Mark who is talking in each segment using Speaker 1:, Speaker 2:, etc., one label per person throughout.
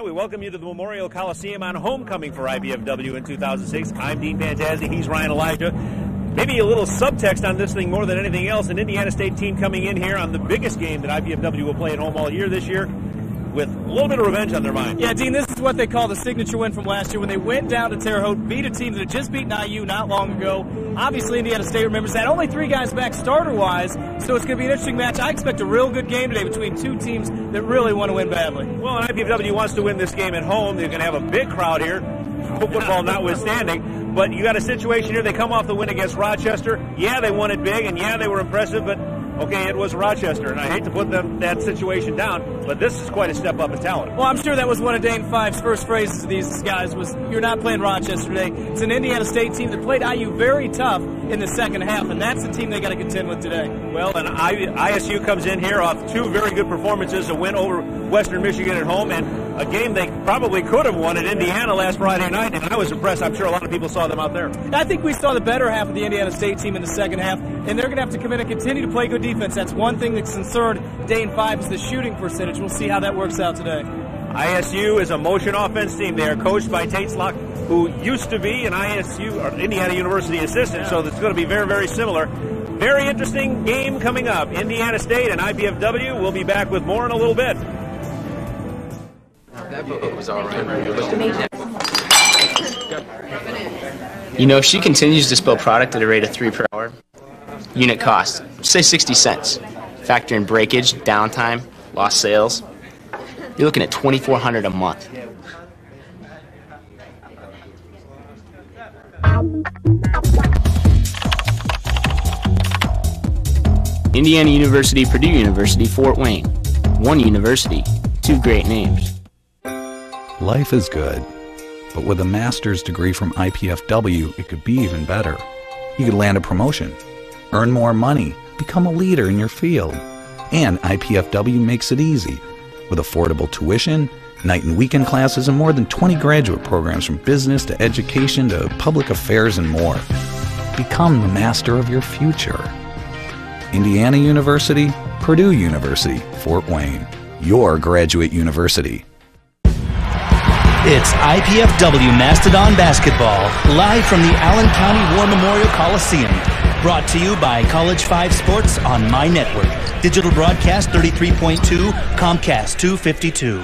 Speaker 1: And we welcome you to the Memorial Coliseum on homecoming for IPFW in 2006. I'm Dean Fantasy. He's Ryan Elijah. Maybe a little subtext on this thing more than anything else. An Indiana State team coming in here on the biggest game that IPFW will play at home all year this year, with a little bit of revenge on their mind.
Speaker 2: Yeah, Dean, this is what they call the signature win from last year when they went down to Terre Haute, beat a team that had just beaten IU not long ago. Obviously, Indiana State remembers that. Only 3 guys back starter-wise, so it's going to be an interesting match. I expect a real good game today between 2 teams that really want to win badly.
Speaker 1: Well, IPFW wants to win this game at home. They're going to have a big crowd here, football notwithstanding. But you got a situation here. They come off the win against Rochester. Yeah, they won it big, and yeah, they were impressive, but okay, it was Rochester, and I hate to put that situation down, but this is quite a step up in talent.
Speaker 2: Well, I'm sure that was one of Dane Five's first phrases to these guys was, you're not playing Rochester today. It's an Indiana State team that played IU very tough in the second half, and that's the team they got to contend with today.
Speaker 1: Well, and ISU comes in here off 2 very good performances, a win over Western Michigan at home, and a game they probably could have won at Indiana last Friday night, and I was impressed. I'm sure a lot of people saw them out there.
Speaker 2: I think we saw the better half of the Indiana State team in the second half, and they're going to have to come in and continue to play good defense. That's one thing that's concerned Dane Five is the shooting percentage. We'll see how that works out today.
Speaker 1: ISU is a motion offense team. They are coached by Tate Slock, who used to be an ISU or Indiana University assistant, so it's going to be very, very similar. Very interesting game coming up. Indiana State and IPFW. We'll be back with more in a little bit.
Speaker 3: That book was all right.
Speaker 4: You know, if she continues to spill product at a rate of 3 per hour, unit cost, say 60 cents. Factor in breakage, downtime, lost sales. You're looking at $2,400 a month. Indiana University, Purdue University, Fort Wayne. One university, 2 great names.
Speaker 5: Life is good, but with a master's degree from IPFW, it could be even better. You could land a promotion, earn more money, become a leader in your field. And IPFW makes it easy, with affordable tuition, night and weekend classes, and more than 20 graduate programs from business to education to public affairs and more. Become the master of your future. Indiana University, Purdue University, Fort Wayne, your graduate university.
Speaker 6: It's IPFW Mastodon Basketball, live from the Allen County War Memorial Coliseum. Brought to you by College 5 Sports on My Network. Digital broadcast 33.2, Comcast 252.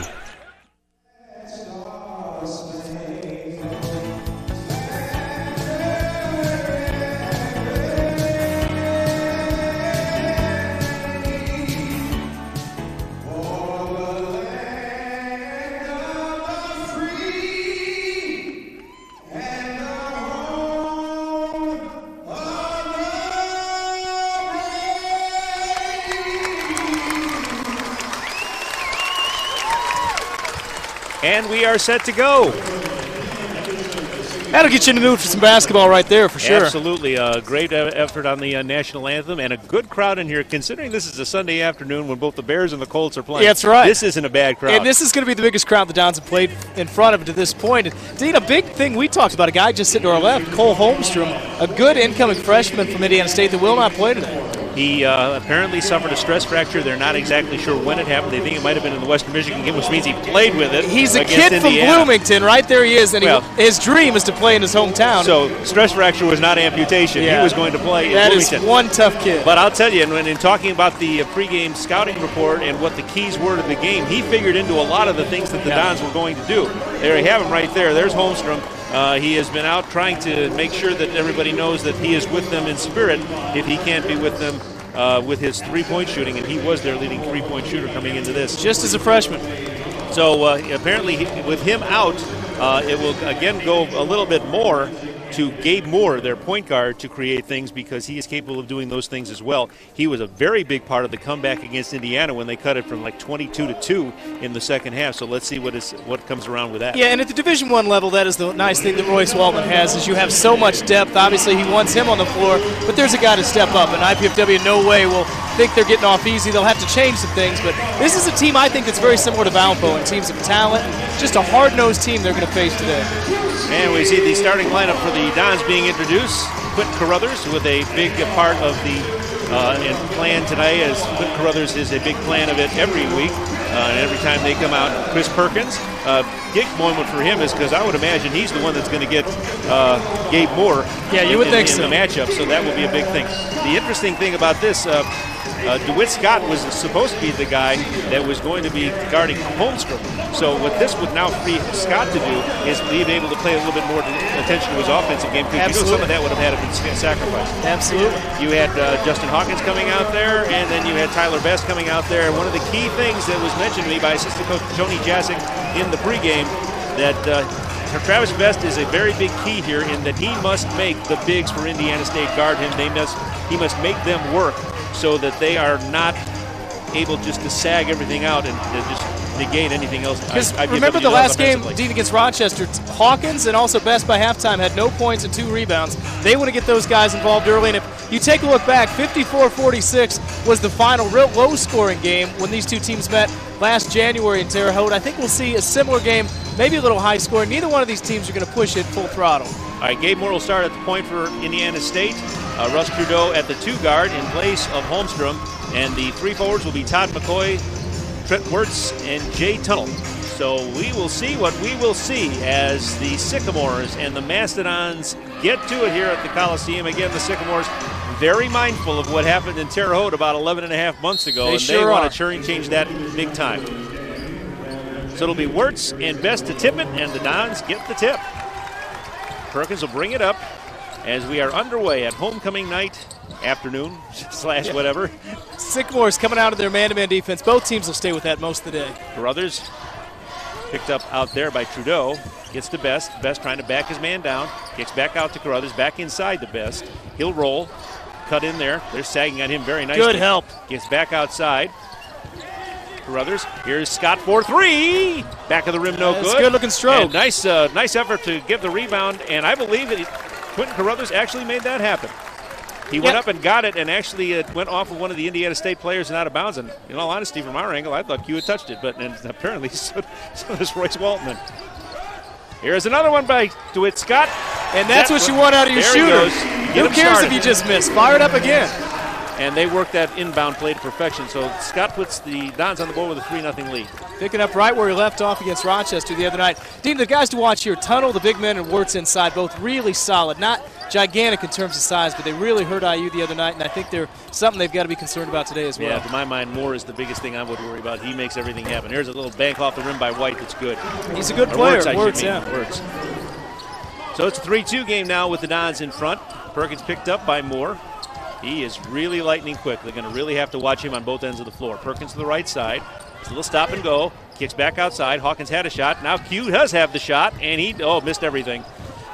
Speaker 1: And we are set to go.
Speaker 2: That'll get you in the mood for some basketball right there, for sure.
Speaker 1: Absolutely. A great effort on the national anthem, and a good crowd in here, considering this is a Sunday afternoon when both the Bears and the Colts are playing.
Speaker 2: Yeah, that's right.
Speaker 1: This isn't a bad crowd.
Speaker 2: And this is going to be the biggest crowd the Dons have played in front of to this point. And Dean, a big thing we talked about, a guy just sitting to our left, Cole Holmstrom, a good incoming freshman from Indiana State that will not play today.
Speaker 1: He apparently suffered a stress fracture. They're not exactly sure when it happened. They think it might have been in the Western Michigan game, which means he played with it.
Speaker 2: He's a kid from Bloomington. Right there he is. And his dream is to play in his hometown.
Speaker 1: So stress fracture was not amputation. Yeah. He was going to play in Bloomington.
Speaker 2: That is one tough kid.
Speaker 1: But I'll tell you, in talking about the pregame scouting report and what the keys were to the game, he figured into a lot of the things that the Dons were going to do. There you have him right there. There's Holmstrom. He has been out trying to make sure that everybody knows that he is with them in spirit if he can't be with them with his 3-point shooting, and he was their leading 3-point shooter coming into this.
Speaker 2: Just as a freshman.
Speaker 1: So apparently with him out, it will again go a little bit more to Gabe Moore, their point guard, to create things because he is capable of doing those things as well. He was a very big part of the comeback against Indiana when they cut it from like 22-2 in the second half. So let's see what comes around with that.
Speaker 2: Yeah, and at the Division I level, that is the nice thing that Royce Waltman has is you have so much depth. Obviously, he wants him on the floor, but there's a guy to step up, and IPFW in no way will think they're getting off easy. They'll have to change some things, but this is a team I think that's very similar to Valpo in teams of talent. Just a hard-nosed team they're going to face today.
Speaker 1: And we see the starting lineup for the Dons being introduced. Quentin Carruthers with a big part of the plan today, as Quentin Carruthers is a big plan of it every week. And every time they come out, Chris Perkins, gig moment for him is because I would imagine he's the one that's going to get Gabe Moore.
Speaker 2: Yeah, you would think so.
Speaker 1: In the matchup, so that will be a big thing. The interesting thing about this, DeWitt Scott was supposed to be the guy that was going to be guarding Holmstrom. So what this would now free Scott to do is be able to pay a little bit more attention to his offensive game, because you know some of that would have had to be sacrificed.
Speaker 2: Absolutely.
Speaker 1: You had Justin Hawkins coming out there, and then you had Tyler Best coming out there. One of the key things that was mentioned to me by assistant coach Tony Jasek in the pregame, that Travis Best is a very big key here in that he must make the bigs for Indiana State guard him. He must make them work so that they are not able just to sag everything out and just negate anything else.
Speaker 2: Because remember the last game, Dean, against Rochester, Hawkins and also Best by halftime had no points and 2 rebounds. They want to get those guys involved early. And if you take a look back, 54-46 was the final real low-scoring game when these two teams met last January in Terre Haute. I think we'll see a similar game, maybe a little high-scoring. Neither one of these teams are going to push it full throttle.
Speaker 1: All right, Gabe Moore will start at the point for Indiana State. Russ Trudeau at the 2 guard in place of Holmstrom. And the 3 forwards will be Todd McCoy, Trent Wirtz, and Jay Tunnell. So we will see what we will see as the Sycamores and the Mastodons get to it here at the Coliseum. Again, the Sycamores very mindful of what happened in Terre Haute about 11 and a half months ago. They want to change that big time. So it'll be Wirtz and Best to tip it, and the Dons get the tip. Perkins will bring it up as we are underway at homecoming night, afternoon / whatever.
Speaker 2: Sycamores coming out of their man-to-man defense. Both teams will stay with that most of the day.
Speaker 1: Carruthers picked up out there by Trudeau. Gets to Best. Best trying to back his man down. Kicks back out to Carruthers. Back inside to Best. He'll roll. Cut in there. They're sagging on him very nicely.
Speaker 2: Good help.
Speaker 1: Gets back outside. Carruthers. Here's Scott for 3. Back of the rim, no good.
Speaker 2: It's a good-looking stroke.
Speaker 1: And nice effort to give the rebound. And I believe that Quentin Carruthers actually made that happen. He went up and got it, and actually went off of one of the Indiana State players and out of bounds. And in all honesty, from our angle, I thought Q had touched it, but apparently so does Royce Waltman. Here's another one by DeWitt Scott.
Speaker 2: And that's what you want out of your shooter. Who cares if you just miss? Fire it up again.
Speaker 1: And they work that inbound play to perfection. So Scott puts the Dons on the board with a 3-0 lead.
Speaker 2: Picking up right where he left off against Rochester the other night. Dean, the guys to watch here, Tunnell, the big men, and Wirtz inside, both really solid. Not gigantic in terms of size, but they really hurt IU the other night, and I think they're something they've got to be concerned about today as well.
Speaker 1: Yeah, to my mind, Moore is the biggest thing I would worry about. He makes everything happen. Here's a little bank off the rim by White that's good.
Speaker 2: He's a good player.
Speaker 1: Wirtz.
Speaker 2: Wirtz.
Speaker 1: So it's a 3-2 game now with the Dons in front. Perkins picked up by Moore. He is really lightning quick. They're going to really have to watch him on both ends of the floor. Perkins to the right side. It's a little stop and go. Kicks back outside. Hawkins had a shot. Now Q does have the shot, and he missed everything.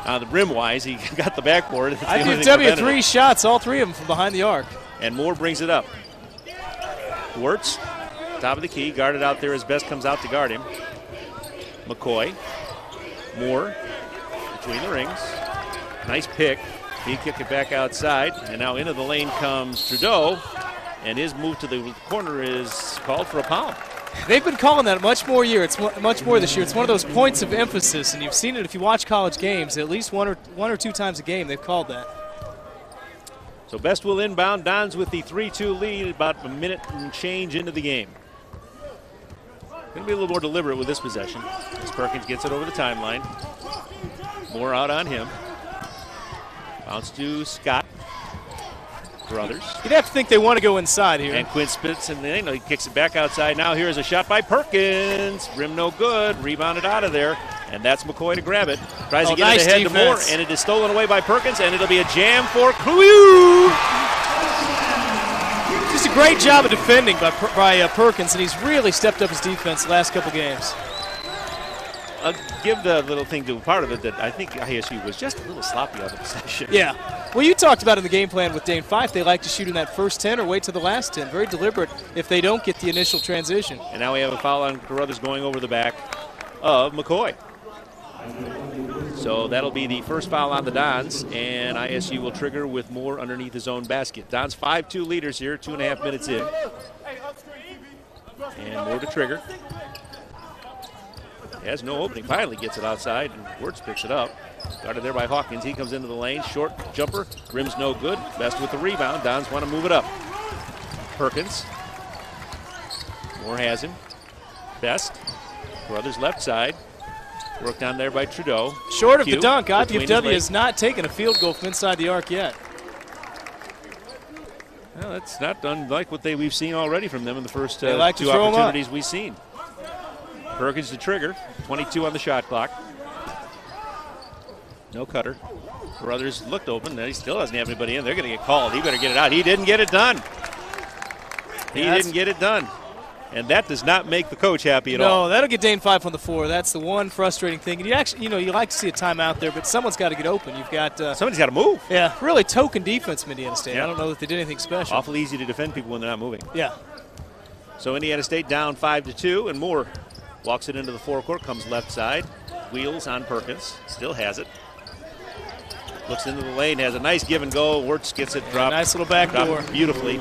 Speaker 1: The rim-wise, he got the backboard.
Speaker 2: IPFW 3 shots, all 3 of them from behind the arc.
Speaker 1: And Moore brings it up. Wirtz, top of the key, guarded out there as Best comes out to guard him. McCoy. Moore between the rings. Nice pick. He kicked it back outside, and now into the lane comes Trudeau, and his move to the corner is called for a foul.
Speaker 2: They've been calling that much more this year. It's one of those points of emphasis, and you've seen it if you watch college games. At least one or two times a game they've called that.
Speaker 1: So Best will inbound. Dons with the 3-2 lead, about a minute and change into the game. Going to be a little more deliberate with this possession as Perkins gets it over the timeline. Moore out on him. Bounce to Scott. Brothers.
Speaker 2: You'd have to think they want to go inside here.
Speaker 1: And Quinn spits, and then he kicks it back outside. Now here's a shot by Perkins. Rim no good. Rebounded out of there. And that's McCoy to grab it. Tries to get it ahead to Moore, and it is stolen away by Perkins, and it'll be a jam for Q.
Speaker 2: Just a great job of defending by Perkins, and he's really stepped up his defense the last couple games.
Speaker 1: I'll give the little thing to part of it that I think ISU was just a little sloppy on the possession.
Speaker 2: Yeah. Well, you talked about in the game plan with Dane Fife, they like to shoot in that first 10 or wait to the last 10. Very deliberate if they don't get the initial transition.
Speaker 1: And now we have a foul on Carruthers going over the back of McCoy. So that'll be the first foul on the Dons, and ISU will trigger with Moore underneath his own basket. Dons 5-2 leaders here, 2.5 minutes in. And Moore to trigger. Has no opening. Finally gets it outside, and Wirtz picks it up. Guarded there by Hawkins. He comes into the lane. Short jumper. Rim's no good. Best with the rebound. Dons want to move it up. Perkins. Moore has him. Best. Carruthers left side. Worked on there by Trudeau.
Speaker 2: Short of the
Speaker 1: Cute,
Speaker 2: dunk,
Speaker 1: between his
Speaker 2: IPFW
Speaker 1: legs.
Speaker 2: has not taken a field goal from inside the arc yet.
Speaker 1: Well, that's not unlike what we've seen already from them in the first
Speaker 2: They like to
Speaker 1: two
Speaker 2: throw 'em up.
Speaker 1: opportunities we've seen. Perkins the trigger, 22 on the shot clock. No cutter. Carruthers looked open. He still doesn't have anybody in. They're going to get called. He better get it out. He didn't get it done. He didn't get it done. And that does not make the coach happy at all.
Speaker 2: No, that'll get Dane Fife on the floor. That's the one frustrating thing. And you actually, you like to see a timeout there, but someone's got to get open. You've got
Speaker 1: somebody's got to move.
Speaker 2: Yeah, really token defense from Indiana State.
Speaker 1: Yeah.
Speaker 2: I don't know that they did anything special.
Speaker 1: Awfully easy to defend people when they're not moving.
Speaker 2: Yeah.
Speaker 1: So Indiana State down 5-2, and Moore walks it into the forecourt, comes left side, wheels on Perkins, still has it. Looks into the lane, has a nice give and go. Wirtz gets it dropped.
Speaker 2: Nice little back door.
Speaker 1: Beautifully.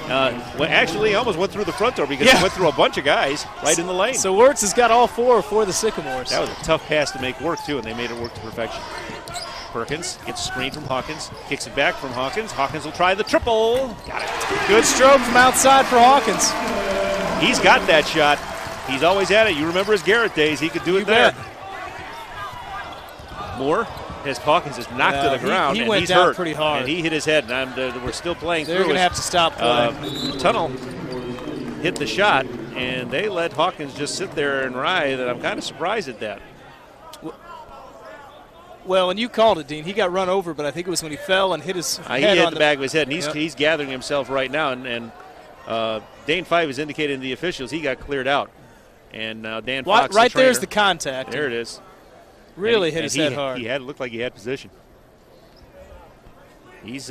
Speaker 1: Actually, he almost went through the front door because he went through a bunch of guys right in the lane.
Speaker 2: So Wirtz has got all four for the Sycamores.
Speaker 1: That was a tough pass to make work, too, and they made it work to perfection. Perkins gets a screen from Hawkins, kicks it back from Hawkins. Hawkins will try the triple. Got it.
Speaker 2: Good stroke from outside for Hawkins.
Speaker 1: He's got that shot. He's always had it. You remember his Garrett days. He could do it there. Moore. As Hawkins is knocked to the ground,
Speaker 2: he
Speaker 1: and
Speaker 2: went
Speaker 1: he's
Speaker 2: down
Speaker 1: hurt,
Speaker 2: pretty hard.
Speaker 1: and he hit his head. And we're still playing
Speaker 2: They're
Speaker 1: through.
Speaker 2: going to have to stop playing.
Speaker 1: Tunnel hit the shot, and they let Hawkins just sit there and writhe. And I'm kind of surprised at that.
Speaker 2: Well, and you called it, Dean. He got run over, but I think it was when he fell and hit his head.
Speaker 1: He hit
Speaker 2: on
Speaker 1: the back of his head, and he's gathering himself right now. And Dane Five has indicated to the officials he got cleared out. And Dan Fox,
Speaker 2: right
Speaker 1: the trainer,
Speaker 2: there's the contact.
Speaker 1: There it is.
Speaker 2: Really hit his head hard.
Speaker 1: He looked like he had position. He's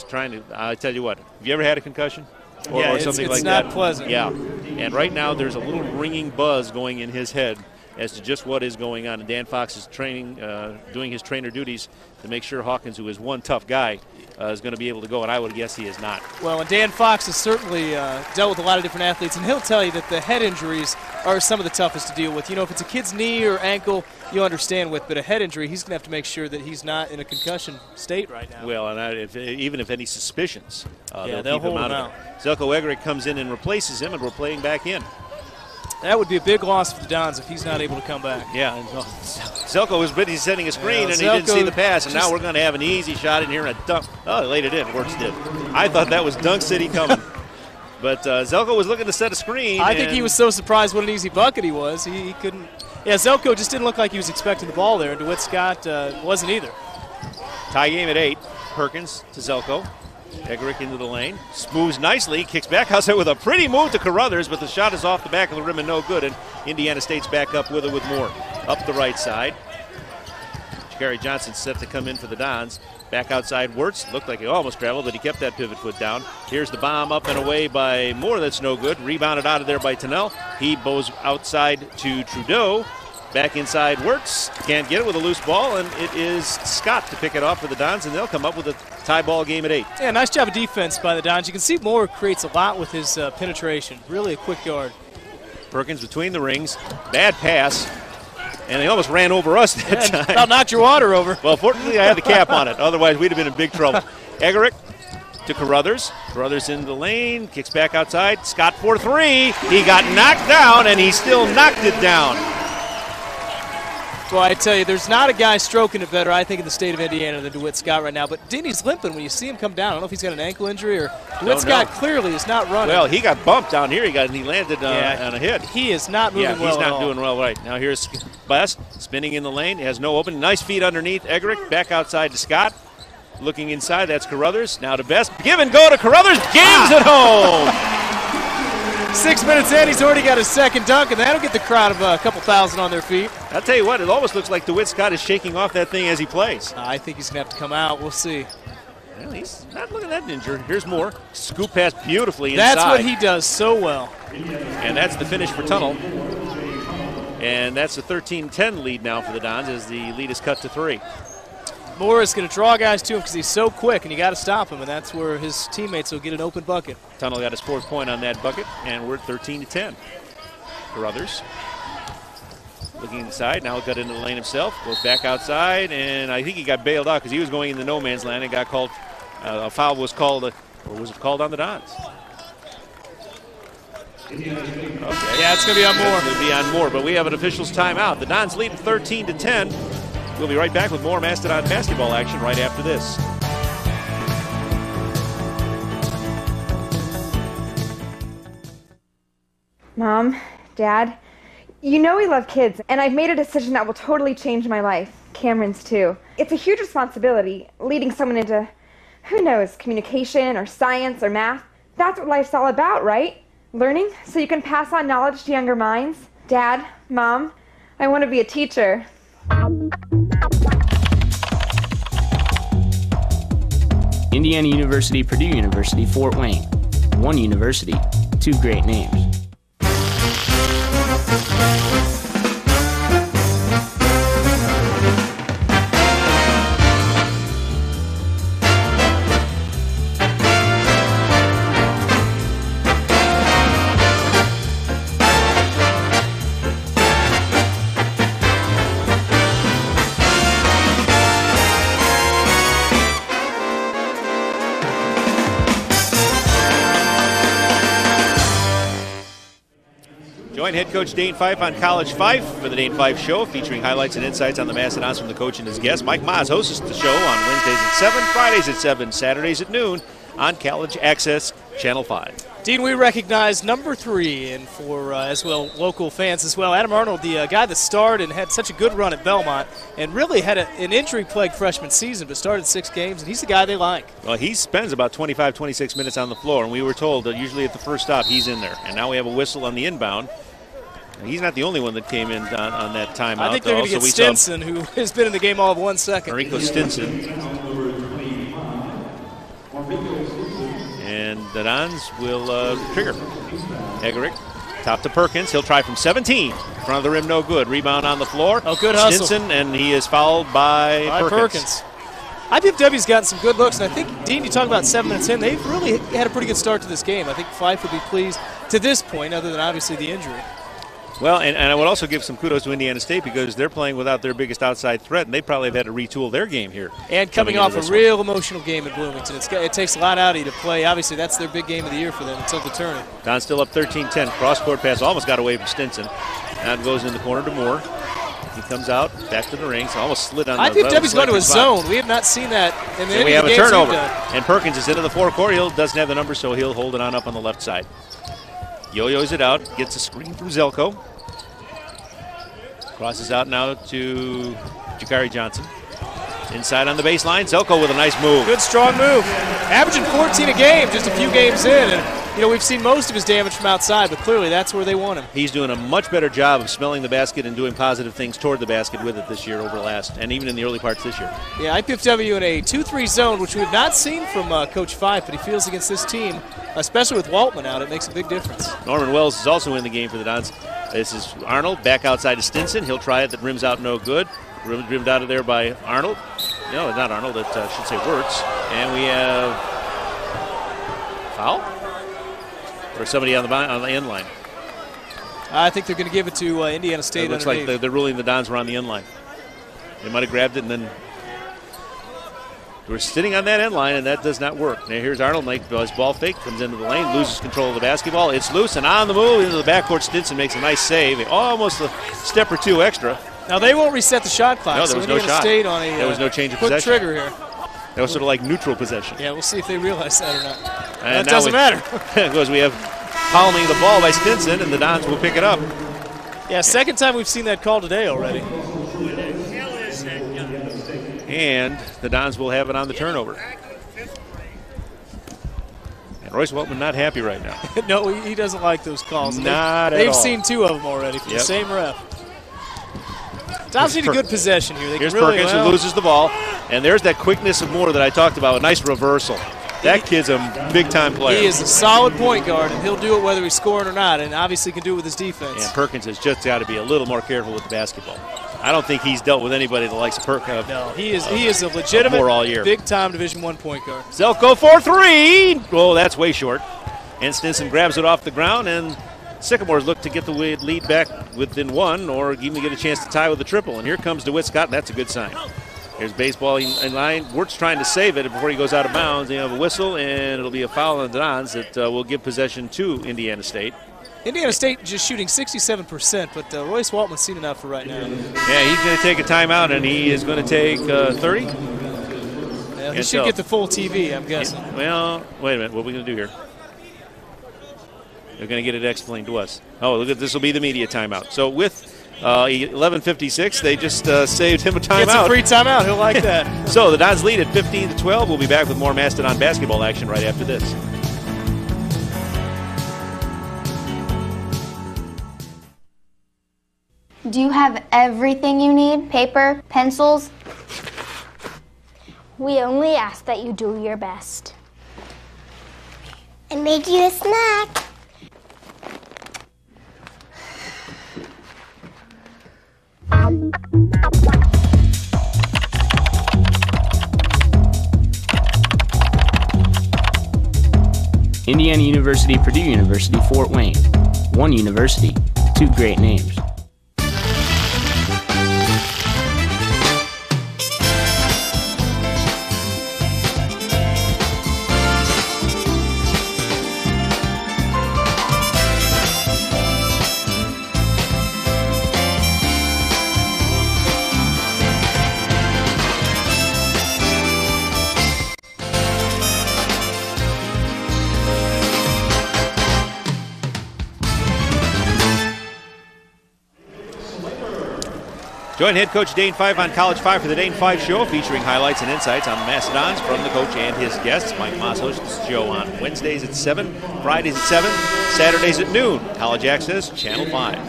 Speaker 1: trying to. I tell you what. Have you ever had a concussion or something like that?
Speaker 2: It's not pleasant.
Speaker 1: Yeah. And right now there's a little ringing buzz going in his head as to just what is going on. And Dan Fox is doing his trainer duties to make sure Hawkins, who is one tough guy, is going to be able to go. And I would guess he is not.
Speaker 2: Well, and Dan Fox has certainly dealt with a lot of different athletes, and he'll tell you that the head injuries are some of the toughest to deal with. If it's a kid's knee or ankle, you'll understand with, but a head injury, he's going to have to make sure that he's not in a concussion state right now.
Speaker 1: Well, and even if any suspicions, they'll
Speaker 2: they'll
Speaker 1: keep him
Speaker 2: hold
Speaker 1: out
Speaker 2: him
Speaker 1: of it. Zelko Eggerich comes in and replaces him, and we're playing back in.
Speaker 2: That would be a big loss for the Dons if he's not able to come back.
Speaker 1: Yeah, and Zelko was busy setting a screen, and he didn't see the pass, and now we're going to have an easy shot in here and a dunk. Oh, he laid it in. Wirtz did. I thought that was Dunk City coming. But Zelko was looking to set a screen.
Speaker 2: I think he was so surprised what an easy bucket he was. He couldn't. Yeah, Zelko just didn't look like he was expecting the ball there, and DeWitt Scott wasn't either.
Speaker 1: Tie game at 8. Perkins to Zelko. Eggerich into the lane. Moves nicely. Kicks back outside with a pretty move to Carruthers, but the shot is off the back of the rim and no good. And Indiana State's back up with it with Moore. Up the right side. Gary Johnson set to come in for the Dons. Back outside, Wirtz. Looked like he almost traveled, but he kept that pivot foot down. Here's the bomb up and away by Moore. That's no good. Rebounded out of there by Tennell. He bows outside to Trudeau. Back inside, Wirtz. Can't get it with a loose ball, and it is Scott to pick it off for the Dons, and they'll come up with a tie ball game at 8.
Speaker 2: Yeah, nice job of defense by the Dons. You can see Moore creates a lot with his penetration. Really a quick guard.
Speaker 1: Perkins between the rings. Bad pass. And they almost ran over us that time.
Speaker 2: About knocked your water over.
Speaker 1: Well, fortunately, I had the cap on it. Otherwise, we'd have been in big trouble. Eggerich to Carruthers. Carruthers in the lane. Kicks back outside. Scott for 3. He got knocked down, and he still knocked it down.
Speaker 2: Well, I tell you, there's not a guy stroking it better, I think, in the state of Indiana than DeWitt Scott right now. But Denny's limping when you see him come down. I don't know if he's got an ankle injury or DeWitt Scott clearly is not running.
Speaker 1: Well, he got bumped down here. He landed on a hit.
Speaker 2: He is not moving well.
Speaker 1: Yeah, he's
Speaker 2: at
Speaker 1: not
Speaker 2: all.
Speaker 1: doing well right now. Here's Best spinning in the lane. He has no opening. Nice feed underneath. Eggerich back outside to Scott. Looking inside. That's Carruthers. Now to Best. Give and go to Carruthers. Game's at home.
Speaker 2: 6 minutes in, he's already got his second dunk, and that'll get the crowd of a couple thousand on their feet.
Speaker 1: I'll tell you what, it almost looks like DeWitt Scott is shaking off that thing as he plays.
Speaker 2: I think he's going to have to come out. We'll see.
Speaker 1: Well, he's not looking that injured. Here's Moore. Scoop pass beautifully inside.
Speaker 2: That's what he does so well.
Speaker 1: And that's the finish for Tunnel. And that's a 13-10 lead now for the Dons as the lead is cut to 3.
Speaker 2: Moore is going to draw guys to him because he's so quick, and you got to stop him, and that's where his teammates will get an open bucket.
Speaker 1: Tunnel got his 4th point on that bucket, and we're at 13-10. Carruthers looking inside. Now he'll cut into the lane himself. Goes back outside, and I think he got bailed out because he was going into no man's land and got called. A foul was called, or was it called on the Dons?
Speaker 2: Yeah, it's going to be on Moore.
Speaker 1: It's going to be on Moore, but we have an official's timeout. The Dons lead 13-10. We'll be right back with more Mastodon basketball action right after this.
Speaker 7: Mom, Dad, you know we love kids, and I've made a decision that will totally change my life. Cameron's too. It's a huge responsibility, leading someone into, who knows, communication or science or math. That's what life's all about, right? Learning so you can pass on knowledge to younger minds. Dad, Mom, I want to be a teacher.
Speaker 4: Indiana University, Purdue University, Fort Wayne. One university, two great names.
Speaker 1: Join head coach Dane Fife on College Fife for the Dane Fife Show, featuring highlights and insights on the Mastodons from the coach and his guests. Mike Maas hosts the show on Wednesdays at 7, Fridays at 7, Saturdays at noon on College Access Channel 5.
Speaker 2: Dean, we recognize number 3, and for as well local fans as well, Adam Arnold, the guy that starred and had such a good run at Belmont, and really had an injury-plagued freshman season, but started 6 games, and he's the guy they like.
Speaker 1: Well, he spends about 25, 26 minutes on the floor, and we were told that usually at the first stop he's in there. And now we have a whistle on the inbound. He's not the only one that came in on that timeout.
Speaker 2: I think they're going to get Stinson, who has been in the game all of 1 second.
Speaker 1: Enrico Stinson. And the Dons will trigger. Egerick, top to Perkins. He'll try from 17. Front of the rim, no good. Rebound on the floor.
Speaker 2: Oh, good hustle.
Speaker 1: Stinson, and he is fouled by Perkins.
Speaker 2: IPFW's gotten some good looks, and I think, Dean, you talk about 7 minutes in, they've really had a pretty good start to this game. I think Fife would be pleased to this point, other than obviously the injury.
Speaker 1: Well, and I would also give some kudos to Indiana State because they're playing without their biggest outside threat, and they probably have had to retool their game here.
Speaker 2: And coming off a real emotional game in Bloomington. It takes a lot out of you to play. Obviously, that's their big game of the year for them until the tournament.
Speaker 1: Don's still up 13-10. Cross-court pass almost got away from Stinson. Now it goes in the corner to Moore. He comes out, back to the ring, so almost slid on the
Speaker 2: IPFW's going to a zone. We have not seen that in the
Speaker 1: and we have a turnover. And Perkins is into the forecourt. He doesn't have the number, so he'll hold it on up on the left side. Yo-yos it out, gets a screen from Zelko. Crosses out now to Jakari Johnson. Inside on the baseline, Zelko with a nice move.
Speaker 2: Good, strong move. Averaging 14 a game, just a few games in. And, we've seen most of his damage from outside, but clearly that's where they want him.
Speaker 1: He's doing a much better job of smelling the basket and doing positive things toward the basket with it this year over last, and even in the early parts this year.
Speaker 2: Yeah, IPFW in a 2-3 zone, which we have not seen from Coach Fife, but he feels against this team, especially with Waltman out, it makes a big difference.
Speaker 1: Norman Wells is also in the game for the Dons. This is Arnold, back outside to Stinson. He'll try it, that rims out no good. Rimmed out of there by Arnold. No, it's not Arnold, it should say Wirtz. And we have foul? Or somebody on the end line?
Speaker 2: I think they're going to give it to Indiana State.
Speaker 1: It looks
Speaker 2: underneath.
Speaker 1: like they're ruling the Dons were on the end line. They might have grabbed it and then we're sitting on that end line, and that does not work. Now here's Arnold, his ball fake, comes into the lane, loses control of the basketball. It's loose, and on the move into the backcourt, Stinson makes a nice save, almost a step or two extra.
Speaker 2: Now they won't reset the shot clock.
Speaker 1: No, there was no shot.
Speaker 2: State on a,
Speaker 1: there was no change of
Speaker 2: quick
Speaker 1: possession.
Speaker 2: Trigger here.
Speaker 1: That was sort of like neutral possession.
Speaker 2: Yeah, we'll see if they realize that or not.
Speaker 1: And
Speaker 2: that doesn't matter.
Speaker 1: Because we have palming the ball by Stinson, and the Dons will pick it up.
Speaker 2: Yeah, second time we've seen that call today already.
Speaker 1: And the Dons will have it on the turnover. And Royce Weltman not happy right now.
Speaker 2: No, he doesn't like those calls.
Speaker 1: Not at all.
Speaker 2: They've seen 2 of them already from the same ref. Dons need a good possession here.
Speaker 1: Here's Perkins who loses the ball. And there's that quickness of Moore that I talked about. A nice reversal. That kid's a big-time player.
Speaker 2: He is a solid point guard, and he'll do it whether he's scoring or not, and obviously can do it with his defense.
Speaker 1: And Perkins has just got to be a little more careful with the basketball. I don't think he's dealt with anybody that likes Perkins.
Speaker 2: No, he is a legitimate big-time Division I point guard.
Speaker 1: Zelko for 3. Oh, that's way short. And Stinson grabs it off the ground, and Sycamore's look to get the lead back within 1 or even get a chance to tie with a triple. And here comes DeWitt Scott, and that's a good sign. Here's baseball in line. Wirtz trying to save it before he goes out of bounds. They have a whistle, and it'll be a foul on the Dons that will give possession to Indiana State.
Speaker 2: Indiana State just shooting 67%, but Royce Waltman's seen enough for right now.
Speaker 1: Yeah, he's going to take a timeout, and he is going to take 30.
Speaker 2: Yeah, he should get the full TV, I'm guessing.
Speaker 1: Yeah, well, wait a minute. What are we going to do here? They're going to get it explained to us. Oh, look at this. Will be the media timeout. So with 11:56, they just saved him a timeout.
Speaker 2: Gets a free timeout. He'll like that.
Speaker 1: So the Dons lead at 15-12. We'll be back with more Mastodon basketball action right after this.
Speaker 8: Do you have everything you need? Paper, pencils?
Speaker 9: We only ask that you do your best.
Speaker 10: I made you a snack.
Speaker 4: Indiana University, Purdue University, Fort Wayne. One university, two great names.
Speaker 1: Join head coach Dane Five on College 5 for the Dane 5 Show, featuring highlights and insights on the Mastodons from the coach and his guests. Mike Moss hosts the show on Wednesdays at 7, Fridays at 7, Saturdays at noon. College Access, Channel 5.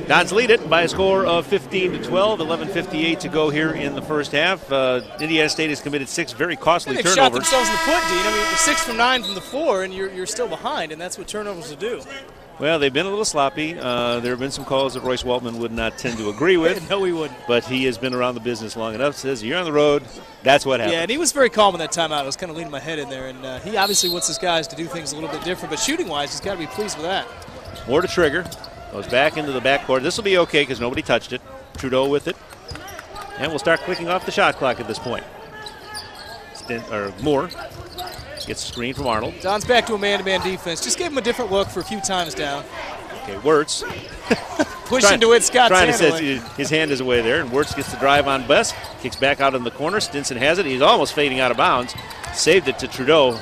Speaker 1: Dons lead it by a score of 15-12, 11:58 to go here in the first half. Indiana State has committed 6 very costly
Speaker 2: they've
Speaker 1: turnovers.
Speaker 2: Shot themselves in the foot, Dean. I mean, 6 from 9 from the floor, and you're still behind, and that's what turnovers will do.
Speaker 1: Well, they've been a little sloppy. There have been some calls that Royce Waltman would not tend to agree with.
Speaker 2: No, he wouldn't.
Speaker 1: But he has been around the business long enough. Says, you're on the road, that's what happens.
Speaker 2: Yeah, and he was very calm in that timeout. I was kind of leaning my head in there, and he obviously wants his guys to do things a little bit different. But shooting-wise, he's got to be pleased with that.
Speaker 1: More to trigger. Goes back into the backcourt. This will be okay because nobody touched it. Trudeau with it. And we'll start clicking off the shot clock at this point. Moore gets a screen from Arnold.
Speaker 2: Don's back to a man-to-man defense. Just gave him a different look for a few times down.
Speaker 1: Okay, Wirtz.
Speaker 2: Pushing to it, Scott's
Speaker 1: trying to
Speaker 2: handling.
Speaker 1: say his hand is away there, and Wirtz gets the drive on Best. Kicks back out in the corner. Stinson has it. He's almost fading out of bounds. Saved it to Trudeau.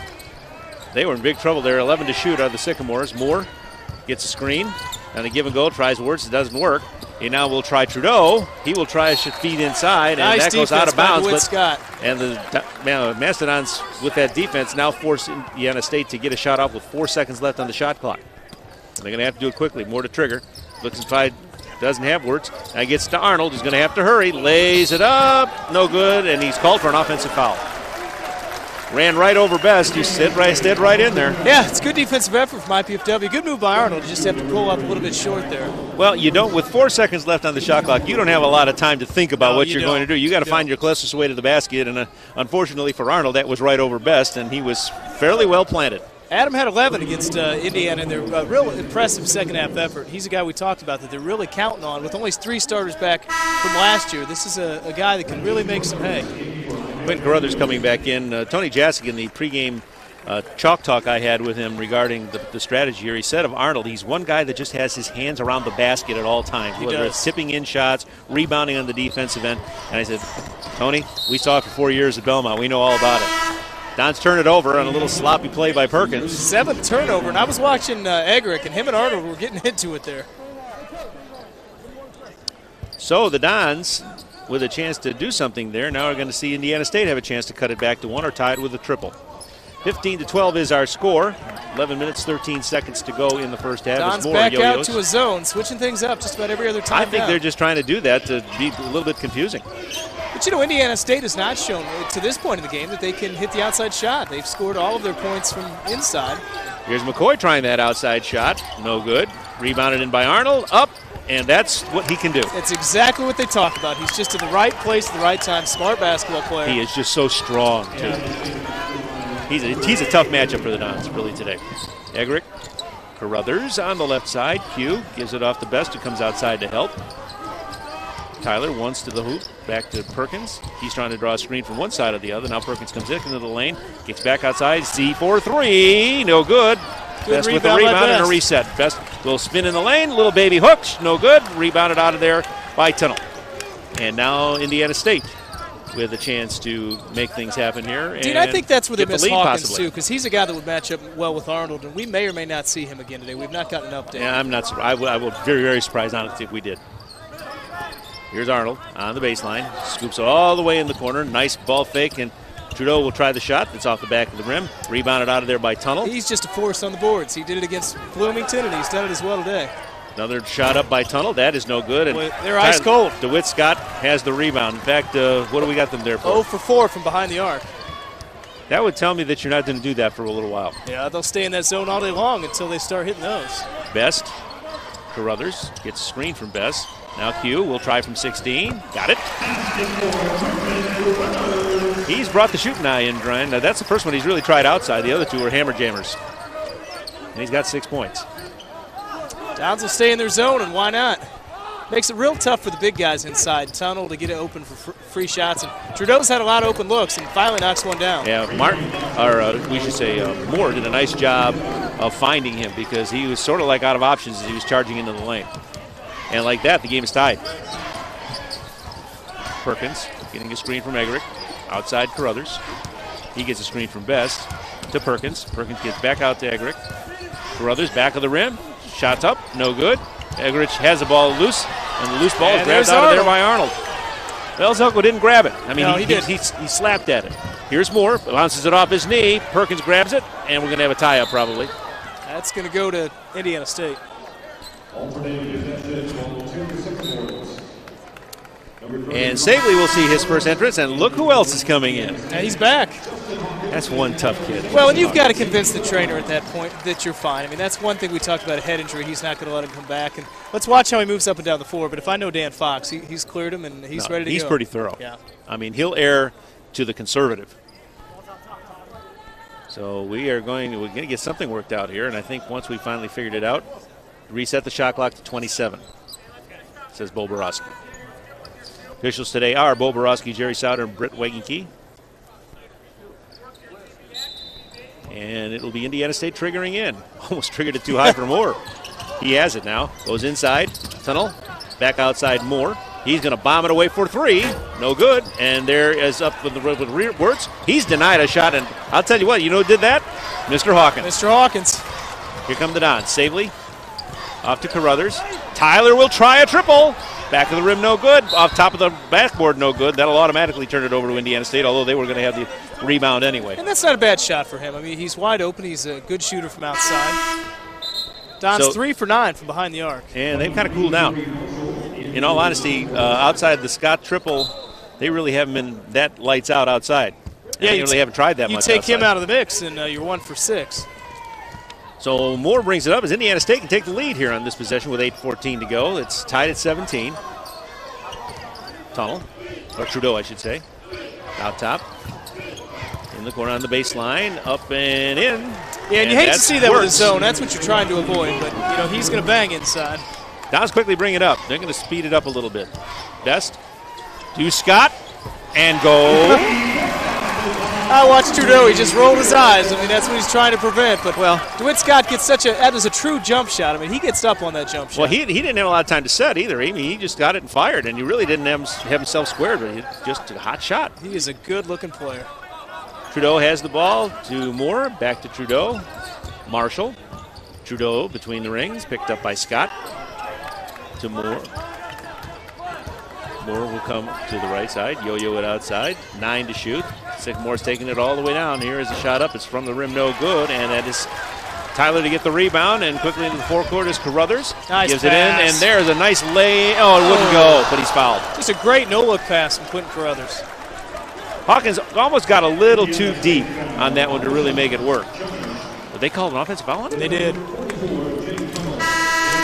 Speaker 1: They were in big trouble there. 11 to shoot are the Sycamores. Moore gets a screen. And a give and go, tries Wirtz. It doesn't work. He now will try Trudeau. He will try a feed inside, and that goes out of bounds.
Speaker 2: But Scott.
Speaker 1: And the Mastodons, with that defense, now force Indiana State to get a shot off with 4 seconds left on the shot clock. They're going to have to do it quickly. More to trigger. Looks inside, doesn't have Wirtz. Now gets to Arnold. He's going to have to hurry. Lays it up. No good, and he's called for an offensive foul. Ran right over Best. He stayed right in there.
Speaker 2: Yeah, it's good defensive effort from IPFW. Good move by Arnold. You just have to pull up a little bit short there.
Speaker 1: Well, you don't. With 4 seconds left on the shot clock, you don't have a lot of time to think about what you're going to do. You got to find your closest way to the basket, and unfortunately for Arnold, that was right over Best, and he was fairly well planted.
Speaker 2: Adam had 11 against Indiana in their real impressive second-half effort. He's a guy we talked about that they're really counting on. With only 3 starters back from last year, this is a guy that can really make some hay.
Speaker 1: Quinn Carruthers coming back in. Tony Jasek in the pregame chalk talk I had with him regarding the strategy here, he said of Arnold, he's one guy that just has his hands around the basket at all times, whether it's tipping in shots, rebounding on the defensive end. And I said, Tony, we saw it for 4 years at Belmont. We know all about it. Don's turn it over on a little sloppy play by Perkins.
Speaker 2: 7th turnover, and I was watching Eggerick, and him and Arnold were getting into it there.
Speaker 1: So the Dons, with a chance to do something there, now are going to see Indiana State have a chance to cut it back to 1 or tie it with a triple. 15-12 is our score. 11 minutes, 13 seconds to go in the first half.
Speaker 2: Don's back out to a zone, switching things up just about every other time.
Speaker 1: I think they're just trying to do that to be a little bit confusing.
Speaker 2: But, Indiana State has not shown to this point in the game that they can hit the outside shot. They've scored all of their points from inside.
Speaker 1: Here's McCoy trying that outside shot. No good. Rebounded in by Arnold. Up, and that's what he can do.
Speaker 2: That's exactly what they talk about. He's just in the right place at the right time. Smart basketball player.
Speaker 1: He is just so strong, too. He's a tough matchup for the Dons, really, today. Eggerick, Carruthers on the left side. Pugh gives it off the Best, who comes outside to help. Tyler once to the hoop, back to Perkins. He's trying to draw a screen from one side or the other. Now Perkins comes into the lane, gets back outside. Z for 3, no good. Best with a rebound and a reset. Best little spin in the lane, little baby hook, no good. Rebounded out of there by Tunnel. And now Indiana State with a chance to make things happen here.
Speaker 2: Dean, I think that's where they miss Hawkins,
Speaker 1: possibly,
Speaker 2: too, because he's a guy that would match up well with Arnold, and we may or may not see him again today. We've not gotten an update.
Speaker 1: Yeah, I'm not surprised. I will very, very surprised, honestly, if we did. Here's Arnold on the baseline. Scoops all the way in the corner. Nice ball fake, and Trudeau will try the shot. It's off the back of the rim. Rebounded out of there by Tunnel.
Speaker 2: He's just a force on the boards. He did it against Bloomington, and he's done it as well today.
Speaker 1: Another shot up by Tunnel. That is no good. And
Speaker 2: they're ice cold.
Speaker 1: DeWitt Scott has the rebound. In fact, what do we got them there for?
Speaker 2: 0 for 4 from behind the arc.
Speaker 1: That would tell me that you're not going to do that for a little while.
Speaker 2: Yeah, they'll stay in that zone all day long until they start hitting those.
Speaker 1: Best. Carruthers gets a screen from Best. Now Q will try from 16. Got it. He's brought the shooting eye in, Brian. Now that's the first one he's really tried outside. The other two are hammer jammers. And he's got 6 points.
Speaker 2: Downs will stay in their zone, and why not? Makes it real tough for the big guys inside. Tunnel to get it open for free shots. And Trudeau's had a lot of open looks and finally knocks one down.
Speaker 1: Yeah, Martin, or we should say Moore, did a nice job of finding him because he was sort of like out of options as he was charging into the lane. And like that, the game is tied. Perkins getting a screen from Eggerick. Outside Carruthers. He gets a screen from Best to Perkins. Perkins gets back out to Eggerick. Carruthers back of the rim. Shots up, no good. Eggerick has the ball loose, and the loose ball is grabbed out of there by Arnold. Belzelko didn't grab it. I mean,
Speaker 2: no,
Speaker 1: he slapped at it. Here's Moore, bounces it off his knee. Perkins grabs it, and we're going to have a tie-up probably.
Speaker 2: That's going to go to Indiana State.
Speaker 1: And Savely will see his first entrance, and look who else is coming in.
Speaker 2: And he's back.
Speaker 1: That's one tough kid.
Speaker 2: Well, and you've got to convince the trainer at that point that you're fine. I mean, that's one thing we talked about, a head injury. He's not going to let him come back. And let's watch how he moves up and down the floor. But if I know Dan Fox, he's cleared him, and he's ready to go.
Speaker 1: He's pretty thorough.
Speaker 2: Yeah.
Speaker 1: I mean, he'll err to the conservative. So we're going to get something worked out here, and I think once we finally figured it out, reset the shot clock to 27, says Bo Borowski. Officials today are Bo Borowski, Jerry Sauter, and Britt Wegenke. And it'll be Indiana State triggering in. Almost triggered it too high for Moore. He has it now. Goes inside. Tunnel. Back outside Moore. He's going to bomb it away for 3. No good. And there is up with rearwards. He's denied a shot. And I'll tell you what, you know who did that? Mr. Hawkins.
Speaker 2: Mr. Hawkins.
Speaker 1: Here come the Dons. Savely. Off to Carruthers. Tyler will try a triple. Back of the rim, no good. Off top of the backboard, no good. That'll automatically turn it over to Indiana State, although they were going to have the rebound anyway.
Speaker 2: And that's not a bad shot for him. I mean, he's wide open. He's a good shooter from outside. Don's 3 for 9 from behind the arc.
Speaker 1: And they've kind of cooled down. In all honesty, outside the Scott triple, they really haven't been that lights out outside.
Speaker 2: Yeah,
Speaker 1: they really haven't tried that much
Speaker 2: You take
Speaker 1: outside.
Speaker 2: him out of the mix, and you're 1 for 6.
Speaker 1: So Moore brings it up as Indiana State can take the lead here on this possession with 8:14 to go. It's tied at 17. Tunnel, or Trudeau, I should say. Out top. In the corner on the baseline, up and in.
Speaker 2: Yeah, and you hate to see that with the zone. That's what you're trying to avoid, but you know he's going to bang inside.
Speaker 1: Dons quickly bring it up. They're going to speed it up a little bit. Best to Scott and go.
Speaker 2: I watched Trudeau. He just rolled his eyes. I mean, that's what he's trying to prevent. But DeWitt Scott gets that is a true jump shot. I mean, he gets up on that jump shot.
Speaker 1: Well, he didn't have a lot of time to set either. I mean, he just got it and fired, and he really didn't have himself squared. But just a hot shot.
Speaker 2: He is a good-looking player.
Speaker 1: Trudeau has the ball to Moore. Back to Trudeau. Marshall. Trudeau between the rings. Picked up by Scott. To Moore. Moore will come to the right side. Yo-yo it outside. 9 to shoot. Moore's taking it all the way down. Here is a shot up. It's from the rim, no good. And that is Tyler to get the rebound. And quickly into the forecourt is Carruthers.
Speaker 2: Nice
Speaker 1: Gives
Speaker 2: pass.
Speaker 1: it in. And there's a nice lay. Oh, it wouldn't go, but he's fouled.
Speaker 2: Just a great no-look pass from Quentin Carruthers.
Speaker 1: Hawkins almost got a little too deep on that one to really make it work. But they called an offensive foul on it?
Speaker 2: They did.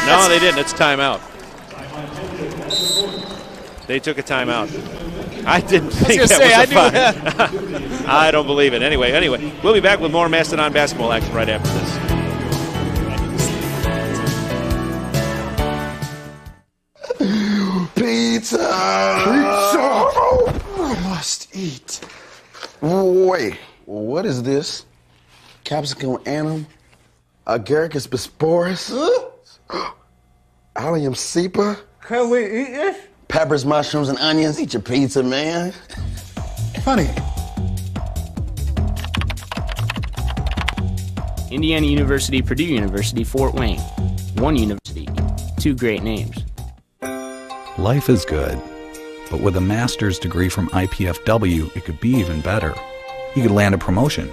Speaker 1: No, they didn't. It's a timeout. They took a timeout. I didn't think that was a foul. I don't believe it. Anyway, we'll be back with more Mastodon basketball action right after
Speaker 11: this. Pizza! I must eat. Wait, what is this? Capsicum Anum? Agaricus bisporus. Allium cepa.
Speaker 12: Can we eat this?
Speaker 11: Peppers, mushrooms, and onions. Eat your pizza, man.
Speaker 12: Honey.
Speaker 4: Indiana University, Purdue University, Fort Wayne. One university, two great names.
Speaker 5: Life is good, but with a master's degree from IPFW, it could be even better. You could land a promotion,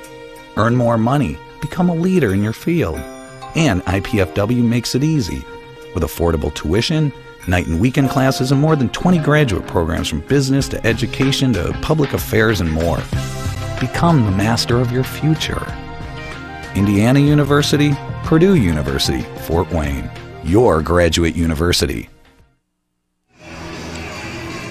Speaker 5: earn more money, become a leader in your field. And IPFW makes it easy. With affordable tuition, night and weekend classes, and more than 20 graduate programs from business to education to public affairs and more. Become the master of your future. Indiana University, Purdue University, Fort Wayne. Your graduate university.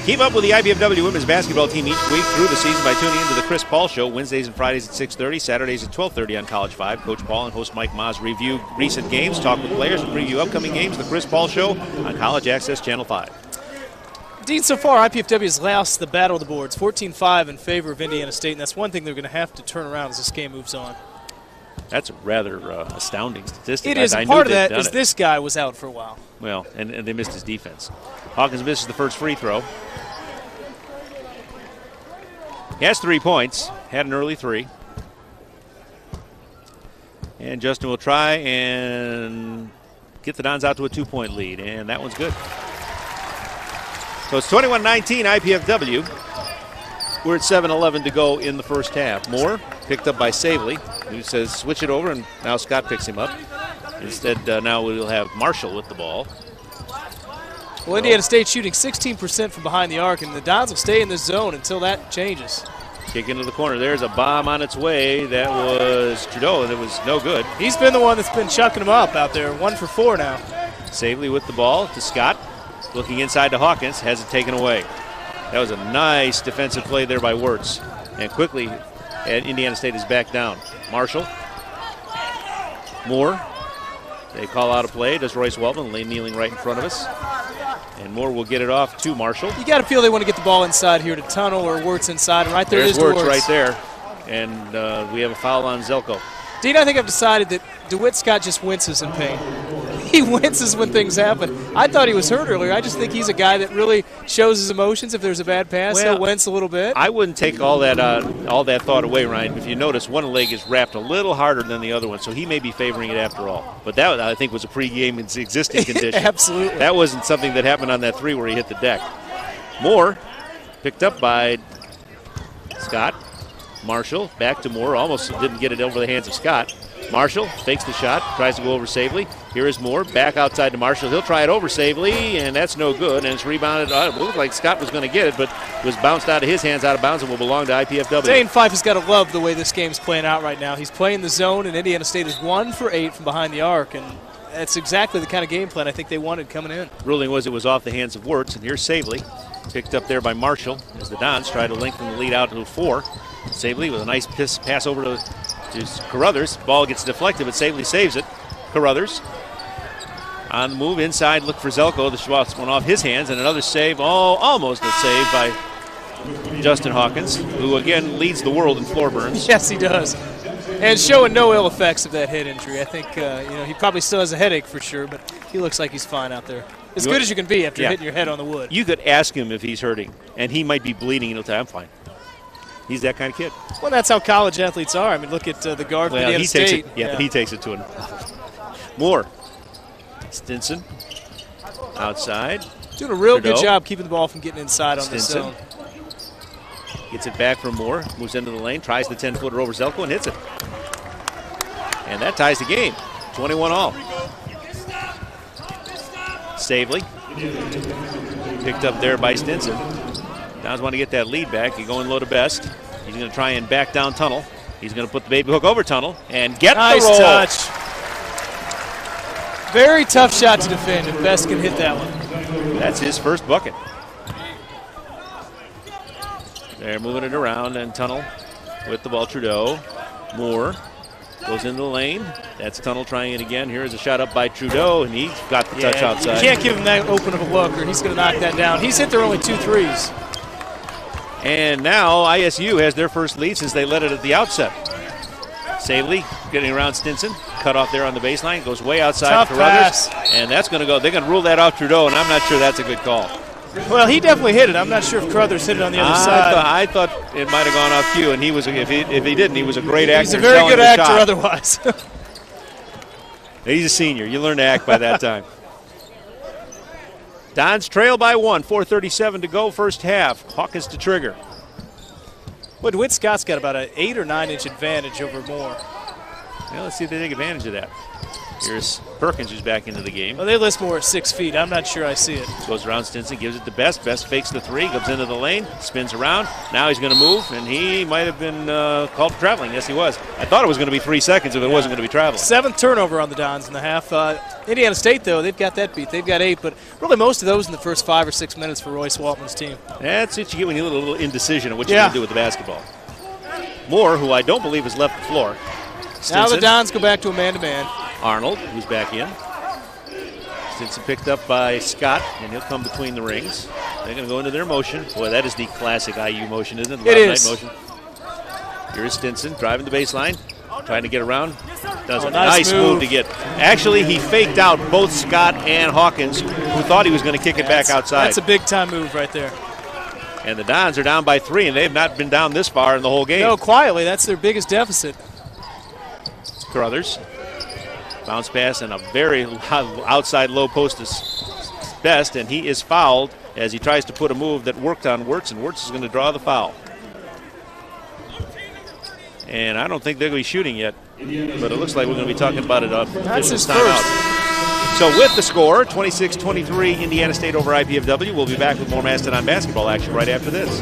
Speaker 1: Keep up with the IPFW women's basketball team each week through the season by tuning into the Chris Paul Show, Wednesdays and Fridays at 6:30, Saturdays at 12:30 on College 5. Coach Paul and host Mike Maas review recent games, talk with players, and preview upcoming games. The Chris Paul Show on College Access Channel 5.
Speaker 2: Dean, so far IPFW has lost the battle of the boards, 14-5 in favor of Indiana State, and that's one thing they're going to have to turn around as this game moves on.
Speaker 1: That's a rather astounding statistic.
Speaker 2: It is. Part of that is this guy was out for a while.
Speaker 1: Well, and they missed his defense. Hawkins misses the first free throw. He has 3 points, had an early three. And Justin will try and get the Dons out to a 2-point lead, and that one's good. So it's 21-19 IPFW. We're at 7:11 to go in the first half. Moore picked up by Savely, who says switch it over, and now Scott picks him up. Instead, now we'll have Marshall with the ball.
Speaker 2: Well, Indiana State shooting 16% from behind the arc, and the Dons will stay in this zone until that changes.
Speaker 1: Kick into the corner. There's a bomb on its way. That was Trudeau, and it was no good.
Speaker 2: He's been the one that's been chucking them up out there. 1 for 4 now.
Speaker 1: Savely with the ball to Scott. Looking inside to Hawkins. Has it taken away. That was a nice defensive play there by Wirtz. And quickly, Indiana State is back down. Marshall. Moore. They call out a play. Does Royce Weltman, kneeling right in front of us. And Moore will get it off to Marshall.
Speaker 2: You got to feel they want to get the ball inside here to Tunnel or Wirtz inside. And right there's
Speaker 1: Wirtz right there. And we have a foul on Zelko.
Speaker 2: Dean, I think I've decided that DeWitt Scott just winces in pain. He winces when things happen. I thought he was hurt earlier. I just think he's a guy that really shows his emotions. If there's a bad pass, he'll wince a little bit.
Speaker 1: I wouldn't take all that thought away, Ryan. If you notice, one leg is wrapped a little harder than the other one, so he may be favoring it after all. But that, I think, was a pregame existing condition.
Speaker 2: Absolutely.
Speaker 1: That wasn't something that happened on that three where he hit the deck. Moore picked up by Scott. Marshall back to Moore. Almost didn't get it over the hands of Scott. Marshall fakes the shot, tries to go over Savely. Here is Moore, back outside to Marshall. He'll try it over Savely, and that's no good. And it's rebounded. It looked like Scott was going to get it, but was bounced out of his hands, out of bounds, and will belong to IPFW.
Speaker 2: Dane Fife has got to love the way this game's playing out right now. He's playing the zone, and Indiana State is 1 for 8 from behind the arc, and that's exactly the kind of game plan I think they wanted coming in.
Speaker 1: Ruling was it was off the hands of Wirtz, and here's Savely, picked up there by Marshall as the Dons try to lengthen the lead out to 4. Savely with a nice pass over to Carruthers. Ball gets deflected, but Savely saves it. Carruthers on the move inside, look for Zelko. The shot's went off his hands, and another save, almost a save by Justin Hawkins, who again leads the world in floor burns.
Speaker 2: Yes, he does. And showing no ill effects of that head injury. I think he probably still has a headache for sure, but he looks like he's fine out there. As good as you can be after hitting your head on the wood.
Speaker 1: You could ask him if he's hurting, and he might be bleeding, and he'll tell you, I'm fine. He's that kind of kid.
Speaker 2: Well, that's how college athletes are. I mean, look at the guard from Indiana State.
Speaker 1: But he takes it to him. Moore. Stinson. Outside.
Speaker 2: Doing a real good job keeping the ball from getting inside on this zone.
Speaker 1: Gets it back from Moore. Moves into the lane. Tries the 10-footer over Zelko and hits it. And that ties the game. 21-all. Savely. Picked up there by Stinson. Dons want to get that lead back. He's going low to Best. He's going to try and back down Tunnel. He's going to put the baby hook over Tunnel and get the roll.
Speaker 2: Nice touch. Very tough shot to defend, and Best can hit that one.
Speaker 1: That's his first bucket. They're moving it around, and Tunnel with the ball. Trudeau. Moore goes into the lane. That's Tunnel trying it again. Here's a shot up by Trudeau, and he's got the touch outside.
Speaker 2: You can't give him that open of a look, or he's going to knock that down. He's hit their only 2 threes.
Speaker 1: And now ISU has their first lead since they led it at the outset. Savely getting around Stinson. cut off there on the baseline. Goes way outside
Speaker 2: Tough
Speaker 1: Carruthers.
Speaker 2: pass.
Speaker 1: And that's going to go. They're going to rule that off Trudeau, and I'm not sure that's a good call.
Speaker 2: Well, he definitely hit it. I'm not sure if Carruthers hit it on the other side.
Speaker 1: I thought it might have gone off cue, and he was. If he didn't, he was a great actor.
Speaker 2: He's a very good actor otherwise.
Speaker 1: He's a senior. You learn to act by that time. Dons trail by 1, 4:37 to go, first half. Hawkins to trigger.
Speaker 2: Well, DeWitt Scott's got about an 8 or 9 inch advantage over Moore.
Speaker 1: Well, let's see if they take advantage of that. Here's Perkins, who's back into the game.
Speaker 2: Well, they list Moore at 6 feet. I'm not sure I see it.
Speaker 1: Goes around Stinson, gives it to Best. Best fakes the 3, goes into the lane, spins around. Now he's going to move, and he might have been called for traveling. Yes, he was. I thought it was going to be 3 seconds if it wasn't going to be traveling.
Speaker 2: 7th turnover on the Dons in the half. Indiana State, though, they've got that beat. They've got 8, but really most of those in the first 5 or 6 minutes for Royce Waltman's team.
Speaker 1: That's what you get when you get a little indecision of what you're going to do with the basketball. Moore, who I don't believe has left the floor. Stinson.
Speaker 2: Now the Dons go back to a man-to-man.
Speaker 1: Arnold, who's back in. Stinson picked up by Scott, and he'll come between the rings. They're going to go into their motion. Boy, that is the classic IU motion, isn't it?
Speaker 2: It is.
Speaker 1: Motion. Here's Stinson driving the baseline, trying to get around. Does a
Speaker 2: nice
Speaker 1: move to get. Actually, he faked out both Scott and Hawkins, who thought he was going to kick it back outside.
Speaker 2: That's a big-time move right there.
Speaker 1: And the Dons are down by 3, and they've not been down this far in the whole game.
Speaker 2: No, quietly, that's their biggest deficit.
Speaker 1: Carruthers. Bounce pass and a very outside low post is Best, and he is fouled as he tries to put a move that worked on Wirtz, and Wirtz is going to draw the foul. And I don't think they're going to be shooting yet, but it looks like we're going to be talking about it.
Speaker 2: That's his
Speaker 1: timeout.
Speaker 2: first.
Speaker 1: So with the score, 26-23, Indiana State over IPFW. We'll be back with more Mastodon basketball action right after this.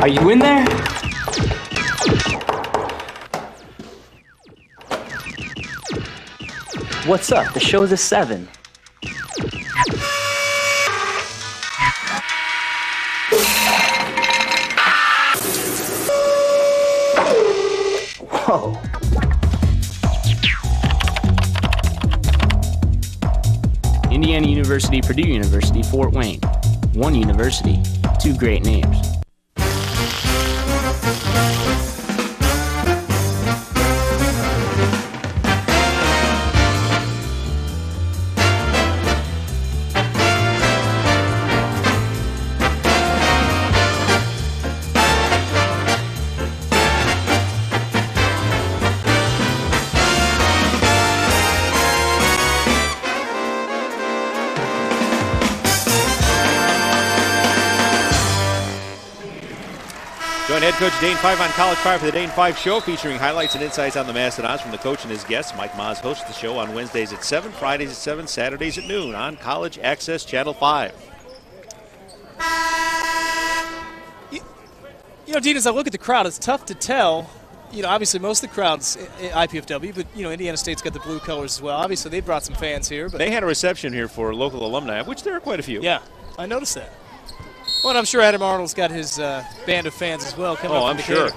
Speaker 4: Are you in there?
Speaker 13: What's up? The show's at 7. Whoa.
Speaker 4: Indiana University, Purdue University, Fort Wayne. One university, 2 great names.
Speaker 1: Join head coach Dane Five on College Fire for the Dane Five Show, featuring highlights and insights on the Mastodons from the coach and his guests. Mike Maas hosts the show on Wednesdays at 7, Fridays at 7, Saturdays at noon on College Access Channel 5.
Speaker 2: You know, Dean, as I look at the crowd, it's tough to tell. You know, obviously most of the crowd's IPFW, but, you know, Indiana State's got the blue colors as well. Obviously they brought some fans here. But
Speaker 1: they had a reception here for local alumni, which there are quite a few.
Speaker 2: Yeah, I noticed that. Well, and I'm sure Adam Arnold's got his band of fans as well coming up.
Speaker 1: I'm sure.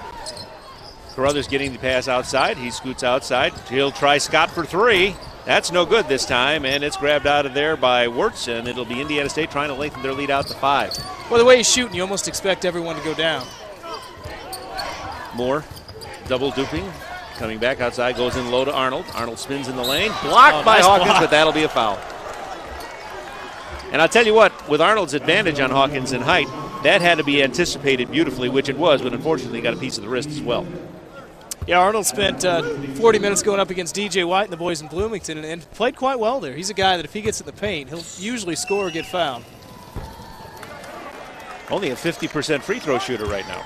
Speaker 1: Carruthers getting the pass outside. He scoots outside. He'll try Scott for 3. That's no good this time, and it's grabbed out of there by Wirtz, and it'll be Indiana State trying to lengthen their lead out to 5.
Speaker 2: Well, the way he's shooting, you almost expect everyone to go down.
Speaker 1: Moore, double duping, coming back outside, goes in low to Arnold. Arnold spins in the lane, blocked by
Speaker 2: nice
Speaker 1: Hawkins,
Speaker 2: block.
Speaker 1: but that'll be a foul. And I'll tell you what, with Arnold's advantage on Hawkins in height, that had to be anticipated beautifully, which it was, but unfortunately got a piece of the wrist as well.
Speaker 2: Yeah, Arnold spent 40 minutes going up against DJ White and the boys in Bloomington and played quite well there. He's a guy that if he gets in the paint, he'll usually score or get fouled.
Speaker 1: Only a 50% free throw shooter right now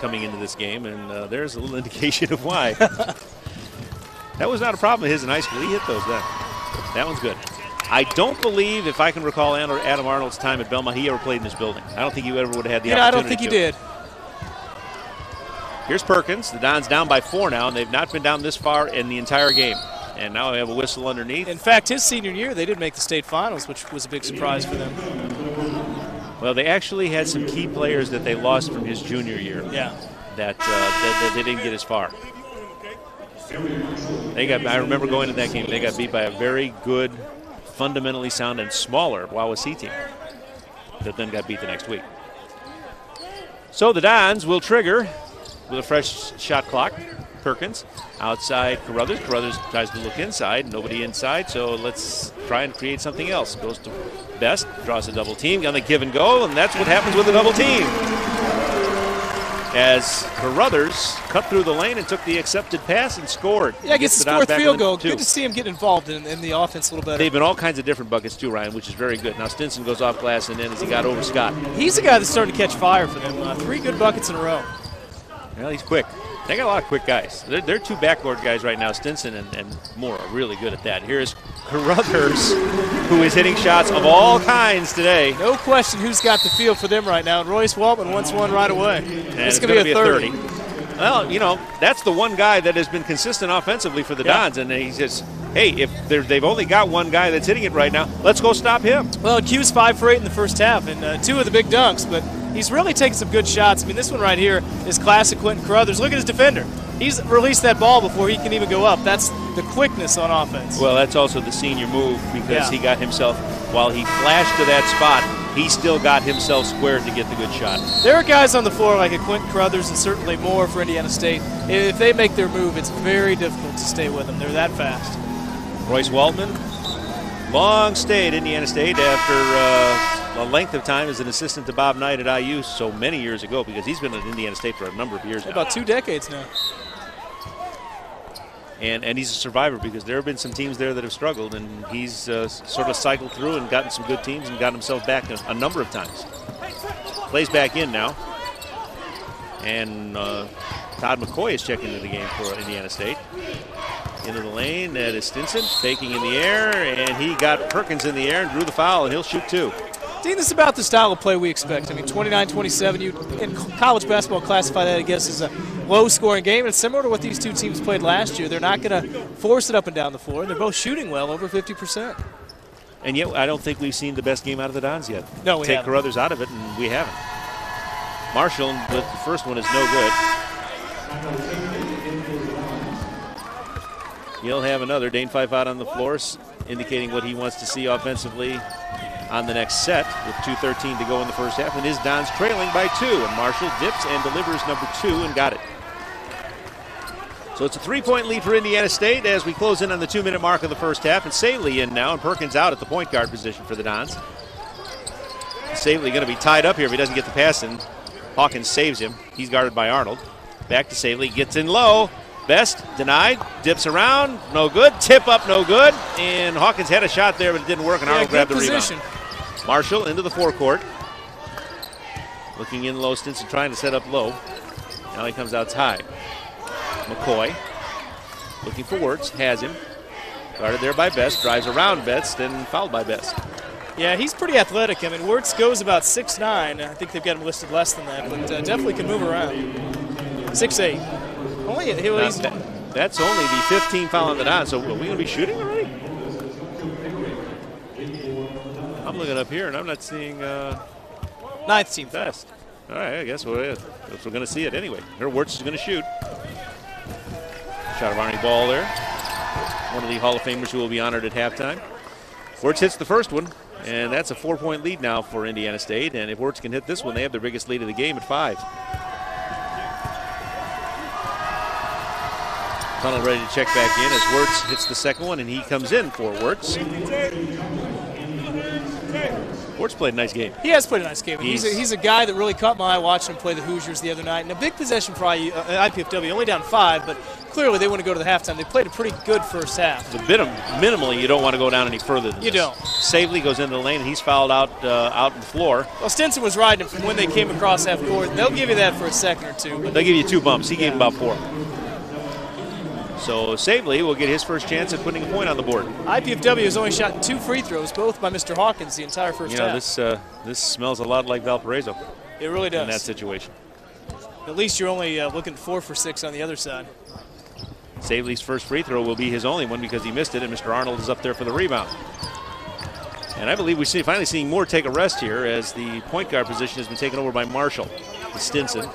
Speaker 1: coming into this game, and there's a little indication of why. That was not a problem of his in high school. He hit those then. That one's good. I don't believe, if I can recall Adam Arnold's time at Belmont, he ever played in this building. I don't think he ever would have had the opportunity
Speaker 2: I don't think he did.
Speaker 1: Here's Perkins. The Dons down by 4 now, and they've not been down this far in the entire game. And now we have a whistle underneath.
Speaker 2: In fact, his senior year, they did make the state finals, which was a big surprise for them.
Speaker 1: Well, they actually had some key players that they lost from his junior year.
Speaker 2: Yeah.
Speaker 1: That they didn't get as far. I remember going to that game. They got beat by a very good, fundamentally sound and smaller Wawasee team that then got beat the next week. So the Dons will trigger with a fresh shot clock. Perkins outside Carruthers. Carruthers tries to look inside. Nobody inside, so let's try and create something else. Goes to Best, draws a double team on the give and go, and that's what happens with a double team. As Carruthers cut through the lane and took the accepted pass and scored.
Speaker 2: Yeah, gets the fourth field goal. Good to see him get involved in the offense a little better.
Speaker 1: They've been all kinds of different buckets too, Ryan, which is very good. Now Stinson goes off glass and in as he got over Scott.
Speaker 2: He's the guy that's starting to catch fire for them. 3 good buckets in a row.
Speaker 1: Well, he's quick. They got a lot of quick guys. They're 2 backboard guys right now. Stinson and Moore are really good at that. Here's Carruthers, who is hitting shots of all kinds today.
Speaker 2: No question who's got the feel for them right now. And Royce Waltman wants one right away.
Speaker 1: It's going to be a 30. Well, you know, that's the one guy that has been consistent offensively for the Dons. And he says, hey, if they've only got one guy that's hitting it right now, let's go stop him.
Speaker 2: Well, Q's 5 for 8 in the first half, and 2 of the big dunks, but he's really taking some good shots. I mean, this one right here is classic Quentin Carruthers. Look at his defender. He's released that ball before he can even go up. That's the quickness on offense.
Speaker 1: Well, that's also the senior move because he got himself, while he flashed to that spot, he still got himself squared to get the good shot.
Speaker 2: There are guys on the floor like a Quentin Carruthers and certainly more for Indiana State. If they make their move, it's very difficult to stay with them. They're that fast.
Speaker 1: Royce Waltman, long stay at Indiana State after a length of time as an assistant to Bob Knight at IU so many years ago, because he's been at Indiana State for a number of years now.
Speaker 2: About 2 decades now.
Speaker 1: And he's a survivor because there have been some teams there that have struggled, and he's sort of cycled through and gotten some good teams and got himself back a number of times. Plays back in now. And Todd McCoy is checking into the game for Indiana State. Into the lane, that is Stinson, faking in the air, and he got Perkins in the air and drew the foul, and he'll shoot 2.
Speaker 2: Dean, this is about the style of play we expect. I mean, 29-27, you in college basketball classify that, I guess, as a low-scoring game, and it's similar to what these 2 teams played last year. They're not going to force it up and down the floor, and they're both shooting well, over 50%.
Speaker 1: And yet, I don't think we've seen the best game out of the Dons yet.
Speaker 2: No, we
Speaker 1: Take
Speaker 2: haven't.
Speaker 1: Carruthers out of it, and we haven't. Marshall, the first one is no good. He'll have another. Dane Fife out on the floor, indicating what he wants to see offensively on the next set with 2:13 to go in the first half. And his Dons trailing by 2. And Marshall dips and delivers number 2 and got it. So it's a 3-point lead for Indiana State as we close in on the 2-minute mark of the first half. And Saley in now, and Perkins out at the point guard position for the Dons. Saley going to be tied up here if he doesn't get the pass in. Hawkins saves him. He's guarded by Arnold. Back to Saley, gets in low. Best denied, dips around, no good. Tip up, no good. And Hawkins had a shot there, but it didn't work, and Arnold grabbed the rebound. Marshall into the forecourt. Looking in low, Stinson trying to set up low. Now he comes out high. McCoy looking for Wirtz, has him. Guarded there by Best, drives around Best, and fouled by Best.
Speaker 2: Yeah, he's pretty athletic. I mean, Wirtz goes about 6'9". I think they've got him listed less than that, but definitely can move around. 6'8".
Speaker 1: That's only the 15th foul on the Dons, so are we going to be shooting already? I'm looking up here, and I'm not seeing
Speaker 2: 9th team
Speaker 1: Best. All right, I guess we're going to see it anyway. Here, Wirtz is going to shoot. Shot of Arnie Ball there. One of the Hall of Famers who will be honored at halftime. Wirtz hits the first one, and that's a 4-point lead now for Indiana State. And if Wirtz can hit this one, they have their biggest lead of the game at 5. Tunnel ready to check back in as Wirtz hits the second one, and he comes in for Wirtz. Wirtz played a nice game.
Speaker 2: He has played a nice game. He's a guy that really caught my eye watching him play the Hoosiers the other night. And a big possession for IPFW, only down 5, but clearly they want to go to the halftime. They played a pretty good first half.
Speaker 1: Minimally, you don't want to go down any further than
Speaker 2: this. You don't.
Speaker 1: Savely goes into the lane, and he's fouled out on the floor.
Speaker 2: Well, Stinson was riding him from when they came across half court. They'll give you that for a second or 2.
Speaker 1: They'll give you 2 bumps. He gave him about 4. So Savely will get his first chance at putting a point on the board.
Speaker 2: IPFW has only shot 2 free throws, both by Mr. Hawkins, the entire first half.
Speaker 1: This smells a lot like Valparaiso.
Speaker 2: It really does.
Speaker 1: In that situation.
Speaker 2: At least you're only looking 4 for 6 on the other side.
Speaker 1: Savely's first free throw will be his only one because he missed it, and Mr. Arnold is up there for the rebound. And I believe we're finally seeing Moore take a rest here as the point guard position has been taken over by Marshall. Stinson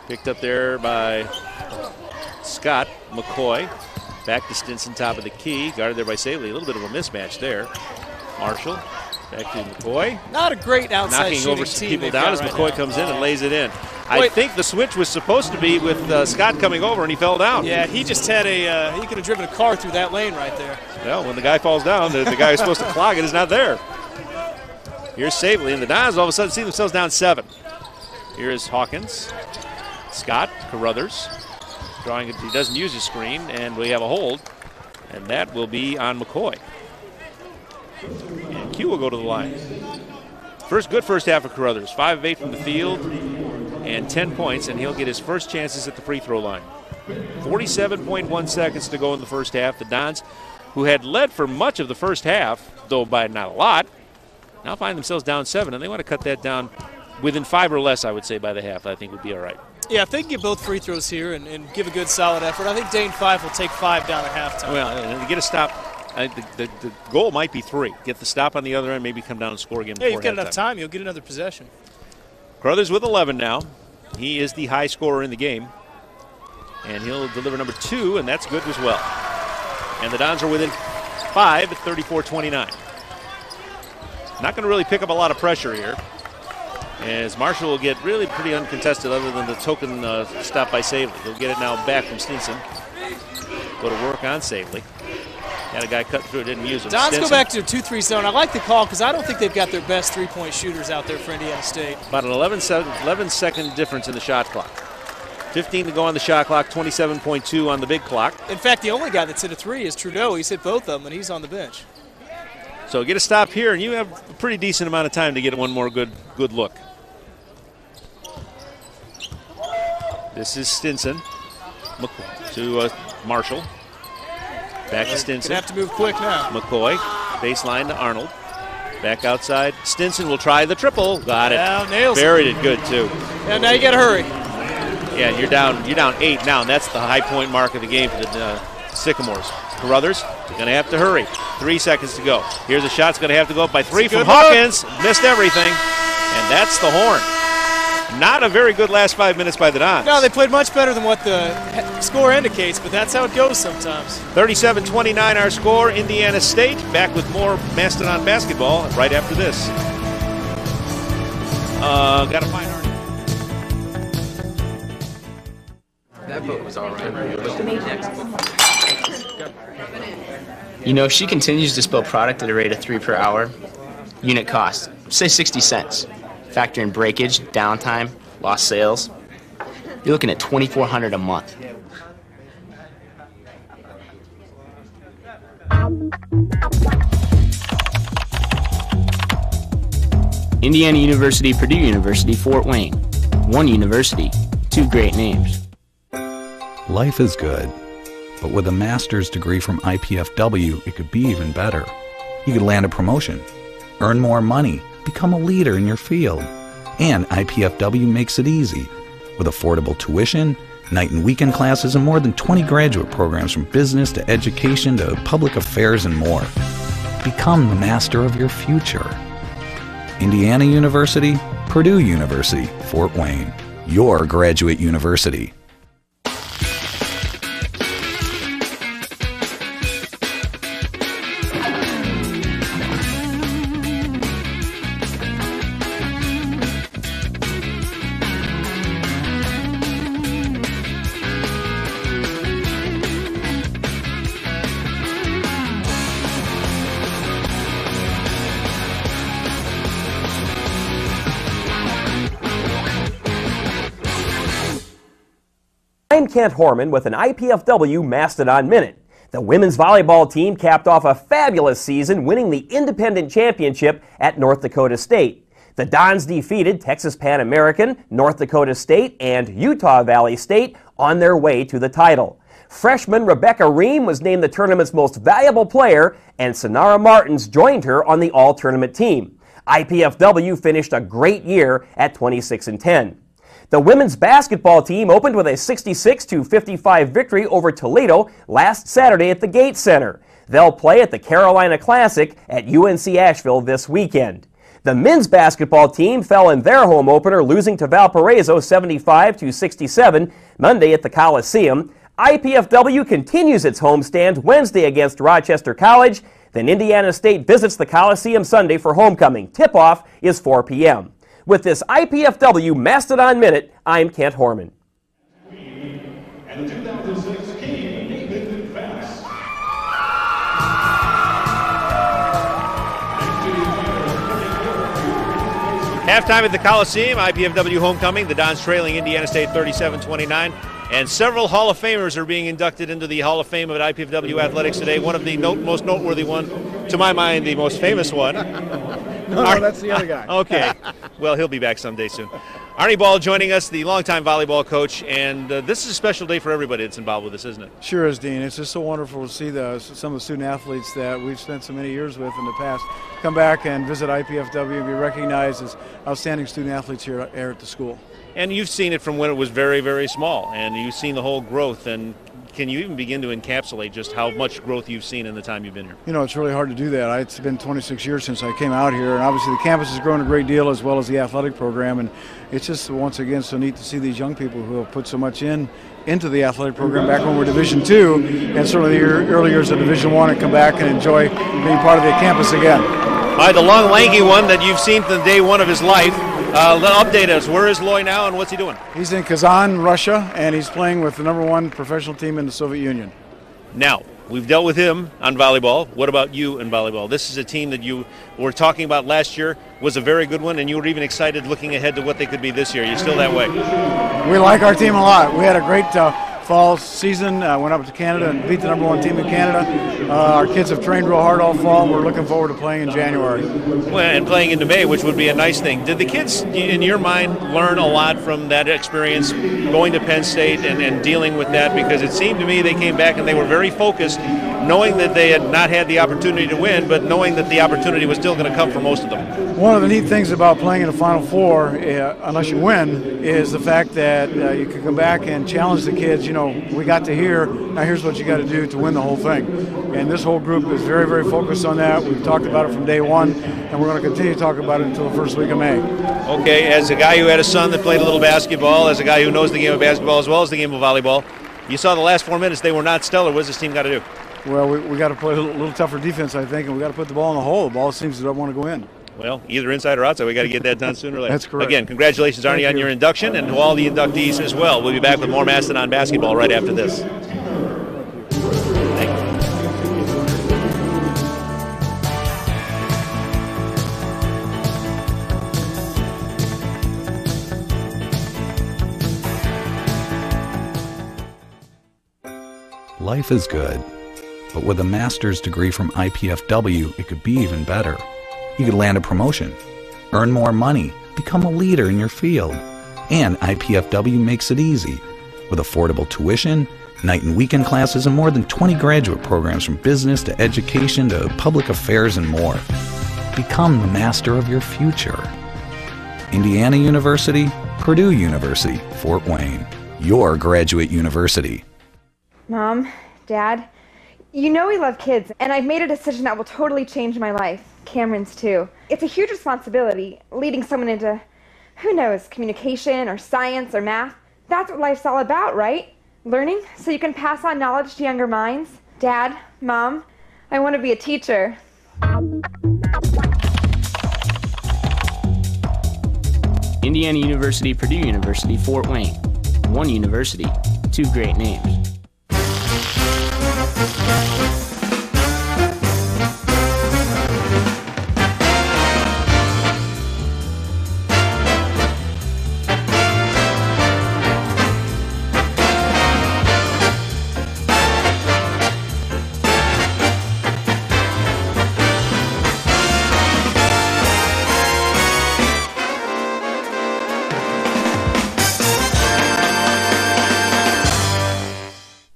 Speaker 1: picked up there by Scott. McCoy back to Stinson, top of the key, guarded there by Saley. A little bit of a mismatch there. Marshall Back to McCoy.
Speaker 2: Not a great outside
Speaker 1: knocking
Speaker 2: shooting
Speaker 1: over some
Speaker 2: team
Speaker 1: people
Speaker 2: they've
Speaker 1: down
Speaker 2: got
Speaker 1: as
Speaker 2: right
Speaker 1: McCoy
Speaker 2: now.
Speaker 1: comes in and lays it in. I think the switch was supposed to be with Scott coming over, and he fell down.
Speaker 2: Yeah, he just had he could have driven a car through that lane right there.
Speaker 1: Well, when the guy falls down, the guy who's supposed to clog it is not there. Here's Savely, and the Dons all of a sudden see themselves down 7. Here is Hawkins. Scott, Carruthers, drawing it. He doesn't use his screen, and we have a hold, and that will be on McCoy. And Q will go to the line. Good first half of Carruthers. 5 of 8 from the field and 10 points, and he'll get his first chances at the free throw line. 47.1 seconds to go in the first half. The Dons, who had led for much of the first half, though by not a lot, now find themselves down 7, and they want to cut that down within 5 or less, I would say, by the half. I think would be all right.
Speaker 2: Yeah, if they can get both free throws here and give a good solid effort, I think Dane Fife will take 5 down at halftime.
Speaker 1: Well, and to get a stop, the goal might be 3. Get the stop on the other end, maybe come down and score again before
Speaker 2: you've got
Speaker 1: halftime.
Speaker 2: enough time. You'll get another possession.
Speaker 1: Carruthers with 11 now. He is the high scorer in the game. And he'll deliver number 2, and that's good as well. And the Dons are within 5 at 34-29. Not going to really pick up a lot of pressure here, as Marshall will get really pretty uncontested other than the token stop by Savely. He'll get it now back from Stinson. Go to work on Savely. Had a guy cut through it, didn't use him.
Speaker 2: Dons
Speaker 1: Stinson.
Speaker 2: go back to a 2-3 zone. I like the call because I don't think they've got their best three-point shooters out there for Indiana State.
Speaker 1: About an 11-second difference in the shot clock. 15 to go on the shot clock, 27.2 on the big clock.
Speaker 2: In fact, the only guy that's hit a 3 is Trudeau. He's hit both of them, and he's on the bench.
Speaker 1: So get a stop here, and you have a pretty decent amount of time to get one more good look. This is Stinson to Marshall. Back to Stinson.
Speaker 2: Gonna have to move quick now.
Speaker 1: McCoy, baseline to Arnold. Back outside. Stinson will try the triple. Got it.
Speaker 2: Yeah, nails it.
Speaker 1: Buried it good too.
Speaker 2: Yeah, now you got to hurry.
Speaker 1: Yeah, you're down 8 now, and that's the high point mark of the game for the Sycamores. Carruthers going to have to hurry. 3 seconds to go. Here's a shot. It's going to have to go up by 3 from Hawkins. Missed everything, and that's the horn. Not a very good last 5 minutes by the Dons.
Speaker 2: No, they played much better than what the score indicates, but that's how it goes sometimes.
Speaker 1: 37-29 our score. Indiana State back with more Mastodon basketball right after this. Got to find our...
Speaker 3: That book was all right.
Speaker 4: You know, if she continues to spill product at a rate of 3 per hour, unit cost, say 60 cents. Factor in breakage, downtime, lost sales, you're looking at $2,400 a month. Indiana University, Purdue University, Fort Wayne. One university, 2 great names.
Speaker 5: Life is good, but with a master's degree from IPFW, it could be even better. You could land a promotion, earn more money, become a leader in your field. And IPFW makes it easy, with affordable tuition, night and weekend classes, and more than 20 graduate programs from business to education to public affairs and more. Become the master of your future. Indiana University, Purdue University, Fort Wayne. Your graduate university.
Speaker 14: I'm Kent Horman with an IPFW Mastodon Minute. The women's volleyball team capped off a fabulous season, winning the independent championship at North Dakota State. The Dons defeated Texas Pan American, North Dakota State, and Utah Valley State on their way to the title. Freshman Rebecca Ream was named the tournament's most valuable player, and Sonara Martins joined her on the all-tournament team. IPFW finished a great year at 26-10. The women's basketball team opened with a 66-55 victory over Toledo last Saturday at the Gates Center. They'll play at the Carolina Classic at UNC Asheville this weekend. The men's basketball team fell in their home opener, losing to Valparaiso 75-67 Monday at the Coliseum. IPFW continues its homestand Wednesday against Rochester College. Then Indiana State visits the Coliseum Sunday for homecoming. Tip-off is 4 p.m. With this IPFW Mastodon Minute, I'm Kent Horman.
Speaker 1: Halftime at the Coliseum, IPFW homecoming. The Dons trailing Indiana State 37-29. And several Hall of Famers are being inducted into the Hall of Fame of IPFW athletics today. One of the most noteworthy one, to my mind, the most famous one.
Speaker 15: No, that's the other guy.
Speaker 1: Okay. Well, he'll be back someday soon. Arnie Ball joining us, the longtime volleyball coach, and this is a special day for everybody that's involved with this, isn't it?
Speaker 15: Sure is, Dean. It's just so wonderful to see some of the student athletes that we've spent so many years with in the past come back and visit IPFW and be recognized as outstanding student athletes here at the school.
Speaker 1: And you've seen it from when it was very, very small, and you've seen the whole growth. And can you even begin to encapsulate just how much growth you've seen in the time you've been here?
Speaker 15: You know, it's really hard to do that. It's been 26 years since I came out here, and obviously the campus has grown a great deal as well as the athletic program. And it's just, once again, so neat to see these young people who have put so much into the athletic program back when we were Division II, and certainly the early years of Division I, and come back and enjoy being part of the campus again.
Speaker 1: All right, the long, lanky one that you've seen from day one of his life. Update us. Where is Loy now, and what's he doing?
Speaker 15: He's in Kazan, Russia, and he's playing with the #1 professional team in the Soviet Union.
Speaker 1: Now, we've dealt with him on volleyball. What about you in volleyball? This is a team that you were talking about last year, was a very good one, and you were even excited looking ahead to what they could be this year. Are you still that way?
Speaker 15: We like our team a lot. We had a great fall season. Went up to Canada and beat the #1 team in Canada. Our kids have trained real hard all fall. We're looking forward to playing in January.
Speaker 1: Well, and playing into May, which would be a nice thing. Did the kids, in your mind, learn a lot from that experience going to Penn State and dealing with that? Because it seemed to me they came back and they were very focused, knowing that they had not had the opportunity to win, but knowing that the opportunity was still going to come for most of them.
Speaker 15: One of the neat things about playing in the Final Four, unless you win, is the fact that you can come back and challenge the kids. You know, we got to here, now here's what you got to do to win the whole thing. And this whole group is very, very focused on that. We've talked about it from day one, and we're going to continue to talk about it until the first week of May.
Speaker 1: Okay, as a guy who had a son that played a little basketball, as a guy who knows the game of basketball as well as the game of volleyball, you saw the last 4 minutes, they were not stellar. What does this team got to do?
Speaker 15: Well, we got to play a little tougher defense, I think, and we got to put the ball in the hole. The ball seems to want to go in.
Speaker 1: Well, either inside or outside, we got to get that done sooner or later.
Speaker 15: That's correct.
Speaker 1: Again, congratulations, Arnie, on your induction, and to all the inductees as well. We'll be back with more Mastodon basketball right after this. Thank you.
Speaker 5: Life is good, but with a master's degree from IPFW, it could be even better. You could land a promotion, earn more money, become a leader in your field. And IPFW makes it easy. With affordable tuition, night and weekend classes, and more than 20 graduate programs from business to education to public affairs and more. Become the master of your future. Indiana University, Purdue University, Fort Wayne. Your graduate university.
Speaker 7: Mom, Dad, you know we love kids, and I've made a decision that will totally change my life. Cameron's too. It's a huge responsibility, leading someone into, who knows, communication or science or math. That's what life's all about, right? Learning so you can pass on knowledge to younger minds. Dad, Mom, I want to be a teacher.
Speaker 4: Indiana University, Purdue University, Fort Wayne. One university, two great names.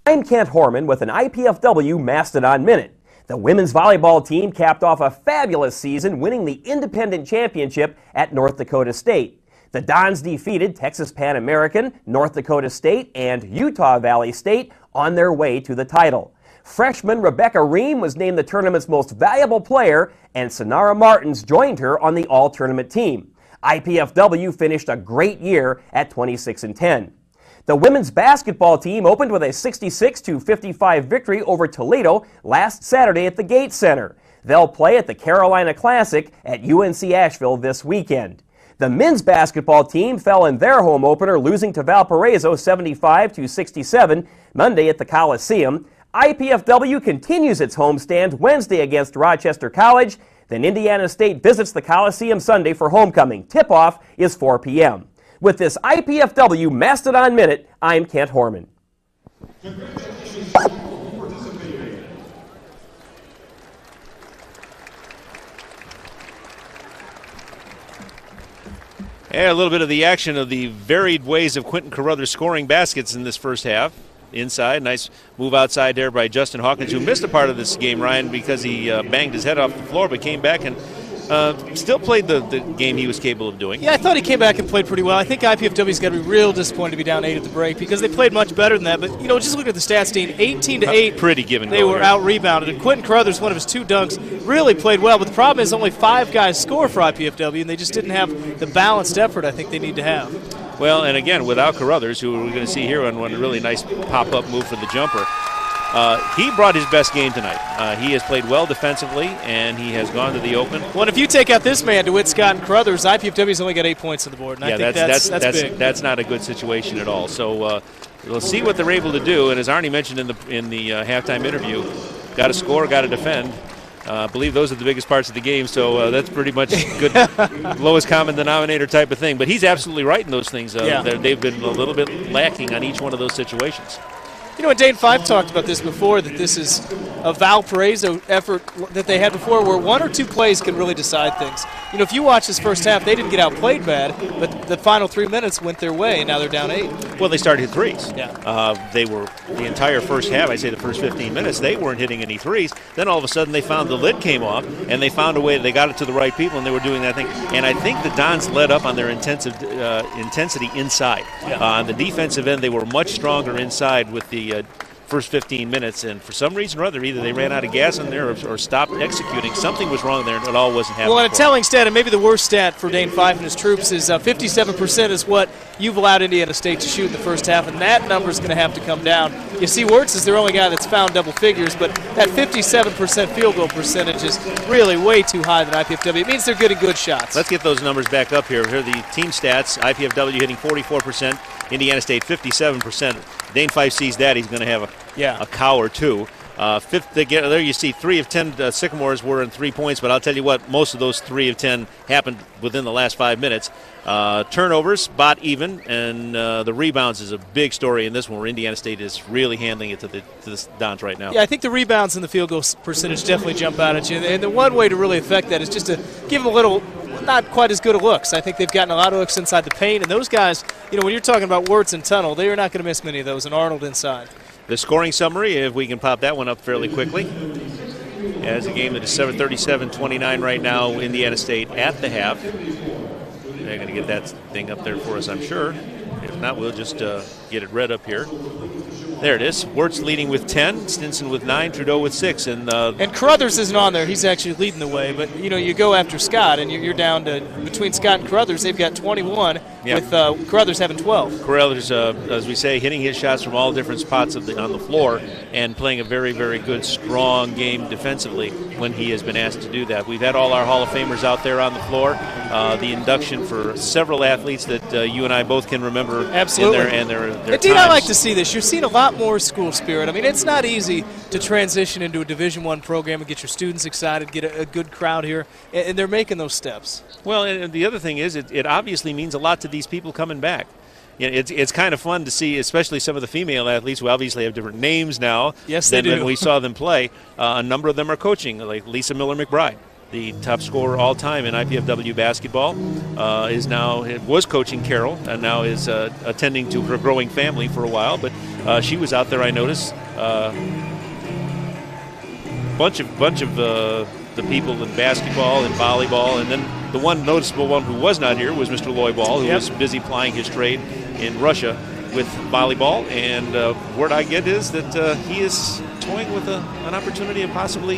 Speaker 14: I'm Kent Horman with an IPFW Mastodon Minute. The women's volleyball team capped off a fabulous season, winning the independent championship at North Dakota State. The Dons defeated Texas Pan American, North Dakota State, and Utah Valley State on their way to the title. Freshman Rebecca Ream was named the tournament's most valuable player, and Sonara Martins joined her on the all-tournament team. IPFW finished a great year at 26-10. The women's basketball team opened with a 66-55 victory over Toledo last Saturday at the Gates Center. They'll play at the Carolina Classic at UNC Asheville this weekend. The men's basketball team fell in their home opener, losing to Valparaiso 75-67 Monday at the Coliseum. IPFW continues its homestand Wednesday against Rochester College. Then Indiana State visits the Coliseum Sunday for homecoming. Tip-off is 4 p.m. With this IPFW Mastodon Minute, I'm Kent Horman.
Speaker 1: And a little bit of the action of the varied ways of Quentin Carruthers scoring baskets in this first half. Inside, nice move outside there by Justin Hawkins, who missed a part of this game, Ryan, because he banged his head off the floor, but came back and still played the game he was capable of doing.
Speaker 2: Yeah, I thought he came back and played pretty well. I think IPFW's got to be real disappointed to be down 8 at the break because they played much better than that. But, you know, just looking at the stats, Dean, 18-8.
Speaker 1: Pretty given.
Speaker 2: They were out-rebounded. And Quentin Carruthers, one of his 2 dunks, really played well. But the problem is only 5 guys score for IPFW, and they just didn't have the balanced effort I think they need to have.
Speaker 1: Well, and again, without Carruthers, who we're going to see here on one really nice pop-up move for the jumper, he brought his best game tonight. He has played well defensively, and he has gone to the open.
Speaker 2: Well, if you take out this man, DeWitt Scott and Carruthers, IPFW's only got 8 points on the board, and I think that's big.
Speaker 1: That's not a good situation at all. So we'll see what they're able to do. And as Arnie mentioned in the halftime interview, got to score, got to defend. I believe those are the biggest parts of the game, so that's pretty much good lowest common denominator type of thing. But he's absolutely right in those things. They've been a little bit lacking on each one of those situations.
Speaker 2: You know, and Dane Fife talked about this before, that this is a Valparaiso effort that they had before where 1 or 2 plays can really decide things. You know, if you watch this first half, they didn't get outplayed bad, but the final 3 minutes went their way, and now they're down 8.
Speaker 1: Well, they started hit threes.
Speaker 2: Yeah.
Speaker 1: They were, the entire first half, I'd say the first 15 minutes, they weren't hitting any threes. Then all of a sudden they found the lid came off, and they found a way, they got it to the right people, and they were doing that thing. And I think the Dons led up on their intensity inside.
Speaker 2: Yeah.
Speaker 1: On the defensive end, they were much stronger inside with the first 15 minutes, and for some reason or other, either they ran out of gas in there or stopped executing. Something was wrong there, and it all wasn't happening.
Speaker 2: Well, and a telling stat, and maybe the worst stat for Dane Fife and his troops, is 57% is what you've allowed Indiana State to shoot in the first half, and that number is going to have to come down. You see, Wirtz is their only guy that's found double figures, but that 57% field goal percentage is really way too high than IPFW. It means they're getting good shots.
Speaker 1: Let's get those numbers back up here. Here are the team stats. IPFW hitting 44%, Indiana State 57%. Dane Fife sees that, he's going to have a cow or two. There you see 3 of 10 Sycamores were in 3 points, but I'll tell you what, most of those 3 of 10 happened within the last 5 minutes. Turnovers, bot even, and the rebounds is a big story in this one where Indiana State is really handling it to the Dons right now.
Speaker 2: Yeah, I think the rebounds and the field goal percentage definitely jump out at you. And the one way to really affect that is just to give them a little, not quite as good of looks. I think they've gotten a lot of looks inside the paint, and those guys, you know, when you're talking about Wirtz and Tunnel, they are not going to miss many of those, and Arnold inside.
Speaker 1: The scoring summary, if we can pop that one up fairly quickly. As a game that is 7:37-29 right now, Indiana State at the half. They're going to get that thing up there for us, I'm sure. If not, we'll just get it read up here. There it is. Wirtz leading with 10, Stinson with 9, Trudeau with 6. And
Speaker 2: Carruthers isn't on there. He's actually leading the way. But, you know, you go after Scott, and you're down to, between Scott and Carruthers, they've got 21, with Carruthers having 12.
Speaker 1: Carruthers, as we say, hitting his shots from all different spots on the floor and playing a very, very good, strong game defensively when he has been asked to do that. We've had all our Hall of Famers out there on the floor. The induction for several athletes that you and I both can remember.
Speaker 2: Absolutely.
Speaker 1: And their
Speaker 2: Dean, I like to see this. You're seeing a lot more school spirit. I mean, it's not easy to transition into a Division I program and get your students excited, get a good crowd here, and they're making those steps.
Speaker 1: Well, and the other thing is it obviously means a lot to these people coming back. You know, it's kind of fun to see, especially some of the female athletes who obviously have different names now than we saw them play. A number of them are coaching, like Lisa Miller-McBride, the top scorer all time in IPFW basketball, was coaching Carroll and now is attending to her growing family for a while. But she was out there, I noticed. Bunch of the people in basketball and volleyball, and then the one noticeable one who was not here was Mr. Loy Ball, who was busy plying his trade in Russia with volleyball. And word I get is that he is toying with an opportunity of possibly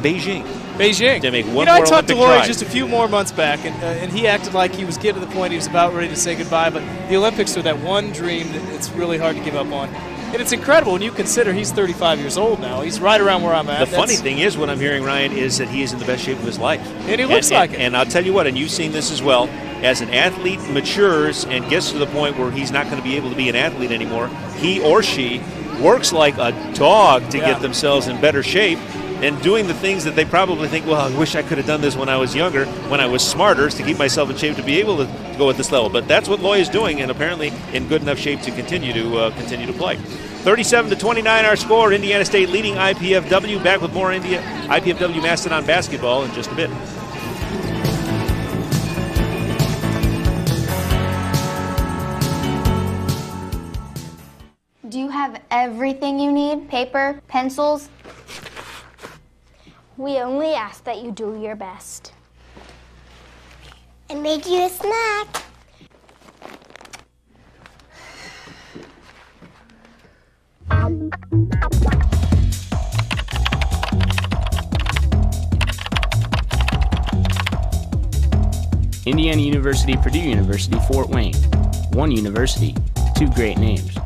Speaker 1: Beijing.
Speaker 2: Beijing.
Speaker 1: To make one
Speaker 2: you know, I
Speaker 1: more
Speaker 2: talked to
Speaker 1: Olympic
Speaker 2: Laurie
Speaker 1: try.
Speaker 2: just a few more months back, and he acted like he was getting to the point he was about ready to say goodbye, but the Olympics are that one dream that it's really hard to give up on. And it's incredible when you consider he's 35 years old now. He's right around where I'm at.
Speaker 1: The funny thing is, what I'm hearing, Ryan, is that he is in the best shape of his life.
Speaker 2: And he looks like it.
Speaker 1: And I'll tell you what, and you've seen this as well, as an athlete matures and gets to the point where he's not going to be able to be an athlete anymore, he or she works like a dog to get themselves in better shape and doing the things that they probably think, well, I wish I could have done this when I was younger, when I was smarter, to keep myself in shape to be able to go at this level. But that's what Loy is doing, and apparently in good enough shape to continue to play. 37-29 our score. Indiana State leading IPFW. Back with more IPFW Mastodon basketball in just a bit.
Speaker 8: Do you have everything you need? Paper, pencils?
Speaker 9: We only ask that you do your best.
Speaker 10: I made you a snack.
Speaker 4: Indiana University, Purdue University, Fort Wayne. One university, two great names.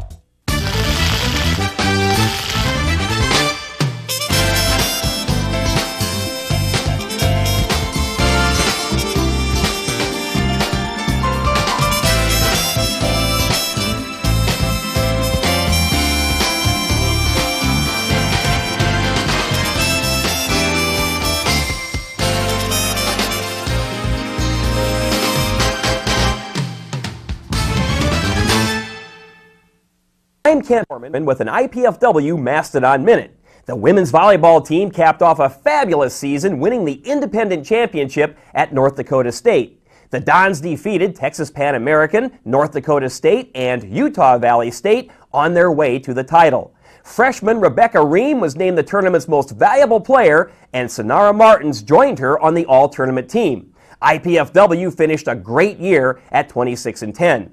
Speaker 14: I'm Kent Horman with an IPFW Mastodon Minute. The women's volleyball team capped off a fabulous season, winning the independent championship at North Dakota State. The Dons defeated Texas Pan American, North Dakota State, and Utah Valley State on their way to the title. Freshman Rebecca Ream was named the tournament's most valuable player, and Sonara Martins joined her on the all-tournament team. IPFW finished a great year at 26-10.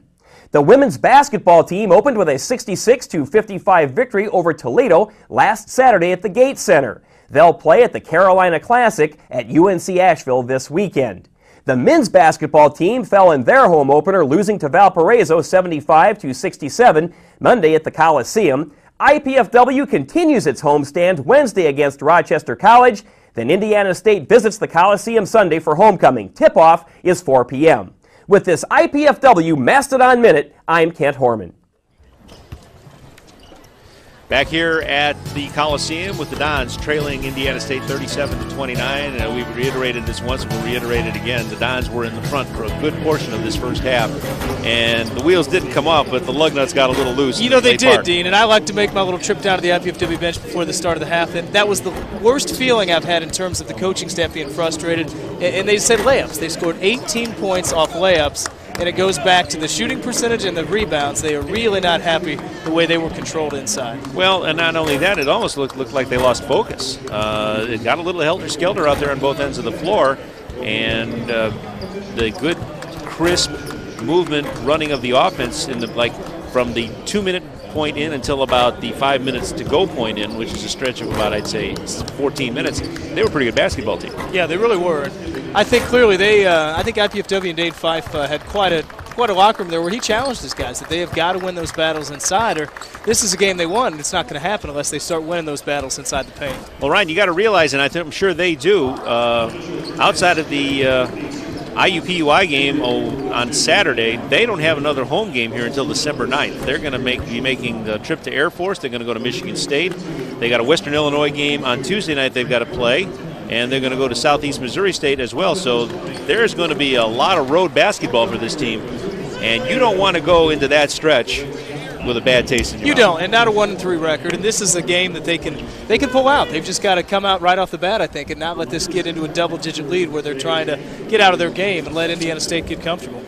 Speaker 14: The women's basketball team opened with a 66-55 victory over Toledo last Saturday at the Gates Center. They'll play at the Carolina Classic at UNC Asheville this weekend. The men's basketball team fell in their home opener, losing to Valparaiso 75-67 Monday at the Coliseum. IPFW continues its homestand Wednesday against Rochester College. Then Indiana State visits the Coliseum Sunday for homecoming. Tip-off is 4 p.m. With this IPFW Mastodon Minute, I'm Kent Horman.
Speaker 1: Back here at the Coliseum with the Dons trailing Indiana State 37-29. We've reiterated this once, we'll reiterate it again. The Dons were in the front for a good portion of this first half, and the wheels didn't come off, but the lug nuts got a little loose.
Speaker 2: You know they did, Dean, and I like to make my little trip down to the IPFW bench before the start of the half, and that was the worst feeling I've had in terms of the coaching staff being frustrated. And they said layups. They scored 18 points off layups, and it goes back to the shooting percentage and the rebounds. They are really not happy the way they were controlled inside.
Speaker 1: Well, and not only that, it almost looked like they lost focus. It got a little helter-skelter out there on both ends of the floor, and the good, crisp movement running of the offense in the from the 2-minute point in until about the 5 minutes to go point in, which is a stretch of about, I'd say, 14 minutes. They were a pretty good basketball team.
Speaker 2: Yeah, they really were. I think clearly I think IPFW and Dane Fife had quite a locker room there where he challenged his guys that they have got to win those battles inside, or this is a game they won, and it's not going to happen unless they start winning those battles inside the paint.
Speaker 1: Well, Ryan, you got to realize, and I'm sure they do, outside of the IUPUI game on Saturday, they don't have another home game here until December 9th. They're going to be making the trip to Air Force. They're going to go to Michigan State. They got a Western Illinois game on Tuesday night they've got to play, and they're going to go to Southeast Missouri State as well. So there's going to be a lot of road basketball for this team, and you don't want to go into that stretch with a bad taste in your mouth.
Speaker 2: You don't, and not a 1-3 record. And this is a game that they can pull out. They've just got to come out right off the bat, I think, and not let this get into a double-digit lead where they're trying to get out of their game and let Indiana State get comfortable.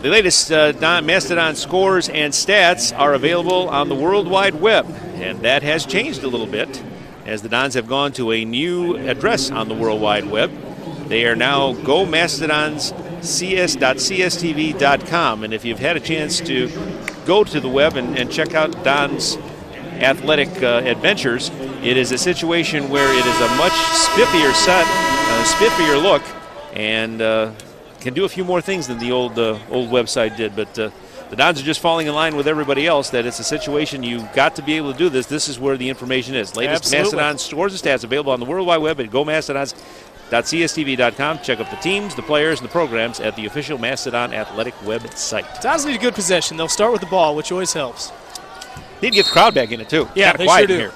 Speaker 1: The latest Mastodon scores and stats are available on the World Wide Web, and that has changed a little bit as the Dons have gone to a new address on the World Wide Web. They are now gomastodoncs.cstv.com, and if you've had a chance to go to the web and check out Dons athletic adventures. It is a situation where it is a much spiffier set, spiffier look, and can do a few more things than the old website did. But the Dons are just falling in line with everybody else, that it's a situation you've got to be able to do this. This is where the information is. Latest
Speaker 2: Absolutely.
Speaker 1: Mastodon scores and stats available on the World Wide Web at gomastodons.cstv.com. Check out the teams, the players, and the programs at the official Mastodon Athletic website.
Speaker 2: Dons need a good possession. They'll start with the ball, which always helps.
Speaker 1: Need to get the crowd back in it, too.
Speaker 2: Yeah,
Speaker 1: Kinda
Speaker 2: they
Speaker 1: quiet
Speaker 2: sure do.
Speaker 1: in here.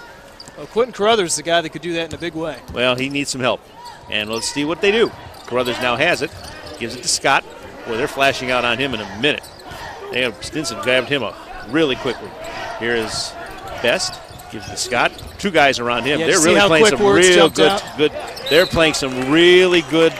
Speaker 2: Well, Quentin Carruthers is the guy that could do that in a big way.
Speaker 1: Well, he needs some help. And let's see what they do. Carruthers now has it. Gives it to Scott. Boy, they're flashing out on him in a minute. Stinson grabbed him really quickly. Here is Best. Gives it to Scott. Two guys around him.
Speaker 2: Yeah,
Speaker 1: they're really playing some real good.
Speaker 2: out?
Speaker 1: They're playing some really good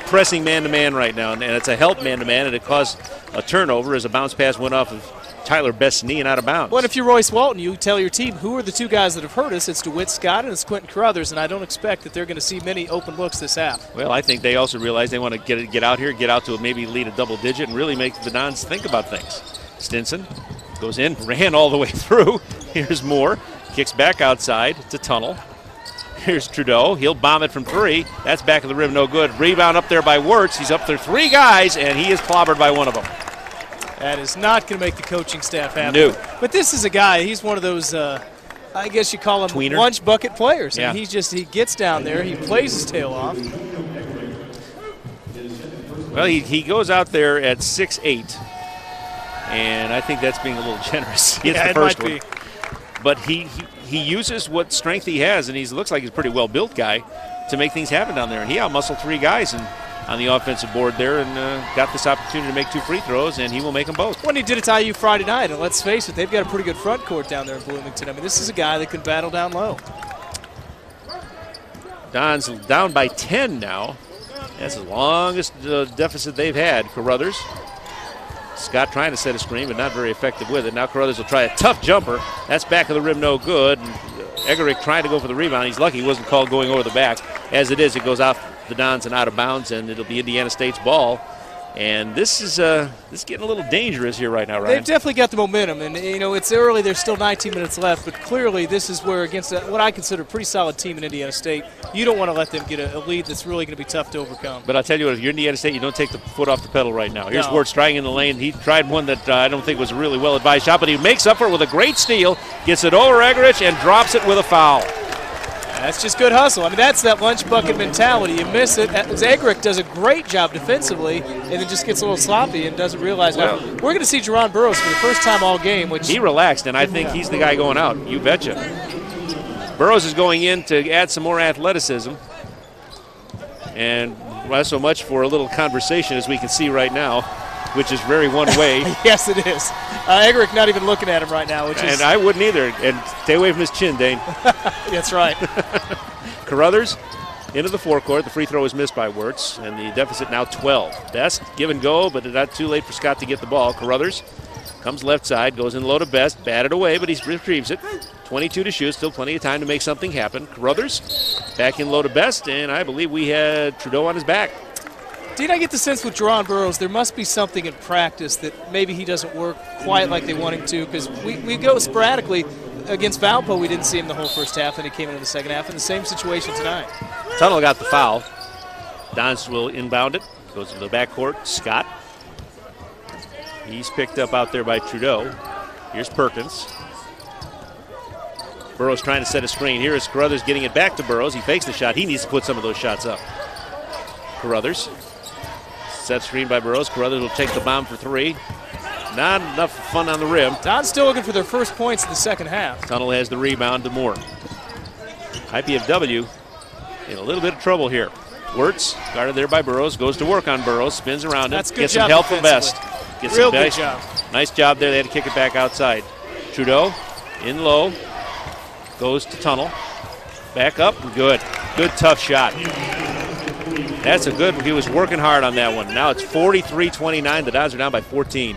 Speaker 1: pressing man-to-man right now. And it's a help man-to-man, and it caused a turnover as a bounce pass went off of Tyler Best's knee and out of bounds.
Speaker 2: Well, if you're Royce Walton, you tell your team, who are the two guys that have hurt us? It's DeWitt Scott and it's Quentin Carruthers, and I don't expect that they're going to see many open looks this half.
Speaker 1: Well, I think they also realize they want to get out here, get out to maybe lead a double digit, and really make the Dons think about things. Stinson goes in, ran all the way through. Here's Moore, kicks back outside to Tunnel. Here's Trudeau. He'll bomb it from 3. That's back of the rim, no good. Rebound up there by Wirtz. He's up there 3 guys, and he is clobbered by one of them.
Speaker 2: That is not going to make the coaching staff happy.
Speaker 1: No.
Speaker 2: But this is a guy, he's one of those, I guess you call him
Speaker 1: tweener,
Speaker 2: lunch bucket players.
Speaker 1: Yeah.
Speaker 2: And he gets down there, he plays his tail off.
Speaker 1: Well, he goes out there at 6'8", and I think that's being a little generous. He hits the first one. But he uses what strength he has, and he looks like he's a pretty well-built guy to make things happen down there. And he out-muscled 3 guys on the offensive board there, and got this opportunity to make 2 free throws, and he will make them both.
Speaker 2: When he did it to IU Friday night, and let's face it, they've got a pretty good front court down there in Bloomington. I mean, this is a guy that can battle down low.
Speaker 1: Don's down by 10 now. That's the longest deficit they've had. Carruthers. Scott trying to set a screen, but not very effective with it. Now Carruthers will try a tough jumper. That's back of the rim, no good. And Egerick trying to go for the rebound. He's lucky he wasn't called going over the back. As it is, it goes off the Dons and out of bounds, and it'll be Indiana State's ball. And this is getting a little dangerous here right now, Ryan.
Speaker 2: They've definitely got the momentum, and it's early. There's still 19 minutes left, but clearly this is where, against what I consider a pretty solid team in Indiana State, you don't want to let them get a lead that's really going to be tough to overcome.
Speaker 1: But I'll tell you what, if you're Indiana State, you don't take the foot off the pedal right now. Here's
Speaker 2: No.
Speaker 1: Wirtz trying in the lane. He tried one that I don't think was a really well-advised shot, but he makes up for it with a great steal, gets it over Egerich, and drops it with a foul.
Speaker 2: That's just good hustle. I mean, that's that lunch bucket mentality. You miss it. Egerick does a great job defensively, and then just gets a little sloppy and doesn't realize. Well, we're going to see Jerron Burroughs for the first time all game. Which
Speaker 1: he relaxed, and I think he's the guy going out. You betcha. Burroughs is going in to add some more athleticism, and not so much for a little conversation as we can see right now, which is very one way.
Speaker 2: Yes, it is. Egerick not even looking at him right now.
Speaker 1: And I wouldn't either. And stay away from his chin, Dane.
Speaker 2: That's right.
Speaker 1: Carruthers into the forecourt. The free throw is missed by Wirtz, and the deficit now 12. Best give and go, but not too late for Scott to get the ball. Carruthers comes left side, goes in low to Best, batted away, but he retrieves it. 22 to shoot, still plenty of time to make something happen. Carruthers back in low to Best, and I believe we had Trudeau on his back.
Speaker 2: Did I get the sense with Jerron Burroughs there must be something in practice that maybe he doesn't work quite like they want him to, because we go sporadically. Against Valpo, we didn't see him the whole first half, and he came in the second half in the same situation tonight.
Speaker 1: Tunnel got the foul. Dons will inbound it. Goes to the backcourt. Scott. He's picked up out there by Trudeau. Here's Perkins. Burroughs trying to set a screen. Here is Carruthers getting it back to Burroughs. He fakes the shot. He needs to put some of those shots up. Carruthers. Set screen by Burroughs. Carruthers will take the bomb for 3. Not enough fun on the rim.
Speaker 2: Don's still looking for their first points in the second half.
Speaker 1: Tunnel has the rebound to Moore. IPFW in a little bit of trouble here. Wirtz, guarded there by Burroughs, goes to work on Burroughs, spins around him,
Speaker 2: That's good
Speaker 1: gets
Speaker 2: job
Speaker 1: some help from Best. Gets
Speaker 2: Real
Speaker 1: some
Speaker 2: good job.
Speaker 1: Nice job there. They had to kick it back outside. Trudeau in low, goes to Tunnel. Back up, good. Good tough shot. That's a good one. He was working hard on that one. Now it's 43-29. The Dons are down by 14.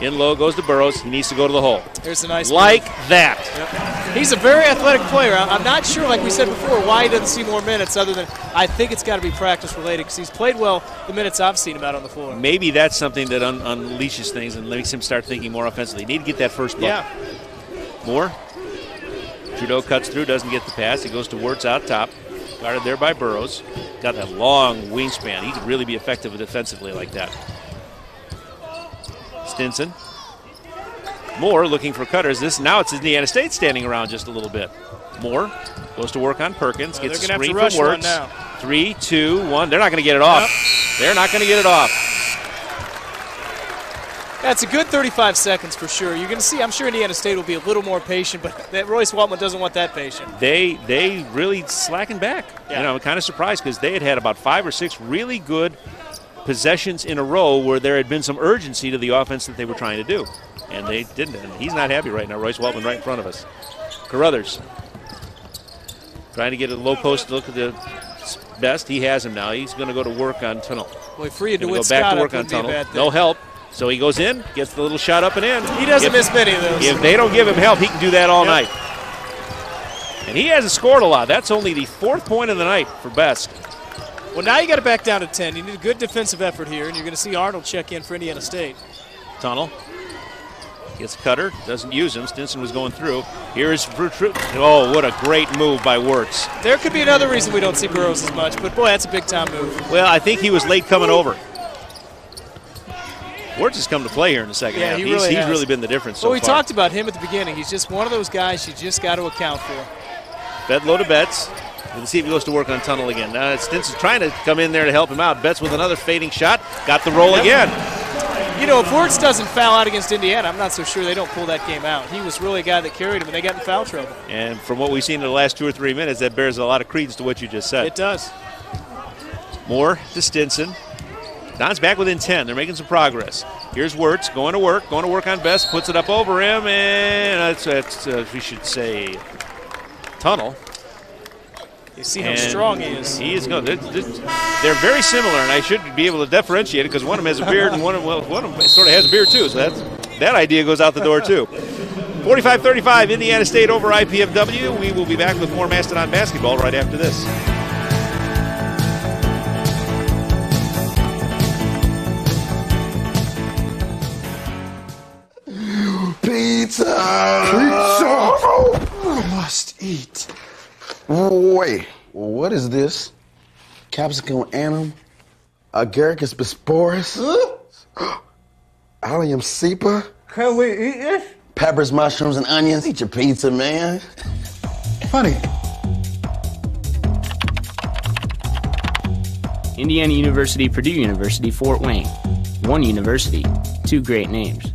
Speaker 1: In low goes to Burroughs. He needs to go to the hole.
Speaker 2: There's a nice
Speaker 1: like
Speaker 2: move.
Speaker 1: that.
Speaker 2: Yep. He's a very athletic player. I'm not sure, like we said before, why he doesn't see more minutes other than I think it's got to be practice related because he's played well the minutes I've seen him out on the floor.
Speaker 1: Maybe that's something that unleashes things and makes him start thinking more offensively. Need to get that first bucket.
Speaker 2: Yeah.
Speaker 1: Moore. Trudeau cuts through, doesn't get the pass. He goes to Wirtz out top. Guarded there by Burrows. Got that long wingspan. He could really be effective defensively like that. Stinson. Moore looking for cutters. Now it's Indiana State standing around just a little bit. Moore goes to work on Perkins. Gets a screen from Wirtz. 3, 2, 1. They're not going to get it off. Nope. They're not going to get it off.
Speaker 2: That's a good 35 seconds for sure. You're going to see, I'm sure Indiana State will be a little more patient, but that Royce Waltman doesn't want that patient.
Speaker 1: They really slackened back. Yeah. You know, I'm kind of surprised because they had about 5 or 6 really good possessions in a row where there had been some urgency to the offense that they were trying to do. And they didn't. And he's not happy right now. Royce Waltman right in front of us. Carruthers trying to get a low post look at the best. He has him now. He's going to go to work on Tunnel.
Speaker 2: Boy, free to
Speaker 1: go back to work on Tunnel. No help. So he goes in, gets the little shot up and in.
Speaker 2: He doesn't miss many of those.
Speaker 1: If they don't give him help, he can do that all night. And he hasn't scored a lot. That's only the 4th point of the night for Best.
Speaker 2: Well, now you got to back down to 10. You need a good defensive effort here, and you're going to see Arnold check in for Indiana State.
Speaker 1: Tunnel gets Cutter, doesn't use him. Stinson was going through. Here's oh, what a great move by Wirtz.
Speaker 2: There could be another reason we don't see Burrows as much, but boy, that's a big-time move.
Speaker 1: Well, I think he was late coming over. Wirtz has come to play here in the second half. He's really been the difference so far.
Speaker 2: Well, we talked about him at the beginning. He's just one of those guys you just got to account for.
Speaker 1: Bedlow to Betts. Let's see if he goes to work on Tunnel again. Stinson's trying to come in there to help him out. Betts with another fading shot. Got the roll again.
Speaker 2: You know, if Wirtz doesn't foul out against Indiana, I'm not so sure they don't pull that game out. He was really a guy that carried him, and they got in foul trouble.
Speaker 1: And from what we've seen in the last 2 or 3 minutes, that bears a lot of credence to what you just said.
Speaker 2: It does.
Speaker 1: Moore to Stinson. Don's back within 10. They're making some progress. Here's Wirtz going to work on Best, puts it up over him, and that's we should say Tunnel.
Speaker 2: You see how strong he is.
Speaker 1: He is good. They're very similar, and I should be able to differentiate it because one of them has a beard and one of them sort of has a beard too. So that idea goes out the door too. 45-35, Indiana State over IPFW. We will be back with more Mastodon basketball right after this.
Speaker 11: Pizza!
Speaker 12: I must eat.
Speaker 11: Wait, what is this? Capsicum annum? Agaricus bisporus? Allium cepa?
Speaker 12: Can we eat this?
Speaker 11: Peppers, mushrooms, and onions. Eat your pizza, man.
Speaker 12: Honey.
Speaker 4: Indiana University, Purdue University, Fort Wayne. One university, 2 great names.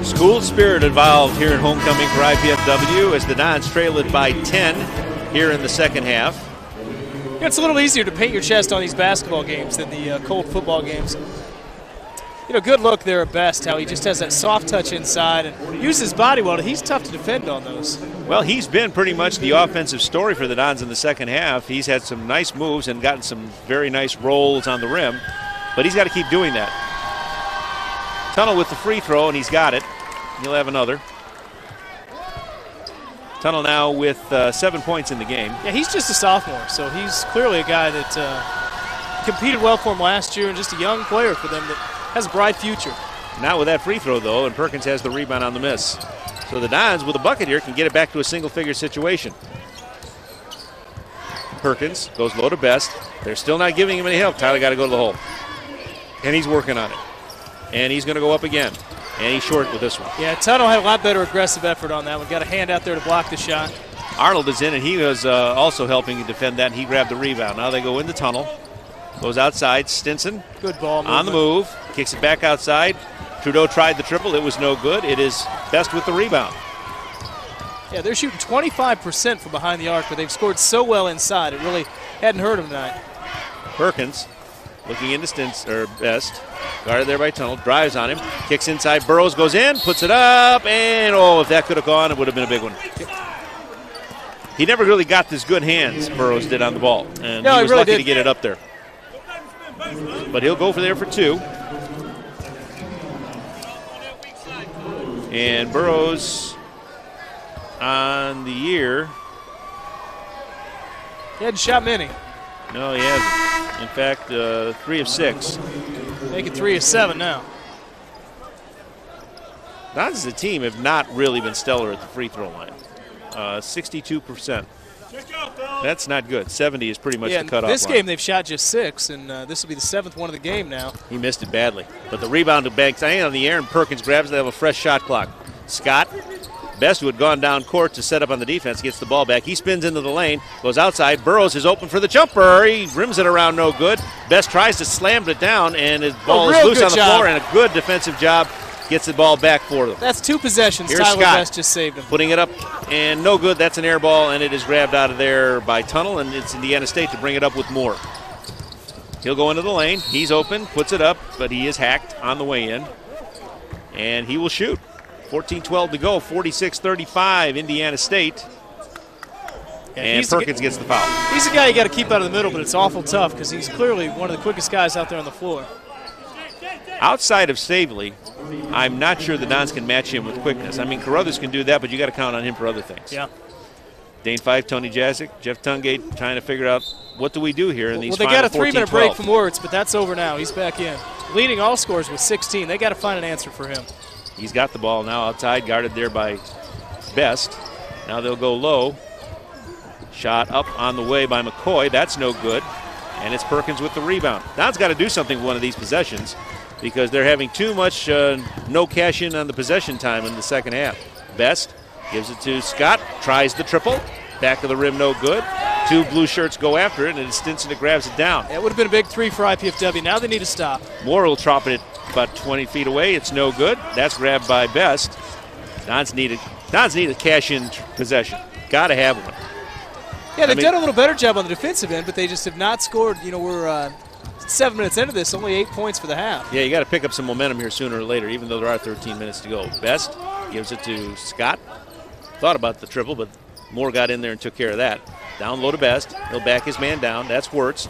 Speaker 1: School spirit involved here at homecoming for IPFW as the Dons trail it by 10 here in the second half.
Speaker 2: Yeah, it's a little easier to paint your chest on these basketball games than the cold football games. You know, good look there at Best, how he just has that soft touch inside and uses his body well. He's tough to defend on those.
Speaker 1: Well, he's been pretty much the offensive story for the Dons in the second half. He's had some nice moves and gotten some very nice rolls on the rim, but he's got to keep doing that. Tunnel with the free throw, and he's got it. He'll have another. Tunnel now with 7 points in the game.
Speaker 2: Yeah, he's just a sophomore, so he's clearly a guy that competed well for him last year and just a young player for them that has a bright future.
Speaker 1: Not with that free throw, though, and Perkins has the rebound on the miss. So the Dons, with a bucket here, can get it back to a single-figure situation. Perkins goes low to Best. They're still not giving him any help. Tyler got to go to the hole. And he's working on it. And he's going to go up again. And he's short with this one.
Speaker 2: Yeah, Tunnel had a lot better aggressive effort on that one. Got a hand out there to block the shot.
Speaker 1: Arnold is in, and he was also helping to defend that, and he grabbed the rebound. Now they go in the tunnel. Goes outside. Stinson.
Speaker 2: Good ball movement.
Speaker 1: On the move. Kicks it back outside. Trudeau tried the triple. It was no good. It is Best with the rebound.
Speaker 2: Yeah, they're shooting 25% from behind the arc, but they've scored so well inside. It really hadn't hurt them tonight.
Speaker 1: Perkins Looking into Best. Guarded there by Tunnel. Drives on him. Kicks inside. Burrows goes in. Puts it up. And, if that could have gone, it would have been a big one. He never really got this good hands, Burrows did on the ball. And he was
Speaker 2: really
Speaker 1: lucky to get it up there. But he'll go for there for 2. And Burrows on the year.
Speaker 2: He hadn't shot many.
Speaker 1: No, he hasn't. In fact, 3 of 6.
Speaker 2: Make it 3 of 7 now.
Speaker 1: Dons as a team have not really been stellar at the free throw line. 62%. That's not good. 70 is pretty much the cutoff
Speaker 2: this
Speaker 1: line.
Speaker 2: game they've shot just 6, and this will be the 7th one of the game now.
Speaker 1: He missed it badly. But the rebound to Banks on the air, and Perkins grabs it. They have a fresh shot clock. Scott, Best, who had gone down court to set up on the defense, gets the ball back. He spins into the lane, goes outside. Burrows is open for the jumper. He rims it around, no good. Best tries to slam it down, and his ball is loose on the floor, and a good defensive job. Gets the ball back for them.
Speaker 2: That's 2 possessions.
Speaker 1: Here's
Speaker 2: Tyler
Speaker 1: Scott
Speaker 2: Best just saved him.
Speaker 1: Putting it up, and no good. That's an air ball, and it is grabbed out of there by Tunnel, and it's Indiana State to bring it up with Moore. He'll go into the lane. He's open, puts it up, but he is hacked on the way in, and he will shoot. 14-12 to go, 46-35, Indiana State. And Perkins gets the foul.
Speaker 2: He's a guy you got to keep out of the middle, but it's awful tough because he's clearly one of the quickest guys out there on the floor.
Speaker 1: Outside of Stavely, I'm not sure the Dons can match him with quickness. I mean, Carruthers can do that, but you got to count on him for other things.
Speaker 2: Yeah.
Speaker 1: Dane Fife, Tony Jazik, Jeff Tungate trying to figure out what do we do here in these
Speaker 2: Well, they got a
Speaker 1: 3-minute
Speaker 2: break from Wirtz, but that's over now. He's back in. Leading all scores with 16. They got to find an answer for him.
Speaker 1: He's got the ball now outside, guarded there by Best. Now they'll go low. Shot up on the way by McCoy. That's no good. And it's Perkins with the rebound. Don's got to do something with one of these possessions because they're having too much no cash in on the possession time in the second half. Best gives it to Scott, tries the triple. Back of the rim, no good. 2 blue shirts go after it, and it's Stinson that grabs it down.
Speaker 2: It would have been a big 3 for IPFW. Now they need to stop.
Speaker 1: Moore will drop it about 20 feet away. It's no good. That's grabbed by Best. Dons need a cash-in possession. Got to have one.
Speaker 2: Yeah, they've done a little better job on the defensive end, but they just have not scored. You know, we're 7 minutes into this, only 8 points for the half.
Speaker 1: Yeah, you got to pick up some momentum here sooner or later, even though there are 13 minutes to go. Best gives it to Scott. Thought about the triple, but Moore got in there and took care of that. Down low to Best. He'll back his man down. That's Wirtz.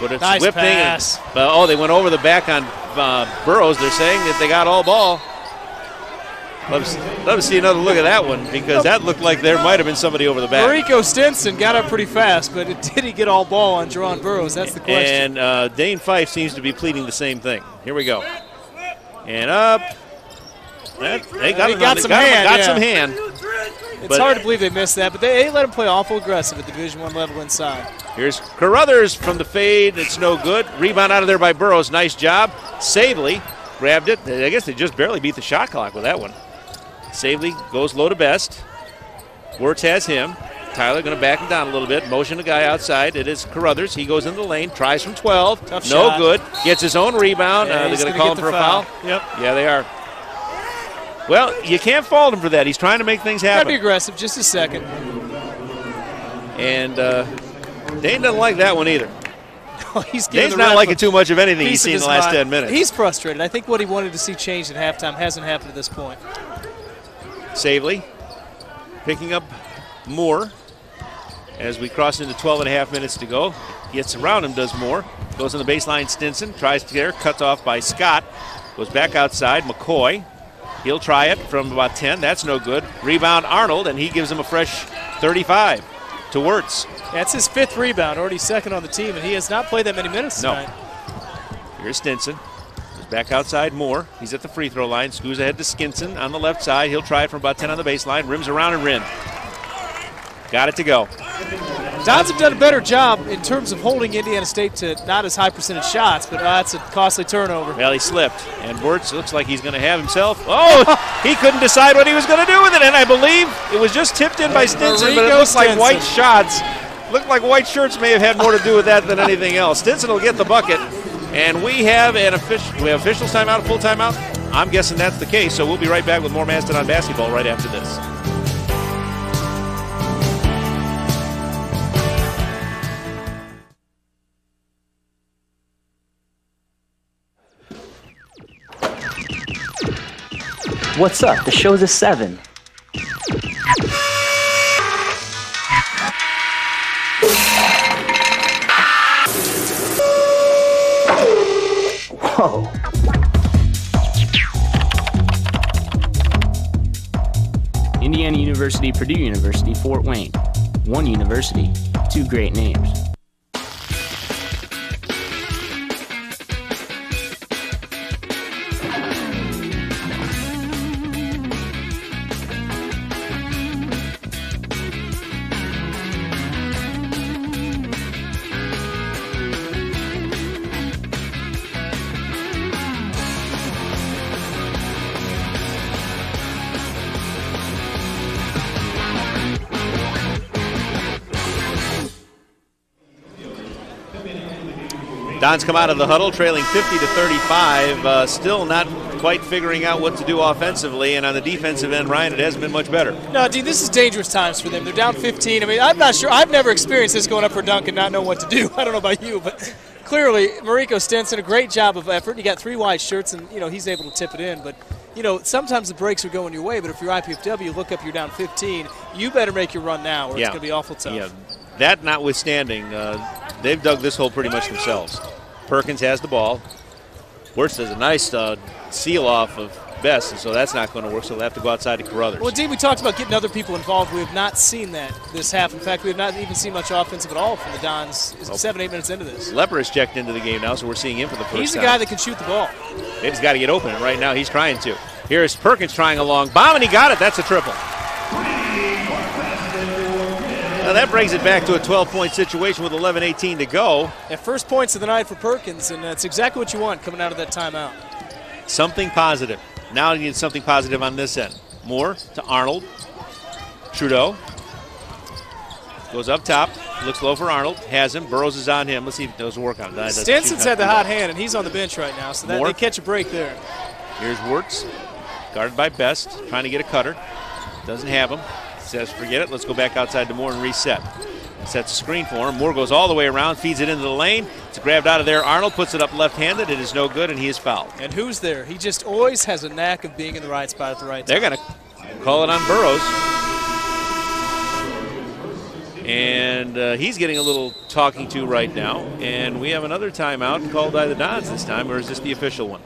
Speaker 1: But it's
Speaker 2: nice
Speaker 1: whipping.
Speaker 2: pass.
Speaker 1: They went over the back on Burrows. They're saying that they got all ball. Love to see another look at that one because that looked like there might have been somebody over the back.
Speaker 2: Mariko Stinson got up pretty fast, but did he get all ball on Jerron Burrows? That's the question.
Speaker 1: And Dane Fife seems to be pleading the same thing. Here we go. And up. They got some hand.
Speaker 2: It's hard to believe they missed that, but they let him play awful aggressive at the Division I level inside.
Speaker 1: Here's Carruthers from the fade. It's no good. Rebound out of there by Burrows. Nice job. Savely grabbed it. I guess they just barely beat the shot clock with that one. Savely goes low to Best. Wirtz has him. Tyler going to back him down a little bit. Motion the guy outside. It is Carruthers. He goes into the lane. Tries from 12.
Speaker 2: Tough
Speaker 1: no
Speaker 2: shot.
Speaker 1: Good. Gets his own rebound.
Speaker 2: Yeah,
Speaker 1: they're going to call him for a foul.
Speaker 2: Yep.
Speaker 1: Yeah, they are. Well, you can't fault him for that. He's trying to make things happen.
Speaker 2: Got to be aggressive. Just a second.
Speaker 1: And Dane doesn't like that one either.
Speaker 2: Dane's
Speaker 1: not liking too much of anything he's seen in the last
Speaker 2: mind.
Speaker 1: 10 minutes.
Speaker 2: He's frustrated. I think what he wanted to see changed at halftime hasn't happened at this point.
Speaker 1: Savely picking up Moore as we cross into 12 and a half minutes to go. Gets around him, does Moore. Goes on the baseline, Stinson. Tries to there, cuts off by Scott. Goes back outside, McCoy. He'll try it from about 10. That's no good. Rebound Arnold, and he gives him a fresh 35 to Wirtz.
Speaker 2: That's his 5th rebound, already 2nd on the team, and he has not played that many minutes tonight.
Speaker 1: Here's Stinson. Goes back outside Moore. He's at the free throw line. Screws ahead to Skinson on the left side. He'll try it from about 10 on the baseline. Rims around and rim. Got it to go.
Speaker 2: Dons have done a better job in terms of holding Indiana State to not as high percentage shots, but that's a costly turnover.
Speaker 1: Well, he slipped, and Wirtz looks like he's going to have himself. Oh, he couldn't decide what he was going to do with it, and I believe it was just tipped in by Stinson, but it looks like white shots. Looked like white shirts may have had more to do with that than anything else. Stinson will get the bucket, and we have officials timeout, a full timeout. I'm guessing that's the case, so we'll be right back with more Mastodon basketball right after this.
Speaker 13: What's up? The show's a 7. Whoa.
Speaker 4: Indiana University, Purdue University, Fort Wayne. One university, two great names.
Speaker 1: Dons come out of the huddle trailing 50-35, still not quite figuring out what to do offensively, and on the defensive end, Ryan, it hasn't been much better.
Speaker 2: No, Dean, this is dangerous times for them. They're down 15. I mean, I'm not sure. I've never experienced this going up for dunk and not know what to do. I don't know about you, but clearly Mariko Stenson, a great job of effort. You got 3 wide shirts, and, he's able to tip it in. But, sometimes the breaks are going your way, but if you're IPFW, look up, you're down 15. You better make your run now or it's going to be awful tough.
Speaker 1: Yeah, that notwithstanding, they've dug this hole pretty much themselves. Perkins has the ball. Wirtz does a nice seal off of Best, and so that's not going to work, so they'll have to go outside to Carruthers.
Speaker 2: Well, Dean, we talked about getting other people involved. We have not seen that this half. In fact, we have not even seen much offensive at all from the Dons 7-8 minutes into this.
Speaker 1: Lepper is checked into the game now, so we're seeing him for the first time.
Speaker 2: He's the guy that can shoot the ball.
Speaker 1: He's got to get open, and right now he's trying to. Here's Perkins trying a long bomb, and he got it. That's a triple. Now that brings it back to a 12-point situation with 11:18 to go.
Speaker 2: At first points of the night for Perkins, and that's exactly what you want coming out of that timeout.
Speaker 1: Something positive. Now you need something positive on this end. Moore to Arnold. Trudeau goes up top, looks low for Arnold, has him. Burrows is on him. Let's see if those work on it.
Speaker 2: Stenson's had the hot hand, and he's on the bench right now, so they catch a break there.
Speaker 1: Here's Wirtz, guarded by Best, trying to get a cutter. Doesn't have him. Says, forget it, let's go back outside to Moore and reset. Sets a screen for him. Moore goes all the way around, feeds it into the lane. It's grabbed out of there. Arnold puts it up left-handed. It is no good, and he is fouled.
Speaker 2: And who's there? He just always has a knack of being in the right spot at the right time.
Speaker 1: They're going to call it on Burrows. And he's getting a little talking to right now. And we have another timeout called by the Dons this time, or is this the official one?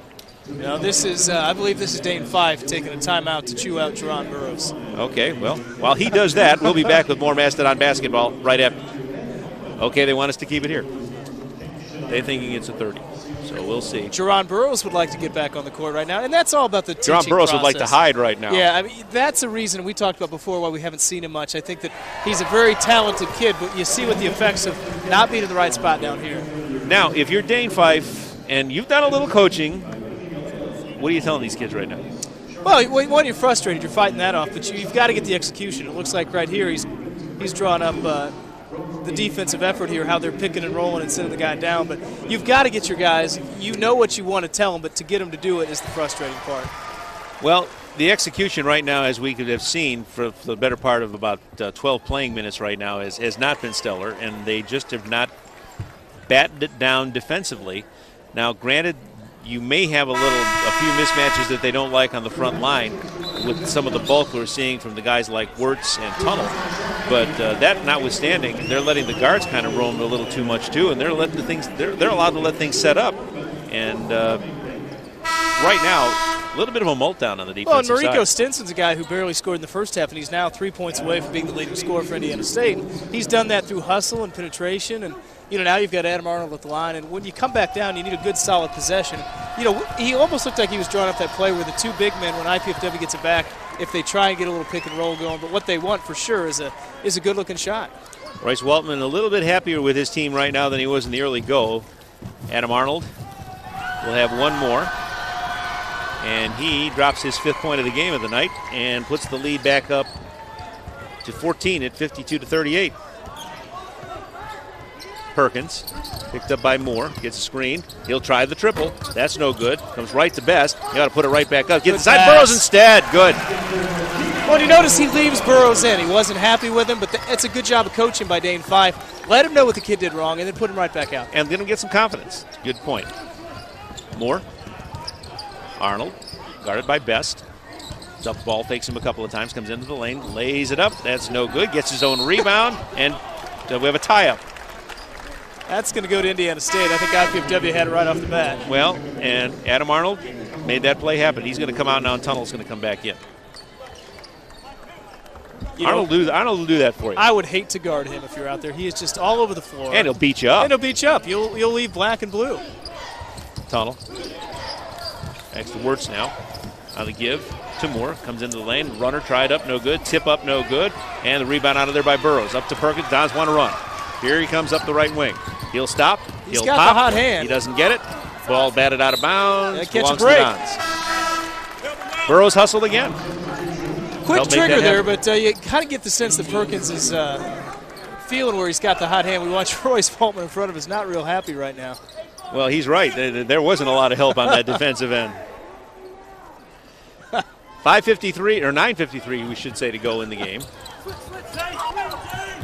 Speaker 2: No, this is, I believe this is Dane Fife taking a timeout to chew out Jerron Burrows.
Speaker 1: Okay, well, while he does that, we'll be back with more Mastodon basketball right after. Okay, they want us to keep it here. They're thinking it's a 30, so we'll see.
Speaker 2: Jerron Burrows would like to get back on the court right now, and that's all about the teaching
Speaker 1: Jerron Burrows
Speaker 2: process.
Speaker 1: would like to hide right now.
Speaker 2: Yeah, I mean, that's a reason we talked about before why we haven't seen him much. I think that he's a very talented kid, but you see what the effects of not being in the right spot down here.
Speaker 1: Now, if you're Dane Fife and you've done a little coaching, what are you telling these kids right now?
Speaker 2: Well, when you're frustrated, you're fighting that off, but you've got to get the execution. It looks like right here he's drawn up the defensive effort here, how they're picking and rolling and sending the guy down. But you've got to get your guys. You know what you want to tell them, but to get them to do it is the frustrating part.
Speaker 1: Well, the execution right now, as we could have seen for the better part of about 12 playing minutes right now, has not been stellar, and they just have not battened it down defensively. Now, granted, you may have a few mismatches that they don't like on the front line with some of the bulk we're seeing from the guys like Wirtz and Tunnel. But that notwithstanding, they're letting the guards kind of roam a little too much too, and they're letting the things. They're allowed to let things set up. And right now, a little bit of a meltdown on the defensive side.
Speaker 2: Well, Mariko Stenson's a guy who barely scored in the first half, and he's now 3 points away from being the leading scorer for Indiana State. He's done that through hustle and penetration, and now you've got Adam Arnold at the line, and when you come back down, you need a good, solid possession. He almost looked like he was drawing up that play where the two big men, when IPFW gets it back, if they try and get a little pick and roll going, but what they want for sure is a good-looking shot.
Speaker 1: Royce Waltman a little bit happier with his team right now than he was in the early go. Adam Arnold will have one more, and he drops his 5th point of the game of the night and puts the lead back up to 14 at 52-38. Perkins, picked up by Moore, gets a screen. He'll try the triple. That's no good. Comes right to Best. You got to put it right back up. Get inside Burrows instead. Good.
Speaker 2: Well, you notice he leaves Burrows in. He wasn't happy with him, but that's a good job of coaching by Dane Fife. Let him know what the kid did wrong and then put him right back out.
Speaker 1: And let him get some confidence. Good point. Moore. Arnold, guarded by Best. Up the ball, fakes him a couple of times, comes into the lane, lays it up. That's no good. Gets his own rebound, and we have a tie-up.
Speaker 2: That's going to go to Indiana State. I think IPFW had it right off the bat.
Speaker 1: Well, and Adam Arnold made that play happen. He's going to come out now, and Tunnel's going to come back in. Arnold will do that for you.
Speaker 2: I would hate to guard him if you're out there. He is just all over the floor.
Speaker 1: And he'll beat you up.
Speaker 2: And he'll beat you up. You'll leave black and blue.
Speaker 1: Tunnel. Back to Wirtz now. On the give to Moore. Comes into the lane. Runner tried up, no good. Tip up, no good. And the rebound out of there by Burrows. Up to Perkins. Dons want to run. Here he comes up the right wing. He'll stop.
Speaker 2: He's
Speaker 1: He'll
Speaker 2: got
Speaker 1: pop.
Speaker 2: the hot hand.
Speaker 1: He doesn't get it. Ball batted out of bounds.
Speaker 2: Catch a
Speaker 1: Belongs to
Speaker 2: break.
Speaker 1: Dons. Burrows hustled again.
Speaker 2: Quick trigger there, but you kind of get the sense that Perkins is feeling where he's got the hot hand. We watch Royce Faltman in front of us, not real happy right now.
Speaker 1: Well, he's right. There wasn't a lot of help on that defensive end. 5:53 or 9:53, we should say, to go in the game.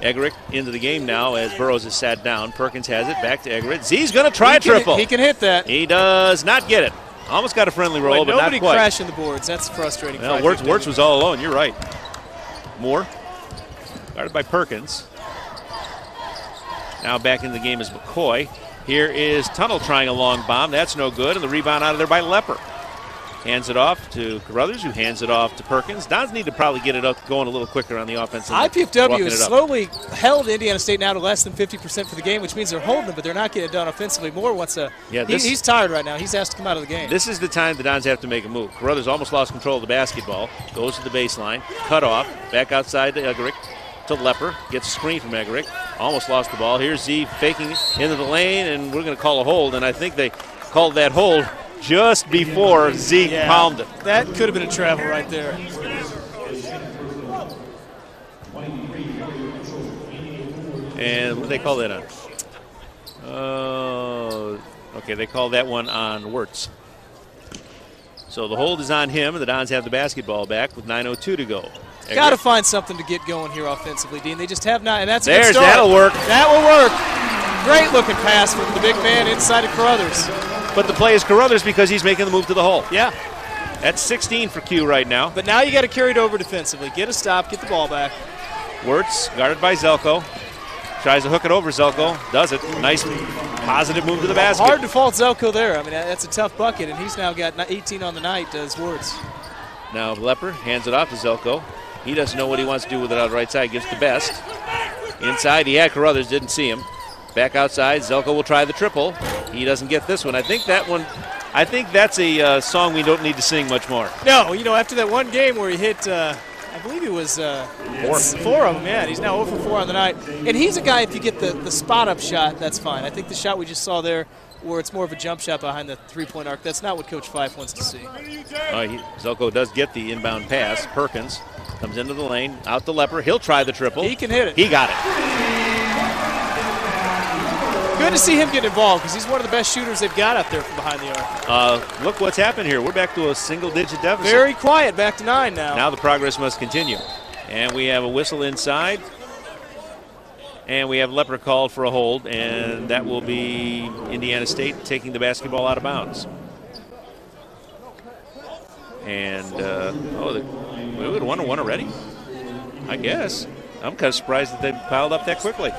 Speaker 1: Eggerick into the game now as Burrows is sat down. Perkins has it back to Eggerick. Z's going to try a triple.
Speaker 2: He can hit that.
Speaker 1: He does not get it. Almost got a friendly roll, but not quite.
Speaker 2: Nobody crashing the boards. That's frustrating.
Speaker 1: Well, Wirtz was all alone. You're right. Moore, guarded by Perkins. Now back in the game is McCoy. Here is Tunnel trying a long bomb. That's no good, and the rebound out of there by Lepper. Hands it off to Carruthers, who hands it off to Perkins. Dons need to probably get it up going a little quicker on the offensive.
Speaker 2: IPFW has slowly held Indiana State now to less than 50% for the game, which means they're holding it, but they're not getting it done offensively. Moore wants to. Yeah, he's tired right now. He's asked to come out of the game.
Speaker 1: This is the time the Dons have to make a move. Carruthers almost lost control of the basketball. Goes to the baseline, cut off, back outside to Eggerick, to Lepper. Gets a screen from Eggerick. Almost lost the ball. Here's Z faking into the lane, and we're going to call a hold. And I think they called that hold just before Zeke palmed it.
Speaker 2: That could have been a travel right there.
Speaker 1: And what do they call that on? Okay, they call that one on Wirtz. So the hold is on him, and the Dons have the basketball back with 9:02 to go.
Speaker 2: Got to find something to get going here offensively, Dean. They just have not, and that's a
Speaker 1: good
Speaker 2: start.
Speaker 1: That'll work.
Speaker 2: That will work. Great looking pass from the big man inside of Carruthers.
Speaker 1: But the play is Carruthers because he's making the move to the hole.
Speaker 2: Yeah.
Speaker 1: That's 16 for Q right now.
Speaker 2: But now you got to carry it over defensively. Get a stop, get the ball back.
Speaker 1: Wirtz guarded by Zelko. Tries to hook it over Zelko. Does it. Nice positive move to the basket.
Speaker 2: Hard to fault Zelko there. I mean, that's a tough bucket, and he's now got 18 on the night, does Wirtz.
Speaker 1: Now Lepper hands it off to Zelko. He doesn't know what he wants to do with it on the right side. Gives to Best. Inside, he had Carruthers, didn't see him. Back outside, Zelko will try the triple. He doesn't get this one. I think that's a song we don't need to sing much more.
Speaker 2: No, after that one game where he hit, I believe it was four of them, yeah. He's now 0 for 4 on the night. And he's a guy, if you get the spot-up shot, that's fine. I think the shot we just saw there, where it's more of a jump shot behind the three-point arc, that's not what Coach Fife wants to see.
Speaker 1: Zelko does get the inbound pass. Perkins comes into the lane, out to Lepper. He'll try the triple.
Speaker 2: He can hit it.
Speaker 1: He got it.
Speaker 2: Good to see him get involved because he's one of the best shooters they've got out there from behind the arc.
Speaker 1: Look what's happened here. We're back to a single-digit deficit.
Speaker 2: Very quiet, back to 9 now.
Speaker 1: Now the progress must continue. And we have a whistle inside. And we have Lepper called for a hold, and that will be Indiana State taking the basketball out of bounds. And, we would have won already, I guess. I'm kind of surprised that they piled up that quickly.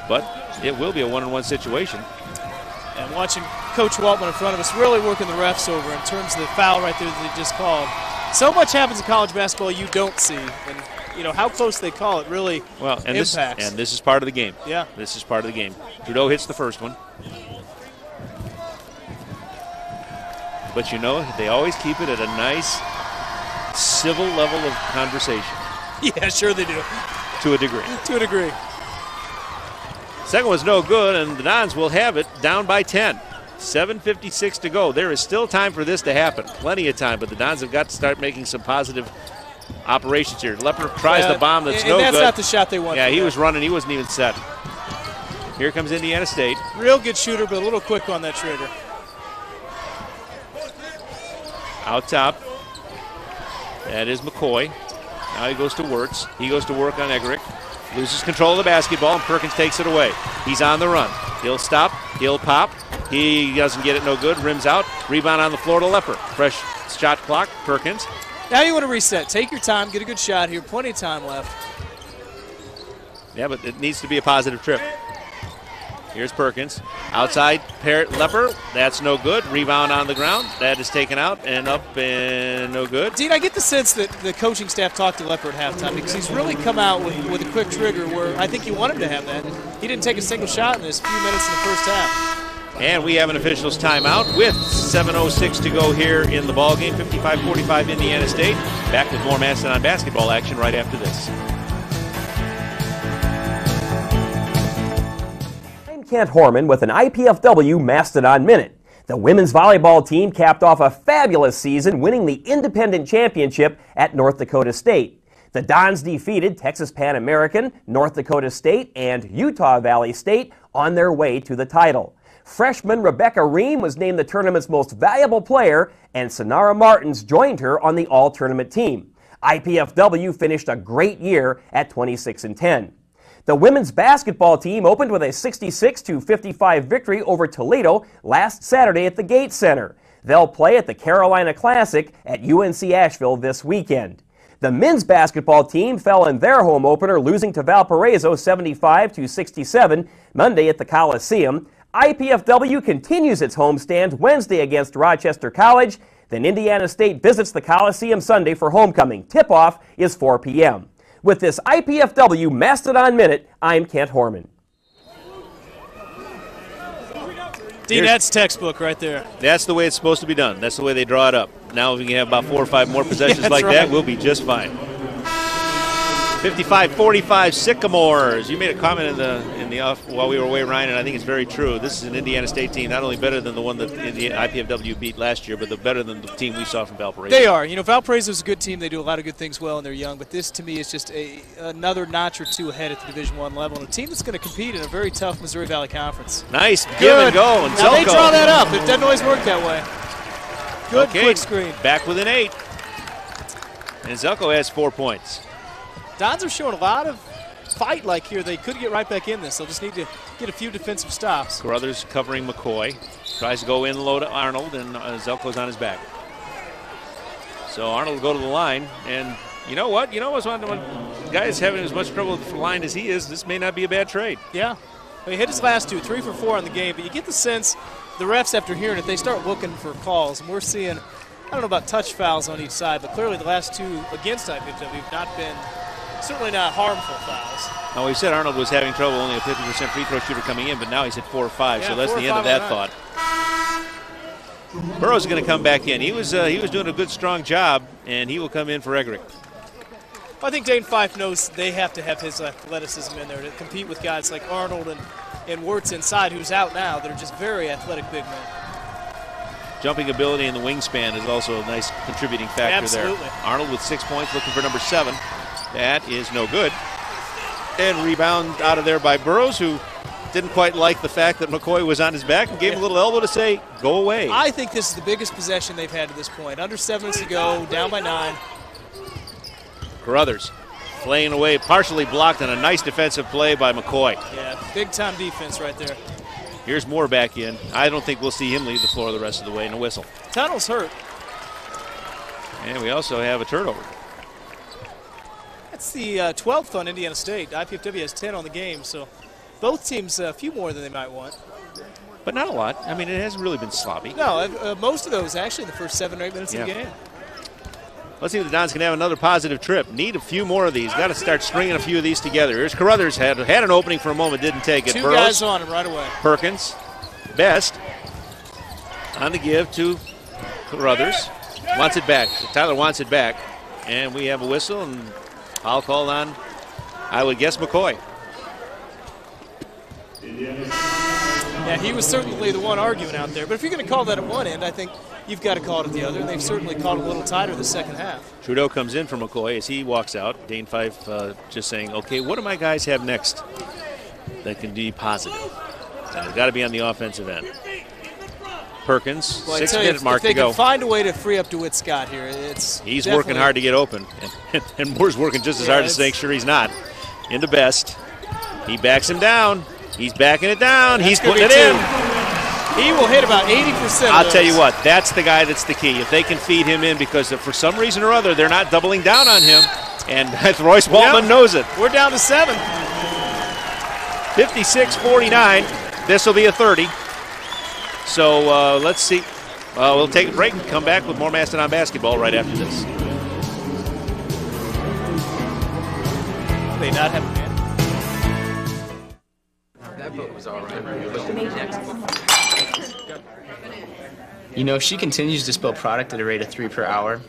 Speaker 1: But it will be a 1-on-1 situation.
Speaker 2: And watching Coach Waltman in front of us really working the refs over in terms of the foul right there that they just called. So much happens in college basketball you don't see. And, how close they call it really impacts.
Speaker 1: This is part of the game.
Speaker 2: Yeah.
Speaker 1: This is part of the game. Trudeau hits the first one. But they always keep it at a nice civil level of conversation.
Speaker 2: Yeah, sure they do.
Speaker 1: To a degree.
Speaker 2: To a degree.
Speaker 1: Second one's no good, and the Dons will have it down by 10. 7:56 to go. There is still time for this to happen. Plenty of time, but the Dons have got to start making some positive operations here. Lepper tries the bomb that's no good.
Speaker 2: And that's not the shot they want.
Speaker 1: Yeah, he was running. He wasn't even set. Here comes Indiana State.
Speaker 2: Real good shooter, but a little quick on that trigger.
Speaker 1: Out top. That is McCoy. Now he goes to Wirtz. He goes to work on Eggerick. Loses control of the basketball, and Perkins takes it away. He's on the run. He'll stop. He'll pop. He doesn't get it, no good. Rims out. Rebound on the floor to Lepper. Fresh shot clock. Perkins
Speaker 2: Now you want to reset. Take your time. Get a good shot here. Plenty of time left.
Speaker 1: Yeah, but it needs to be a positive trip. Here's Perkins. Outside, Lepper. That's no good. Rebound on the ground. That is taken out and up and no good.
Speaker 2: Dean, I get the sense that the coaching staff talked to Lepper at halftime because he's really come out with a quick trigger where I think you want him to have that. He didn't take a single shot in this few minutes in the first half.
Speaker 1: And we have an officials timeout with 7:06 to go here in the ballgame. 55-45 Indiana State. Back with more Mastodon basketball action right after this.
Speaker 14: Kent Horman with an IPFW Mastodon Minute. The women's volleyball team capped off a fabulous season, winning the independent championship at North Dakota State. The Dons defeated Texas Pan American, North Dakota State, and Utah Valley State on their way to the title. Freshman Rebecca Ream was named the tournament's most valuable player, and Sonara Martins joined her on the all-tournament team. IPFW finished a great year at 26-10. The women's basketball team opened with a 66-55 victory over Toledo last Saturday at the Gates Center. They'll play at the Carolina Classic at UNC Asheville this weekend. The men's basketball team fell in their home opener, losing to Valparaiso 75-67 Monday at the Coliseum. IPFW continues its homestand Wednesday against Rochester College. Then Indiana State visits the Coliseum Sunday for homecoming. Tip-off is 4 p.m. With this IPFW Mastodon Minute, I'm Kent Horman.
Speaker 2: Dean, that's textbook right there.
Speaker 1: That's the way it's supposed to be done. That's the way they draw it up. Now if we can have about 4 or 5 more possessions like that, we'll be just fine. 55-45 Sycamores. You made a comment in the off while we were away, Ryan, and I think it's very true. This is an Indiana State team not only better than the one that the IPFW beat last year, but better than the team we saw from Valparaiso.
Speaker 2: They are. You know, Valparaiso is a good team. They do a lot of good things well, and they're young. But this, to me, is just another notch or two ahead at the Division I level, and a team that's going to compete in a very tough Missouri Valley Conference.
Speaker 1: Nice give and go. And
Speaker 2: now they draw that up. It doesn't always work that way. Good quick screen.
Speaker 1: Back with an 8. And Zelko has 4 points.
Speaker 2: Dons are showing a lot of fight like here. They could get right back in this. They'll just need to get a few defensive stops.
Speaker 1: Carruthers covering McCoy. Tries to go in low to Arnold, and Zelko's on his back. So Arnold will go to the line, and you know what? You know what's when a guy is having as much trouble with the line as he is, this may not be a bad trade.
Speaker 2: Yeah. He hit his last 2, 3 for 4 on the game, but you get the sense the refs, after hearing it, they start looking for calls, and we're seeing, I don't know about touch fouls on each side, but clearly the last 2 against IPFW have not been, certainly not harmful fouls.
Speaker 1: Now, we said Arnold was having trouble, only a 50% free throw shooter coming in, but now he's hit 4 or 5, so that's the end of that thought. Burrow's going to come back in. He was doing a good, strong job, and he will come in for Eggerick.
Speaker 2: I think Dane Fife knows they have to have his athleticism in there to compete with guys like Arnold and Wirtz inside, who's out now, that are just very athletic big men.
Speaker 1: Jumping ability and the wingspan is also a nice contributing factor there. Arnold with 6 points, looking for number 7. That is no good. And rebound out of there by Burrows, who didn't quite like the fact that McCoy was on his back and gave him a little elbow to say, go away.
Speaker 2: I think this is the biggest possession they've had to this point. Under 7 minutes to go, down by 9.
Speaker 1: Carruthers playing away, partially blocked on a nice defensive play by McCoy.
Speaker 2: Yeah, big-time defense right there.
Speaker 1: Here's Moore back in. I don't think we'll see him leave the floor the rest of the way in a whistle.
Speaker 2: Tunnel's hurt.
Speaker 1: And we also have a turnover.
Speaker 2: That's the 12th on Indiana State. IPFW has 10 on the game, so both teams a few more than they might want.
Speaker 1: But not a lot. I mean, it hasn't really been sloppy.
Speaker 2: No, most of those actually in the first 7 or 8 minutes of the game.
Speaker 1: Let's see if the Dons can have another positive trip. Need a few more of these. Got to start stringing a few of these together. Here's Carruthers. Had an opening for a moment, didn't take it.
Speaker 2: 2
Speaker 1: Burrows,
Speaker 2: guys on him right away.
Speaker 1: Perkins, Best on the give to Carruthers. Wants it back. Tyler wants it back. And we have a whistle, and foul called on, I would guess, McCoy.
Speaker 2: Yeah, he was certainly the one arguing out there. But if you're going to call that at one end, I think you've got to call it at the other. And they've certainly called it a little tighter the second half.
Speaker 1: Trudeau comes in for McCoy as he walks out. Dane Fife just saying, okay, what do my guys have next that can be positive? And it's got to be on the offensive end. Perkins, 6 minute mark to go.
Speaker 2: If they can find a way to free up DeWitt Scott here,
Speaker 1: he's working hard to get open. And Moore's working just as hard to make sure he's not. Into Best. He backs him down. He's backing it down. He's putting it in.
Speaker 2: He will hit about 80%.
Speaker 1: I'll tell you what, that's the guy that's the key. If they can feed him in, because if for some reason or other they're not doubling down on him, and Royce Waltman knows it.
Speaker 2: We're down to 7.
Speaker 1: 56-49. This will be a 30. So let's see. We'll take a break and come back with more Mastodon basketball right after this.
Speaker 2: They not have a man.
Speaker 3: That boat was all right. But the next one.
Speaker 4: You know, if she continues to spill product at a rate of 3 per hour,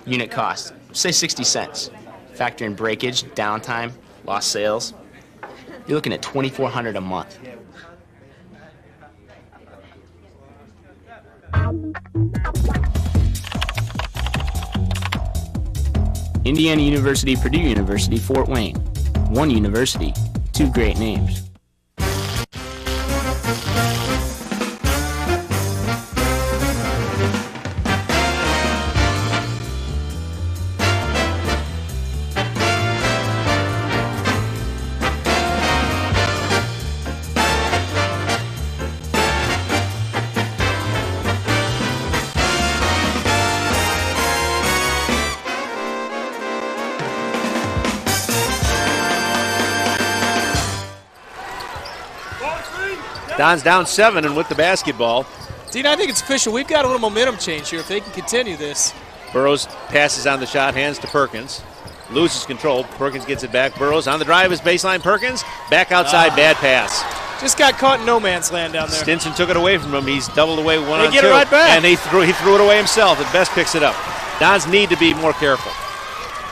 Speaker 4: unit cost, say 60 cents. Factor in breakage, downtime, lost sales, you're looking at $2,400 a month. Indiana University, Purdue University, Fort Wayne. One university, 2 great names.
Speaker 1: Don's down 7 and with the basketball.
Speaker 2: Dean, I think it's official. We've got a little momentum change here if they can continue this.
Speaker 1: Burrows passes on the shot, hands to Perkins. Loses control. Perkins gets it back. Burrows on the drive is baseline. Perkins back outside. Bad pass.
Speaker 2: Just got caught in no man's land down there.
Speaker 1: Stinson took it away from him. He's doubled away 1 on 2.
Speaker 2: They get it right back.
Speaker 1: And he threw it away himself. And Best picks it up. Dons need to be more careful.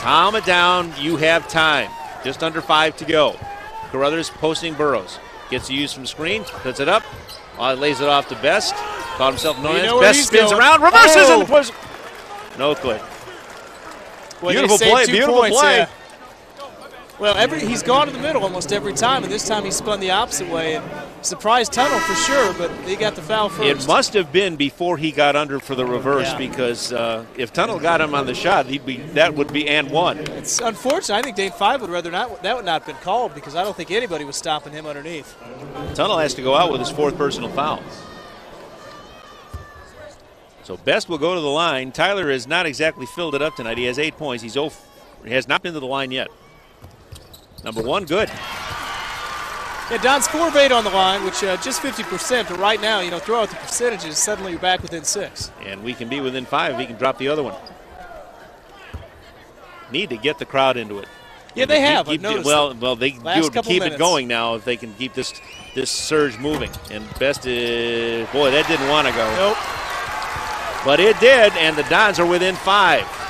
Speaker 1: Calm it down. You have time. Just under 5 to go. Carruthers posting Burrows. Gets the use from the screen. Puts it up. Lays it off to Best. Caught himself no hands. Best spins around. Reverses and puts. No good.
Speaker 2: Well,
Speaker 1: beautiful play. Beautiful play.
Speaker 2: Yeah. Well, he's gone to the middle almost every time, and this time he spun the opposite way. And surprise tunnel for sure, but he got the foul first.
Speaker 1: It must have been before he got under for the reverse, because if Tunnel got him on the shot, that would be and 1.
Speaker 2: It's unfortunate. I think Dane 5 would rather not. That would not have been called because I don't think anybody was stopping him underneath.
Speaker 1: Tunnel has to go out with his 4th personal foul. So Best will go to the line. Tyler has not exactly filled it up tonight. He has 8 points. He has not been to the line yet. Number 1, good.
Speaker 2: Yeah, Don's 4 of 8 on the line, which just 50%. But right now, throw out the percentages, suddenly you're back within 6.
Speaker 1: And we can be within 5 if he can drop the other one. Need to get the crowd into it.
Speaker 2: Yeah, they have. I've noticed.
Speaker 1: Well, they do to keep it going now if they can keep this surge moving. And Best is, boy, that didn't want to go.
Speaker 2: Nope.
Speaker 1: But it did, and the Dons are within 5.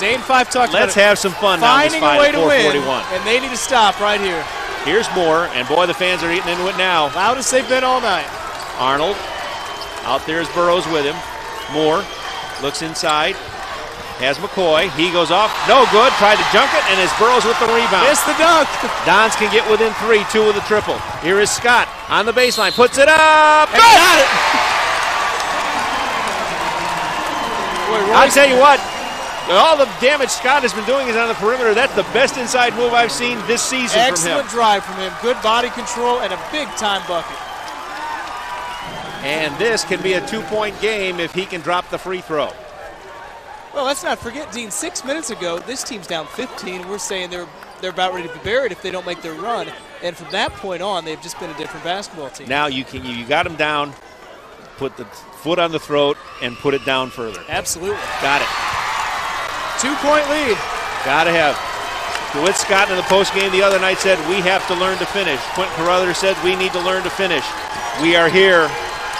Speaker 2: Dane 5 talked about
Speaker 1: Let's have some fun now.
Speaker 2: Finding a way to win, and they need to stop right here.
Speaker 1: Here's Moore, and boy, the fans are eating into it now.
Speaker 2: Loudest they've been all night.
Speaker 1: Arnold, out there is Burrows with him. Moore looks inside, has McCoy. He goes off, no good, tried to junk it, and it's Burrows with the rebound.
Speaker 2: Missed the dunk.
Speaker 1: Dons can get within 3, 2 with a triple. Here is Scott on the baseline, puts it up.
Speaker 2: And got it. Boy,
Speaker 1: I'll tell you what. All the damage Scott has been doing is on the perimeter. That's the best inside move I've seen this season from him.
Speaker 2: Excellent drive from him. Good body control and a big-time bucket.
Speaker 1: And this can be a 2-point game if he can drop the free throw.
Speaker 2: Well, let's not forget, Dean, 6 minutes ago, this team's down 15. We're saying they're about ready to be buried if they don't make their run. And from that point on, they've just been a different basketball team.
Speaker 1: Now you got them down, put the foot on the throat, and put it down further.
Speaker 2: Absolutely.
Speaker 1: Got it.
Speaker 2: 2-point lead.
Speaker 1: Got to have. DeWitt Scott in the postgame the other night said, we have to learn to finish. Quentin Carruthers said, we need to learn to finish. We are here.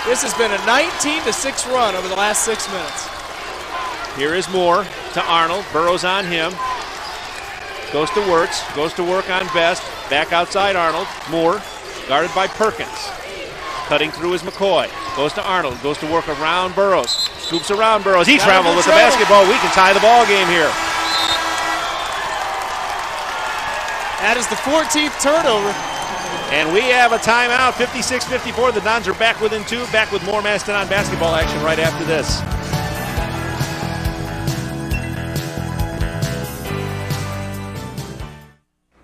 Speaker 2: This has been a 19-6 run over the last 6 minutes.
Speaker 1: Here is Moore to Arnold. Burrows on him. Goes to Wirtz. Goes to work on Best. Back outside Arnold. Moore guarded by Perkins. Cutting through is McCoy. Goes to Arnold. Goes to work around Burrows. Scoops around Burrows. He traveled with the basketball. We can tie the ball game here.
Speaker 2: That is the 14th turnover.
Speaker 1: And we have a timeout. 56-54. The Dons are back within 2. Back with more Mastodon basketball action right after this.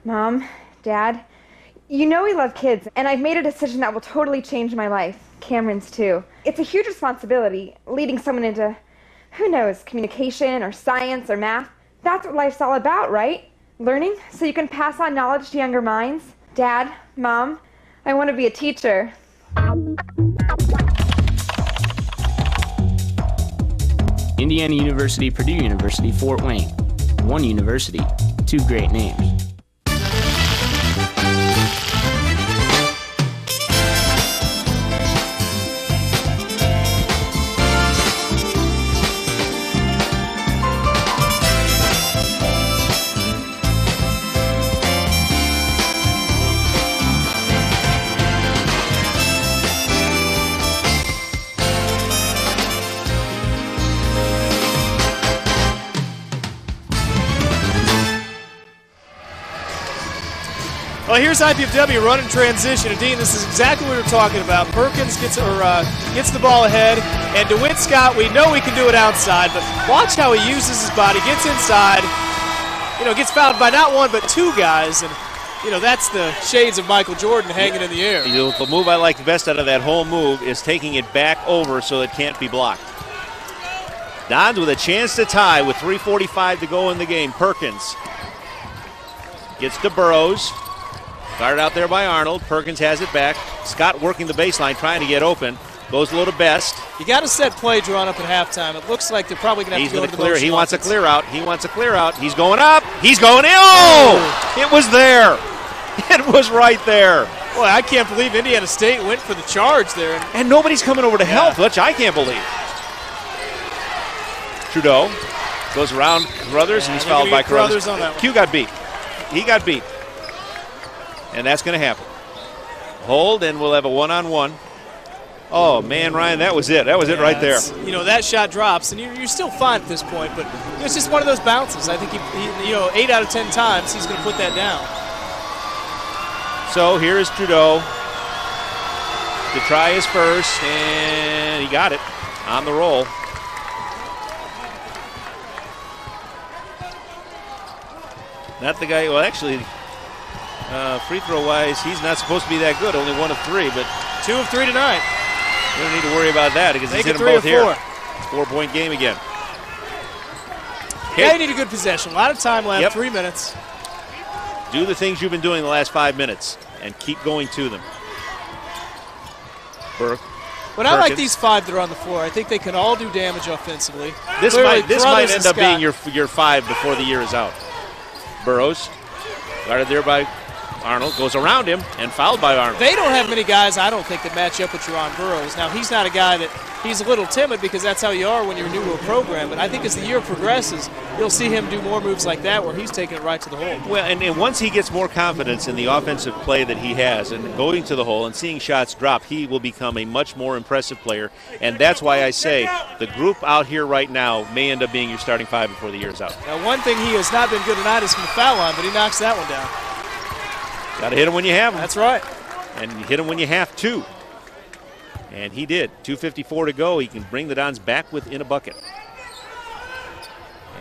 Speaker 7: Mom, Dad, You know we love kids, and I've made a decision that will totally change my life. Cameron's too. It's a huge responsibility, leading someone into, who knows, communication or science or math. That's what life's all about, right? Learning so you can pass on knowledge to younger minds. Dad, Mom, I want to be a teacher.
Speaker 4: Indiana University, Purdue University, Fort Wayne. One university, two great names.
Speaker 2: Well, here's IPFW running transition. And Dean, this is exactly what we were talking about. Perkins gets the ball ahead, and DeWitt Scott, we know he can do it outside, but watch how he uses his body, gets inside, gets fouled by not one but two guys, and that's the shades of Michael Jordan hanging in the air.
Speaker 1: The move I like best out of that whole move is taking it back over so it can't be blocked. Dons with a chance to tie with 3:45 to go in the game. Perkins gets to Burrows. Guarded out there by Arnold. Perkins has it back. Scott working the baseline, trying to get open. Goes a little to Best.
Speaker 2: You got a set play drawn up at halftime. It looks like they're probably going to have to go to the motion.
Speaker 1: He wants a clear out. He wants a clear out. He's going up. He's going in. Oh! It was there. It was right there.
Speaker 2: Boy, I can't believe Indiana State went for the charge there.
Speaker 1: And nobody's coming over to help, which I can't believe. Trudeau goes around Carruthers, and he's fouled by Carruthers.
Speaker 2: On that one.
Speaker 1: Q got beat. He got beat. And that's going to happen. Hold, and we'll have a one-on-one. Oh, man, Ryan, that was it. That was it right there.
Speaker 2: That shot drops, and you're still fine at this point, but it's just one of those bounces. I think, he 8 out of 10 times he's going to put that down.
Speaker 1: So here is Trudeau to try his first, and he got it on the roll. Not the guy, well, actually, free throw wise, he's not supposed to be that good. Only 1 of 3, but
Speaker 2: 2 of 3 tonight.
Speaker 1: We don't need to worry about that because he's hit them both here. It's a 4-point game again.
Speaker 2: Yeah, you need a good possession. A lot of time left, 3 minutes.
Speaker 1: Do the things you've been doing the last 5 minutes and keep going to them. Burke.
Speaker 2: But I like these 5 that are on the floor. I think they can all do damage offensively.
Speaker 1: This might end up being your 5 before the year is out. Burrows, guarded there by Arnold, goes around him and fouled by Arnold.
Speaker 2: They don't have many guys, I don't think, that match up with Jerron Burrows. Now, he's not a guy that he's a little timid because that's how you are when you're new to a program. But I think as the year progresses, you'll see him do more moves like that where he's taking it right to the hole.
Speaker 1: Well, and once he gets more confidence in the offensive play that he has and going to the hole and seeing shots drop, he will become a much more impressive player. And that's why I say the group out here right now may end up being your starting 5 before the year is out.
Speaker 2: Now, one thing he has not been good tonight is from the foul line, but he knocks that one down.
Speaker 1: Got to hit him when you have him.
Speaker 2: That's right.
Speaker 1: And you hit him when you have to. And he did. 2:54 to go. He can bring the Dons back within a bucket.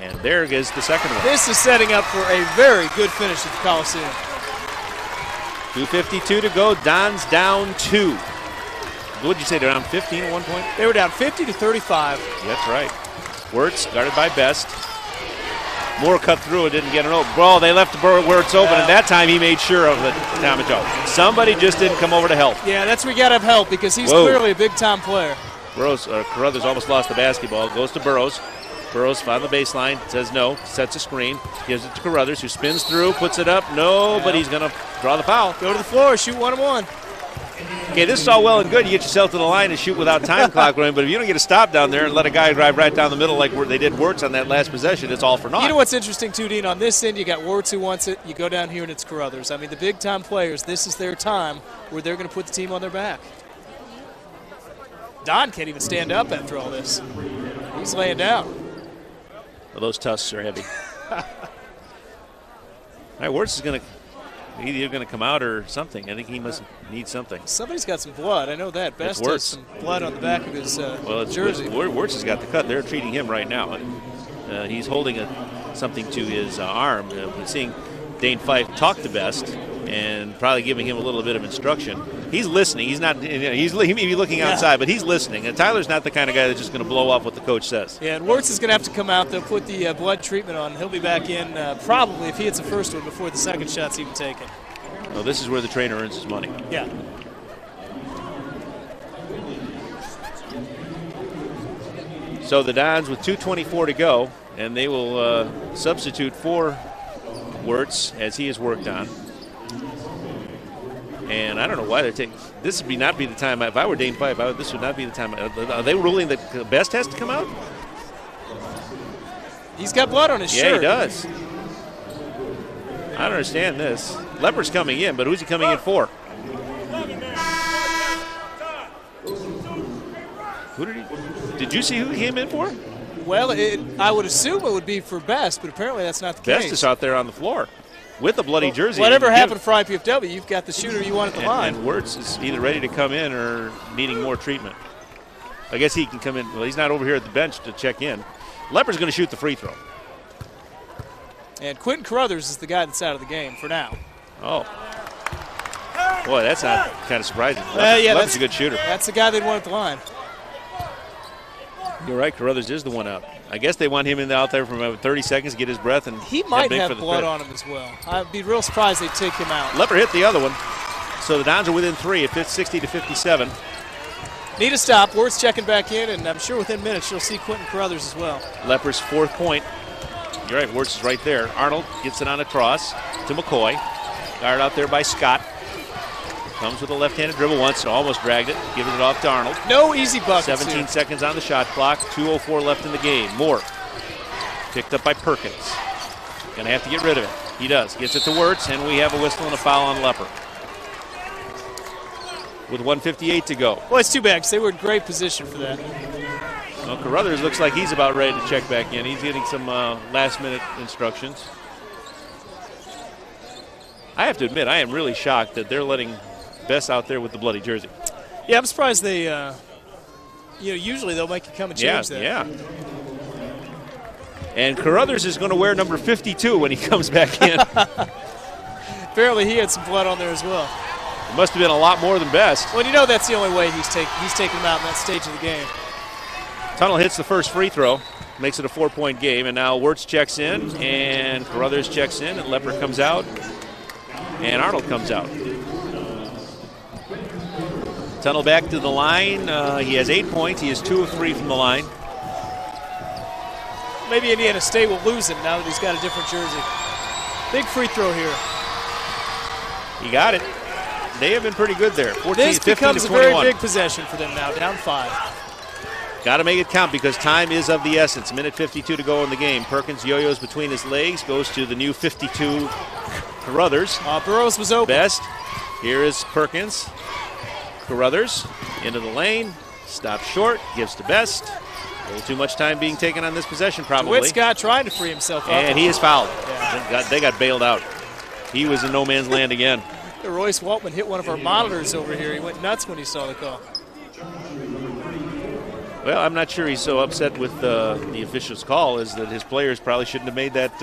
Speaker 1: And there is the second one.
Speaker 2: This is setting up for a very good finish at the Coliseum.
Speaker 1: 2:52 to go. Dons down 2. What did you say? They're down 15 at one point?
Speaker 2: They were down 50 to 35.
Speaker 1: That's right. Wirtz guarded by Best. Moore cut through it, didn't get it open. Bro, they left Wirtz open, and that time he made sure of the damage out. Somebody just didn't come over to help.
Speaker 2: Yeah, that's where you got to have help because he's clearly a big-time player.
Speaker 1: Carruthers almost lost the basketball. Goes to Burrows. Burrows found the baseline, says no, sets a screen, gives it to Carruthers, who spins through, puts it up. No, but he's going to draw the foul.
Speaker 2: Go to the floor, shoot 1-on-1.
Speaker 1: Okay, this is all well and good. You get yourself to the line and shoot without time clock running, but if you don't get a stop down there and let a guy drive right down the middle like they did Wirtz on that last possession, it's all for naught.
Speaker 2: You know what's interesting, too, Dean? On this end, you got Wirtz who wants it. You go down here and it's Carruthers. I mean, the big-time players, this is their time where they're going to put the team on their back. Don can't even stand up after all this. He's laying down.
Speaker 1: Well, those tusks are heavy. All right, Wirtz is going to either going to come out or something. I think he must need something.
Speaker 2: Somebody's got some blood. I know that. Best has some blood on the back of his jersey.
Speaker 1: Wirtz has got the cut. They're treating him right now. He's holding something to his arm. We're seeing Dane Fife talk to Best. and probably giving him a little bit of instruction. He's listening. He's not. He may be looking outside, but he's listening. And Tyler's not the kind of guy that's just going to blow off what the coach says.
Speaker 2: Yeah, and Wirtz is going to have to come out. They'll put the blood treatment on. He'll be back in probably if he hits the first one before the second shot's even taken.
Speaker 1: Well, this is where the trainer earns his money.
Speaker 2: Yeah.
Speaker 1: So the Dons with 2:24 to go, and they will substitute for Wirtz as he has worked on. And I don't know why they're taking. This would not be the time. If I were Dane Fife, this would not be the time. Are they ruling that Best has to come out?
Speaker 2: He's got blood on his shirt.
Speaker 1: Yeah, he does. I don't understand this. Lepper's coming in, but who's he coming in for? Who did you see who he came in for?
Speaker 2: Well, I would assume it would be for Best, but apparently that's not the case.
Speaker 1: Best is out there on the floor with a bloody jersey.
Speaker 2: Whatever happened for IPFW, you've got the shooter you want at the line.
Speaker 1: And Wirtz is either ready to come in or needing more treatment. I guess he can come in. Well, he's not over here at the bench to check in. Lepper's going to shoot the free throw.
Speaker 2: And Quentin Carruthers is the guy that's out of the game for now.
Speaker 1: Oh. Boy, that's not kind of surprising.
Speaker 2: Yeah,
Speaker 1: Lepper's a good shooter.
Speaker 2: That's the guy they'd want at the line.
Speaker 1: You're right, Carruthers is the one out. I guess they want him out there for about 30 seconds to get his breath. And
Speaker 2: he might have blood on him as well. I'd be real surprised they'd take him out.
Speaker 1: Lepper hit the other one. So the Dons are within 3 at 60-57.
Speaker 2: Need a stop. Wirtz checking back in, and I'm sure within minutes you'll see Quentin Carruthers as well.
Speaker 1: Lepper's 4th point. You're right, Wirtz is right there. Arnold gets it on a cross to McCoy. Guard out there by Scott. Comes with a left-handed dribble once, almost dragged it. Giving it off to Arnold.
Speaker 2: No easy buckets
Speaker 1: 17
Speaker 2: here.
Speaker 1: seconds on the shot clock. 2:04 left in the game. Moore picked up by Perkins. Gonna have to get rid of it. He does. Gets it to Wirtz, and we have a whistle and a foul on Lepper. With 1:58 to go.
Speaker 2: Well, it's too bad because they were in great position for that.
Speaker 1: Well, Carruthers looks like he's about ready to check back in. He's getting some last-minute instructions. I have to admit, I am really shocked that they're letting Best out there with the bloody jersey.
Speaker 2: Yeah, I'm surprised they, usually they'll make you come and change that.
Speaker 1: Yeah. And Carruthers is going to wear number 52 when he comes back in.
Speaker 2: Apparently he had some blood on there as well.
Speaker 1: It must have been a lot more than Best.
Speaker 2: Well, that's the only way he's taking him out in that stage of the game.
Speaker 1: Tunnel hits the first free throw, makes it a 4-point game, and now Wirtz checks in, and Carruthers checks in, and Lepper comes out, and Arnold comes out. Tunnel back to the line. He has 8 points. He is 2 of 3 from the line.
Speaker 2: Maybe Indiana State will lose him now that he's got a different jersey. Big free throw here.
Speaker 1: He got it. They have been pretty good there. 14,
Speaker 2: this
Speaker 1: 15
Speaker 2: becomes
Speaker 1: to
Speaker 2: a very
Speaker 1: 21.
Speaker 2: big possession for them now, down 5.
Speaker 1: Got to make it count because time is of the essence. Minute 52 to go in the game. Perkins yo-yos between his legs, goes to the new 52 Carruthers.
Speaker 2: Burroughs was open.
Speaker 1: Best. Here is Perkins. Carruthers into the lane. Stops short. Gives to Best. A little too much time being taken on this possession probably.
Speaker 2: DeWitt Scott trying to free himself up.
Speaker 1: And he is fouled.
Speaker 2: Yeah.
Speaker 1: They got bailed out. He was in no man's land again.
Speaker 2: Royce Waltman hit one of our monitors over here. He went nuts when he saw the call.
Speaker 1: Well, I'm not sure he's so upset with the official's call as that his players probably shouldn't have made that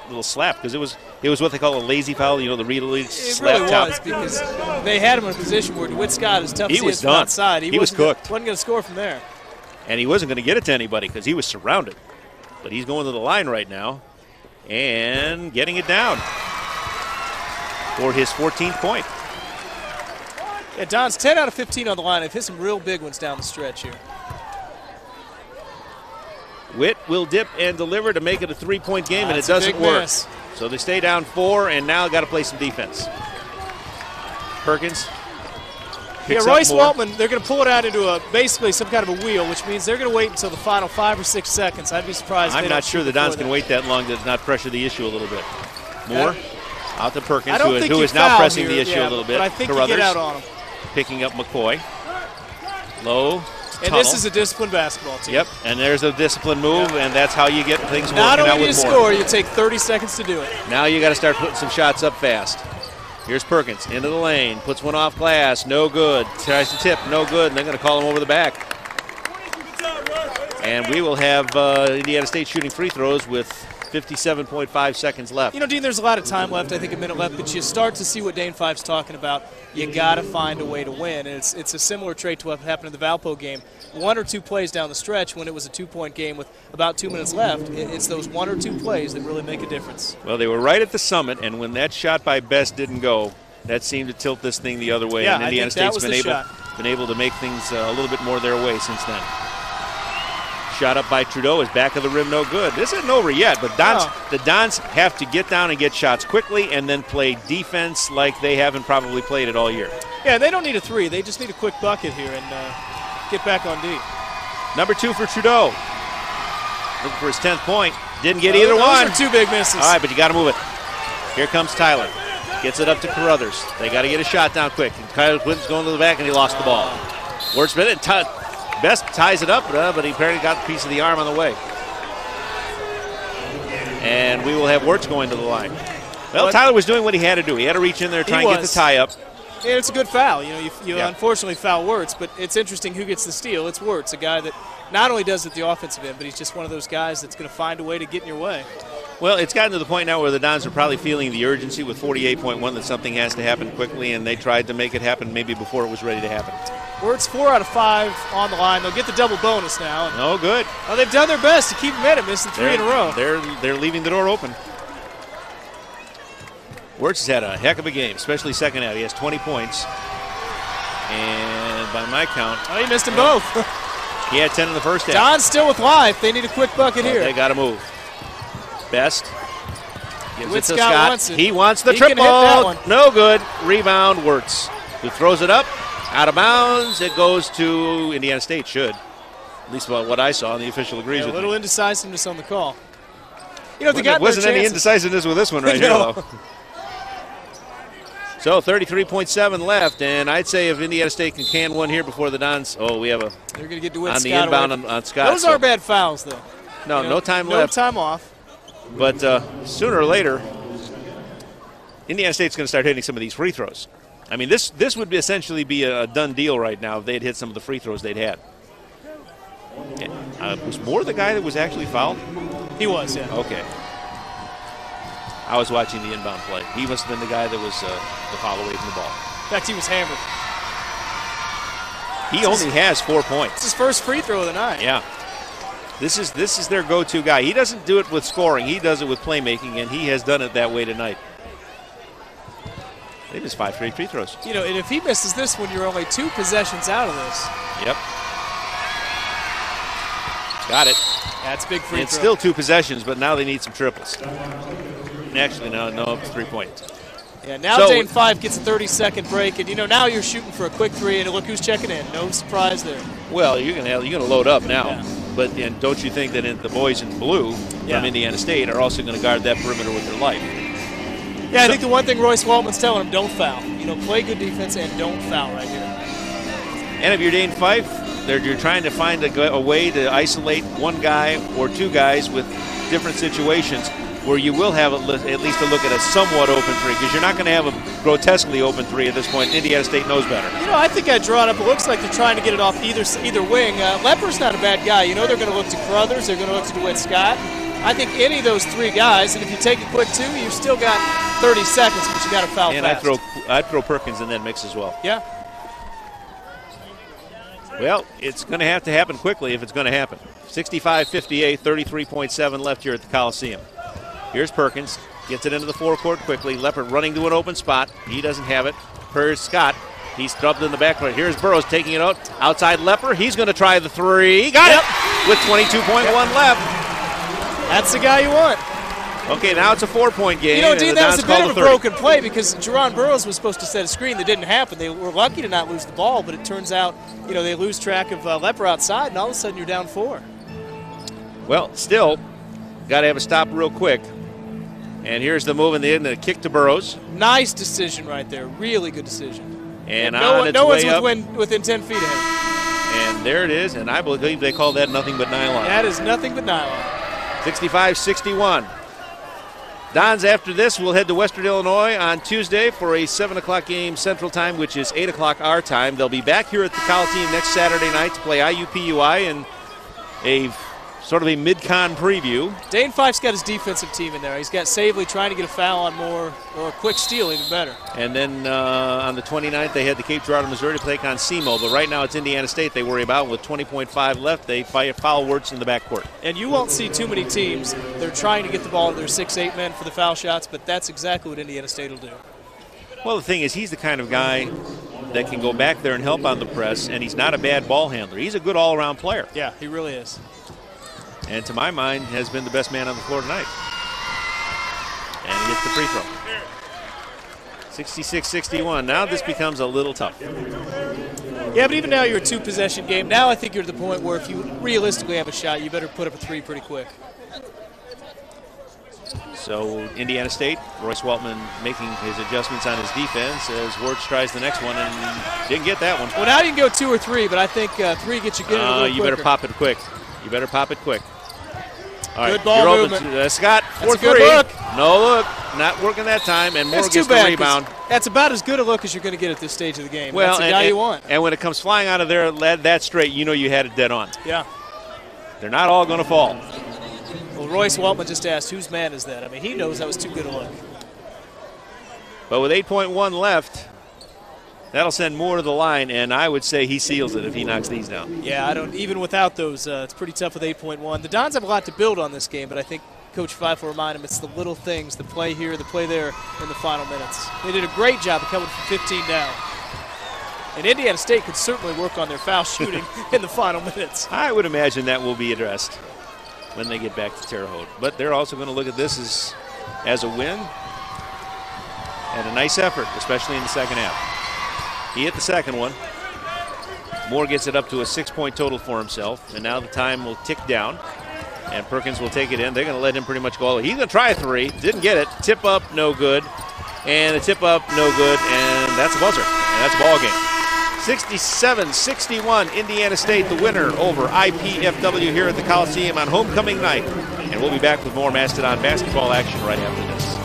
Speaker 1: little slap because it was what they call a lazy foul. The really slap
Speaker 2: really
Speaker 1: top.
Speaker 2: was because they had him in a position where DeWitt Scott is tough.
Speaker 1: He was done.
Speaker 2: Outside.
Speaker 1: He was cooked.
Speaker 2: Wasn't going to score from there.
Speaker 1: And he wasn't going to get it to anybody because he was surrounded. But he's going to the line right now and getting it down for his 14th point.
Speaker 2: Yeah, Don's 10 out of 15 on the line. They've hit some real big ones down the stretch here.
Speaker 1: Witt will dip and deliver to make it a 3-point game, and it
Speaker 2: That's a
Speaker 1: doesn't
Speaker 2: big
Speaker 1: work.
Speaker 2: miss.
Speaker 1: So they stay down 4, and now got to play some defense. Perkins picks up
Speaker 2: Royce
Speaker 1: more.
Speaker 2: Waltman, they're going to pull it out into basically some kind of a wheel, which means they're going to wait until the final 5 or 6 seconds. I'd be surprised if
Speaker 1: I'm
Speaker 2: they
Speaker 1: not
Speaker 2: don't
Speaker 1: sure
Speaker 2: shoot
Speaker 1: the Dons
Speaker 2: before
Speaker 1: can
Speaker 2: that.
Speaker 1: wait that long to not pressure the issue a little bit. Moore out to Perkins,
Speaker 2: I don't think
Speaker 1: who
Speaker 2: you
Speaker 1: is now
Speaker 2: foul
Speaker 1: pressing
Speaker 2: here,
Speaker 1: the issue a little bit.
Speaker 2: But I think you
Speaker 1: Carruthers
Speaker 2: get out on him.
Speaker 1: picking up McCoy. Low.
Speaker 2: And this is a disciplined basketball team.
Speaker 1: Yep, and there's a disciplined move, and that's how you get things working
Speaker 2: Not
Speaker 1: out
Speaker 2: only do
Speaker 1: with
Speaker 2: you
Speaker 1: Moore.
Speaker 2: score, you take 30 seconds to do it.
Speaker 1: Now you got to start putting some shots up fast. Here's Perkins into the lane, puts one off glass, no good. Tries to tip, no good, and they're going to call him over the back. And we will have Indiana State shooting free throws with 57.5 seconds left.
Speaker 2: You know, Dean, there's a lot of time left, I think a minute left, but you start to see what Dane Fife's talking about. You got to find a way to win, and it's a similar trait to what happened in the Valpo game. 1 or 2 plays down the stretch when it was a 2-point game with about 2 minutes left. It's those 1 or 2 plays that really make a difference.
Speaker 1: Well, they were right at the summit, and when that shot by Best didn't go, that seemed to tilt this thing the other way,
Speaker 2: yeah,
Speaker 1: and Indiana State's been able to make things a little bit more their way since then. Shot up by Trudeau is back of the rim, no good. This isn't over yet, but the Dons have to get down and get shots quickly and then play defense like they haven't probably played it all year.
Speaker 2: Yeah, they don't need a 3. They just need a quick bucket here and get back on D.
Speaker 1: Number 2 for Trudeau. Looking for his 10th point. Didn't get either one.
Speaker 2: Those are 2 big misses.
Speaker 1: All right, but you got to move it. Here comes Tyler. Gets it up to Carruthers. They got to get a shot down quick. And Tyler Clinton's going to the back, and he lost the ball. Wordsmith and Best ties it up, but he apparently got a piece of the arm on the way. And we will have Wirtz going to the line. Well, Tyler was doing what he had to do. He had to reach in there, try and get the tie up.
Speaker 2: Yeah, it's a good foul. You know, you unfortunately foul Wirtz, but it's interesting who gets the steal. It's Wirtz, a guy that not only does it the offensive end, but he's just one of those guys that's going to find a way to get in your way.
Speaker 1: Well, it's gotten to the point now where the Dons are probably feeling the urgency with 48.1 that something has to happen quickly, and they tried to make it happen maybe before it was ready to happen.
Speaker 2: Wirtz 4 out of 5 on the line. They'll get the double bonus now.
Speaker 1: Oh, good.
Speaker 2: Well, they've done their best to keep him at it, missing 3 in a row.
Speaker 1: They're leaving the door open. Wirtz has had a heck of a game, especially second half. He has 20 points. And by my count,
Speaker 2: he missed them both.
Speaker 1: He had 10 in the first half.
Speaker 2: Don's still with life. They need a quick bucket here.
Speaker 1: They got to move. Best. Gives it to
Speaker 2: Scott
Speaker 1: Scott.
Speaker 2: wants it.
Speaker 1: He wants the
Speaker 2: He
Speaker 1: triple.
Speaker 2: can hit that one.
Speaker 1: No good. Rebound, Wirtz. Who throws it up. Out of bounds. It goes to Indiana State, should. At least what I saw, and the official agrees with me.
Speaker 2: A little indecisiveness on the call. You know,
Speaker 1: There wasn't any indecisiveness with this one right here, though. So 33.7 left, and I'd say if Indiana State can one here before the Dons. Oh, we have a.
Speaker 2: They're going to get to win
Speaker 1: on the
Speaker 2: Scott
Speaker 1: inbound
Speaker 2: away.
Speaker 1: on Scott.
Speaker 2: Those are bad fouls, though.
Speaker 1: No, no time left.
Speaker 2: No time off.
Speaker 1: But sooner or later, Indiana State's going to start hitting some of these free throws. I mean, this would essentially be a done deal right now if they'd hit some of the free throws they'd had. Was Moore the guy that was actually fouled?
Speaker 2: He was, yeah.
Speaker 1: Okay. I was watching the inbound play. He must have been the guy that was the foul away from the ball.
Speaker 2: In fact, he was hammered.
Speaker 1: He only has 4 points.
Speaker 2: It's his first free throw of the night.
Speaker 1: Yeah. This is their go-to guy. He doesn't do it with scoring. He does it with playmaking, and he has done it that way tonight. They missed 5 straight free throws.
Speaker 2: You know, and if he misses this one, you're only 2 possessions out of this.
Speaker 1: Yep. Got it.
Speaker 2: That's big free
Speaker 1: It's
Speaker 2: throw.
Speaker 1: still 2 possessions, but now they need some triples. Actually, no, 3 points.
Speaker 2: Yeah, now Dane Fife gets a 30-second break, and, you know, now you're shooting for a quick 3, and look who's checking in. No surprise there.
Speaker 1: Well, you're gonna load up now. But and don't you think that the boys in blue from Indiana State are also going to guard that perimeter with their life?
Speaker 2: Yeah, I think the one thing Royce Waltman's telling them, don't foul. You know, play good defense and don't foul right here.
Speaker 1: And if you're Dane Fife, you're trying to find a way to isolate one guy or 2 guys with different situations where you will have at least a look at a somewhat open 3, because you're not going to have a grotesquely open 3 at this point. Indiana State knows better.
Speaker 2: You know, I think I draw it up. It looks like they're trying to get it off either wing. Lepper's not a bad guy. You know, they're going to look to Carruthers. They're going to look to DeWitt Scott. I think any of those 3 guys, and if you take a quick 2, you've still got 30 seconds, but you got to foul fast.
Speaker 1: And I'd throw Perkins in that mix as well.
Speaker 2: Yeah.
Speaker 1: Well, it's going to have to happen quickly if it's going to happen. 65-58, 33.7 left here at the Coliseum. Here's Perkins, gets it into the forecourt quickly. Leppert running to an open spot. He doesn't have it. Here's Scott. He's stubbed in the backcourt. Here's Burrows taking it out. Outside Lepper. He's going to try the 3. Got it with 22.1 left.
Speaker 2: That's the guy you want.
Speaker 1: Okay, now it's a 4-point game.
Speaker 2: You know, Dean, that was a bit of a broken play because Jerron Burrows was supposed to set a screen. That didn't happen. They were lucky to not lose the ball, but it turns out, you know, they lose track of Lepper outside, and all of a sudden you're down 4.
Speaker 1: Well, still, got to have a stop real quick. And here's the move in the end, the kick to Burrows.
Speaker 2: Nice decision right there. Really good decision.
Speaker 1: And
Speaker 2: no one's
Speaker 1: up.
Speaker 2: within 10 feet of him.
Speaker 1: And there it is, and I believe they call that nothing but nylon.
Speaker 2: That is nothing but nylon.
Speaker 1: 65-61. Dons after this will head to Western Illinois on Tuesday for a 7 o'clock game Central Time, which is 8 o'clock our time. They'll be back here at the Coliseum next Saturday night to play IUPUI in a sort of a mid-con preview.
Speaker 2: Dane Fife's got his defensive team in there. He's got Savely trying to get a foul on Moore, or a quick steal, even better.
Speaker 1: And then on the 29th, they had the Cape Girardeau, Missouri to take on SEMO. But right now it's Indiana State they worry about. With 20.5 left, they foul Wirtz in the backcourt.
Speaker 2: And you won't see too many teams. They're trying to get the ball to their 6-8 men for the foul shots, but that's exactly what Indiana State will do.
Speaker 1: Well, the thing is, he's the kind of guy that can go back there and help on the press, and he's not a bad ball handler. He's a good all-around player.
Speaker 2: Yeah, he really is.
Speaker 1: And to my mind, has been the best man on the floor tonight. And he gets the free throw. 66-61. Now this becomes a little tough.
Speaker 2: Yeah, but even now you're a two-possession game. Now I think you're at the point where if you realistically have a shot, you better put up a three pretty quick.
Speaker 1: So Indiana State, Royce Weltman making his adjustments on his defense as Wirtz tries the next one and didn't get that one.
Speaker 2: Well, now you can go 2 or 3, but I think 3 gets you good.
Speaker 1: You better pop it quick. You better pop it quick. All right,
Speaker 2: good ball movement.
Speaker 1: Scott for
Speaker 2: That's a good look.
Speaker 1: No look. Not working that time, and Moore gets the rebound.
Speaker 2: That's about as good a look as you're going to get at this stage of the game.
Speaker 1: Well,
Speaker 2: that's the guy you want.
Speaker 1: And when it comes flying out of there that straight, you know you had it dead on.
Speaker 2: Yeah.
Speaker 1: They're not all going to fall.
Speaker 2: Well, Royce Weltman just asked, whose man is that? I mean, he knows that was too good a look.
Speaker 1: But with 8.1 left, that'll send Moore to the line, and I would say he seals it if he knocks these down.
Speaker 2: Yeah, even without those, it's pretty tough with 8.1. The Dons have a lot to build on this game, but I think Coach Fife will remind him it's the little things, the play here, the play there in the final minutes. They did a great job of coming from 15 down. And Indiana State could certainly work on their foul shooting in the final minutes.
Speaker 1: I would imagine that will be addressed when they get back to Terre Haute. But they're also going to look at this as a win and a nice effort, especially in the second half. He hit the second one. Moore gets it up to a 6-point total for himself, and now the time will tick down, and Perkins will take it in. They're going to let him pretty much go all the way. He's going to try a three. Didn't get it. Tip up, no good. And the tip up, no good, and that's a buzzer. And that's a ball game. 67-61, Indiana State the winner over IPFW here at the Coliseum on homecoming night. And we'll be back with more Mastodon basketball action right after this.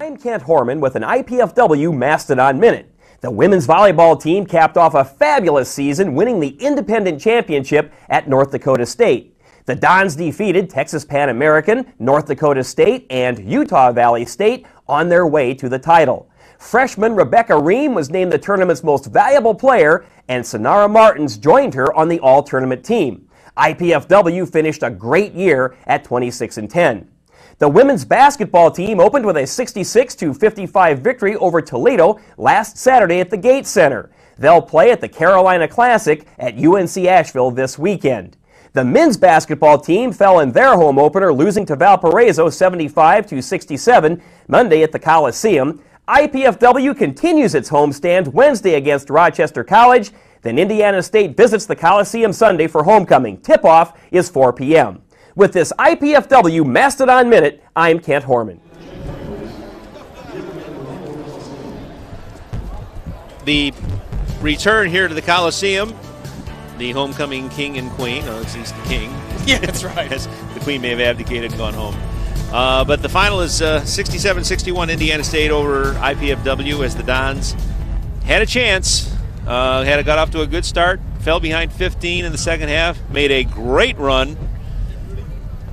Speaker 14: I'm Kent Horman with an IPFW Mastodon Minute. The women's volleyball team capped off a fabulous season, winning the independent championship at North Dakota State. The Dons defeated Texas Pan American, North Dakota State, and Utah Valley State on their way to the title. Freshman Rebecca Ream was named the tournament's most valuable player, and Sonara Martins joined her on the all-tournament team. IPFW finished a great year at 26-10. The women's basketball team opened with a 66-55 victory over Toledo last Saturday at the Gates Center. They'll play at the Carolina Classic at UNC Asheville this weekend. The men's basketball team fell in their home opener, losing to Valparaiso 75-67 Monday at the Coliseum. IPFW continues its homestand Wednesday against Rochester College. Then Indiana State visits the Coliseum Sunday for homecoming. Tip-off is 4 p.m. With this IPFW Mastodon Minute, I'm Kent Horman.
Speaker 1: The return here to the Coliseum, the homecoming king and queen, or at least the king.
Speaker 2: Yeah, that's right.
Speaker 1: As the queen may have abdicated and gone home. But the final is 67-61 Indiana State over IPFW as the Dons had a chance, got off to a good start, fell behind 15 in the second half, made a great run,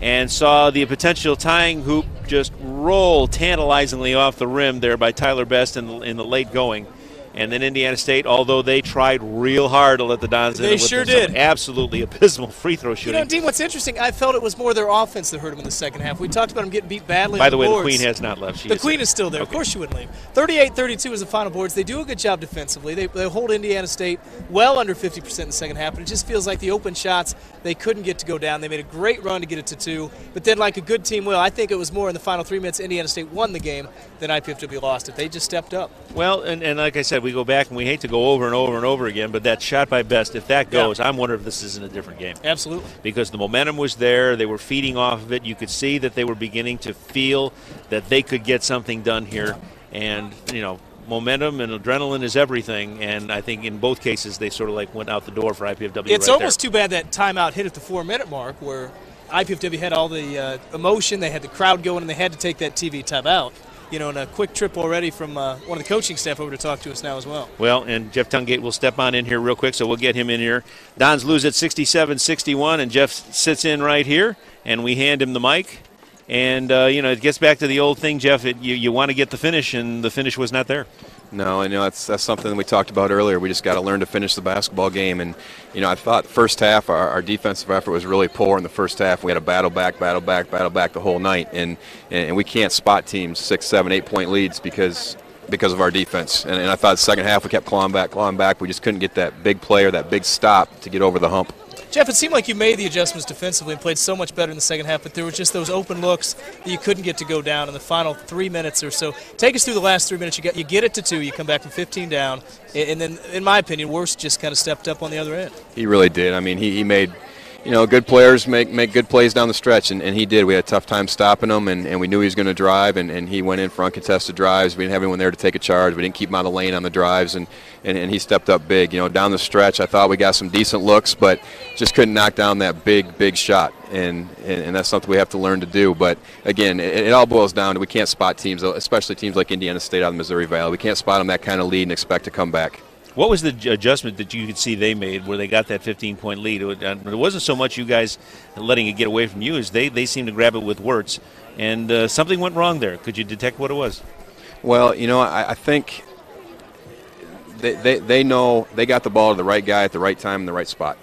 Speaker 1: and saw the potential tying hoop just roll tantalizingly off the rim there by Tyler Best in the late going. And then Indiana State, although they tried real hard to let the Dons in,
Speaker 2: they sure did.
Speaker 1: Absolutely abysmal free throw shooting.
Speaker 2: You know, Dean, what's interesting, I felt it was more their offense that hurt them in the second half. We talked about them getting beat badly.
Speaker 1: By the way,
Speaker 2: boards.
Speaker 1: the Queen has not left.
Speaker 2: The Queen is still there. Okay. Of course she wouldn't leave. 38-32 is the final boards. They do a good job defensively. They hold Indiana State well under 50% in the second half, but it just feels like the open shots they couldn't get to go down. They made a great run to get it to 2, but then like a good team will, I think it was more in the final 3 minutes Indiana State won the game than IPFW lost it. They just stepped up.
Speaker 1: Well, and like I said, we go back and we hate to go over and over and over again, but that shot by Best, if that goes, I'm wondering if this isn't a different game.
Speaker 2: Absolutely.
Speaker 1: Because the momentum was there. They were feeding off of it. You could see that they were beginning to feel that they could get something done here. And, you know, momentum and adrenaline is everything, and I think in both cases they sort of like went out the door for IPFW.
Speaker 2: It's almost too bad that timeout hit at the 4-minute mark where IPFW had all the emotion, they had the crowd going, and they had to take that TV timeout. and a quick trip already from one of the coaching staff over to talk to us now as well.
Speaker 1: Well, and Jeff Tungate will step on in here real quick, so we'll get him in here. Dons lose at 67-61, and Jeff sits in right here, and we hand him the mic. And, it gets back to the old thing, Jeff. You want to get the finish, and the finish was not there.
Speaker 16: No, I know that's something that we talked about earlier. We just got to learn to finish the basketball game. And, I thought first half our defensive effort was really poor in the first half. We had to battle back the whole night. And we can't spot teams 6, 7, 8 point leads because of our defense. And I thought the second half we kept clawing back. We just couldn't get that big play or that big stop to get over the hump.
Speaker 2: Jeff, it seemed like you made the adjustments defensively and played so much better in the second half, but there were just those open looks that you couldn't get to go down in the final 3 minutes or so. Take us through the last 3 minutes. You get it to 2, you come back from 15 down, and then, in my opinion, Worst just kind of stepped up on the other end.
Speaker 16: He really did. I mean, he made good players make good plays down the stretch, and he did. We had a tough time stopping him, and we knew he was going to drive, and he went in for uncontested drives. We didn't have anyone there to take a charge. We didn't keep him out of the lane on the drives, and he stepped up big. Down the stretch, I thought we got some decent looks, but just couldn't knock down that big shot, and that's something we have to learn to do. But, again, it all boils down to we can't spot teams, especially teams like Indiana State out of the Missouri Valley. We can't spot them that kind of lead and expect to come back.
Speaker 1: What was the adjustment that you could see they made where they got that 15-point lead? It wasn't so much you guys letting it get away from you as they seemed to grab it with Wirtz, and something went wrong there. Could you detect what it was?
Speaker 16: Well, I think they know they got the ball to the right guy at the right time in the right spot.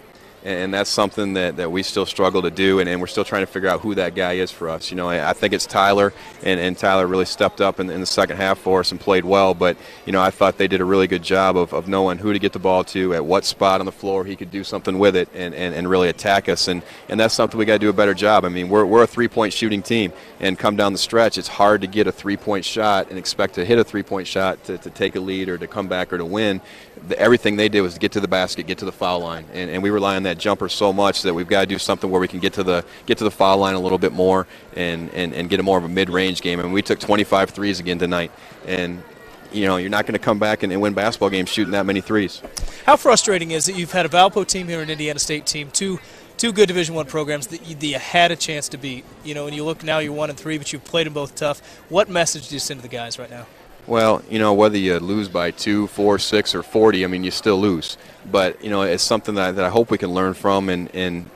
Speaker 16: And that's something that we still struggle to do, and we're still trying to figure out who that guy is for us. I think it's Tyler, and Tyler really stepped up in the second half for us and played well. But, I thought they did a really good job of knowing who to get the ball to, at what spot on the floor he could do something with it and really attack us. And that's something we got to do a better job. I mean, we're a three-point shooting team, and come down the stretch, it's hard to get a three-point shot and expect to hit a three-point shot to take a lead or to come back or to win. Everything they did was to get to the basket, get to the foul line, and we rely on that jumper so much that we've got to do something where we can get to the foul line a little bit more and get a more of a mid-range game. And we took 25 threes again tonight, and you're not going to come back and win basketball games shooting that many threes.
Speaker 2: How frustrating is it? You've had a Valpo team here, an Indiana State team, two good Division I programs that you had a chance to beat. And you look now, you're 1-3, but you've played them both tough. What message do you send to the guys right now?
Speaker 16: Well, whether you lose by 2, 4, 6, or 40, I mean, you still lose. But, it's something that I hope we can learn from and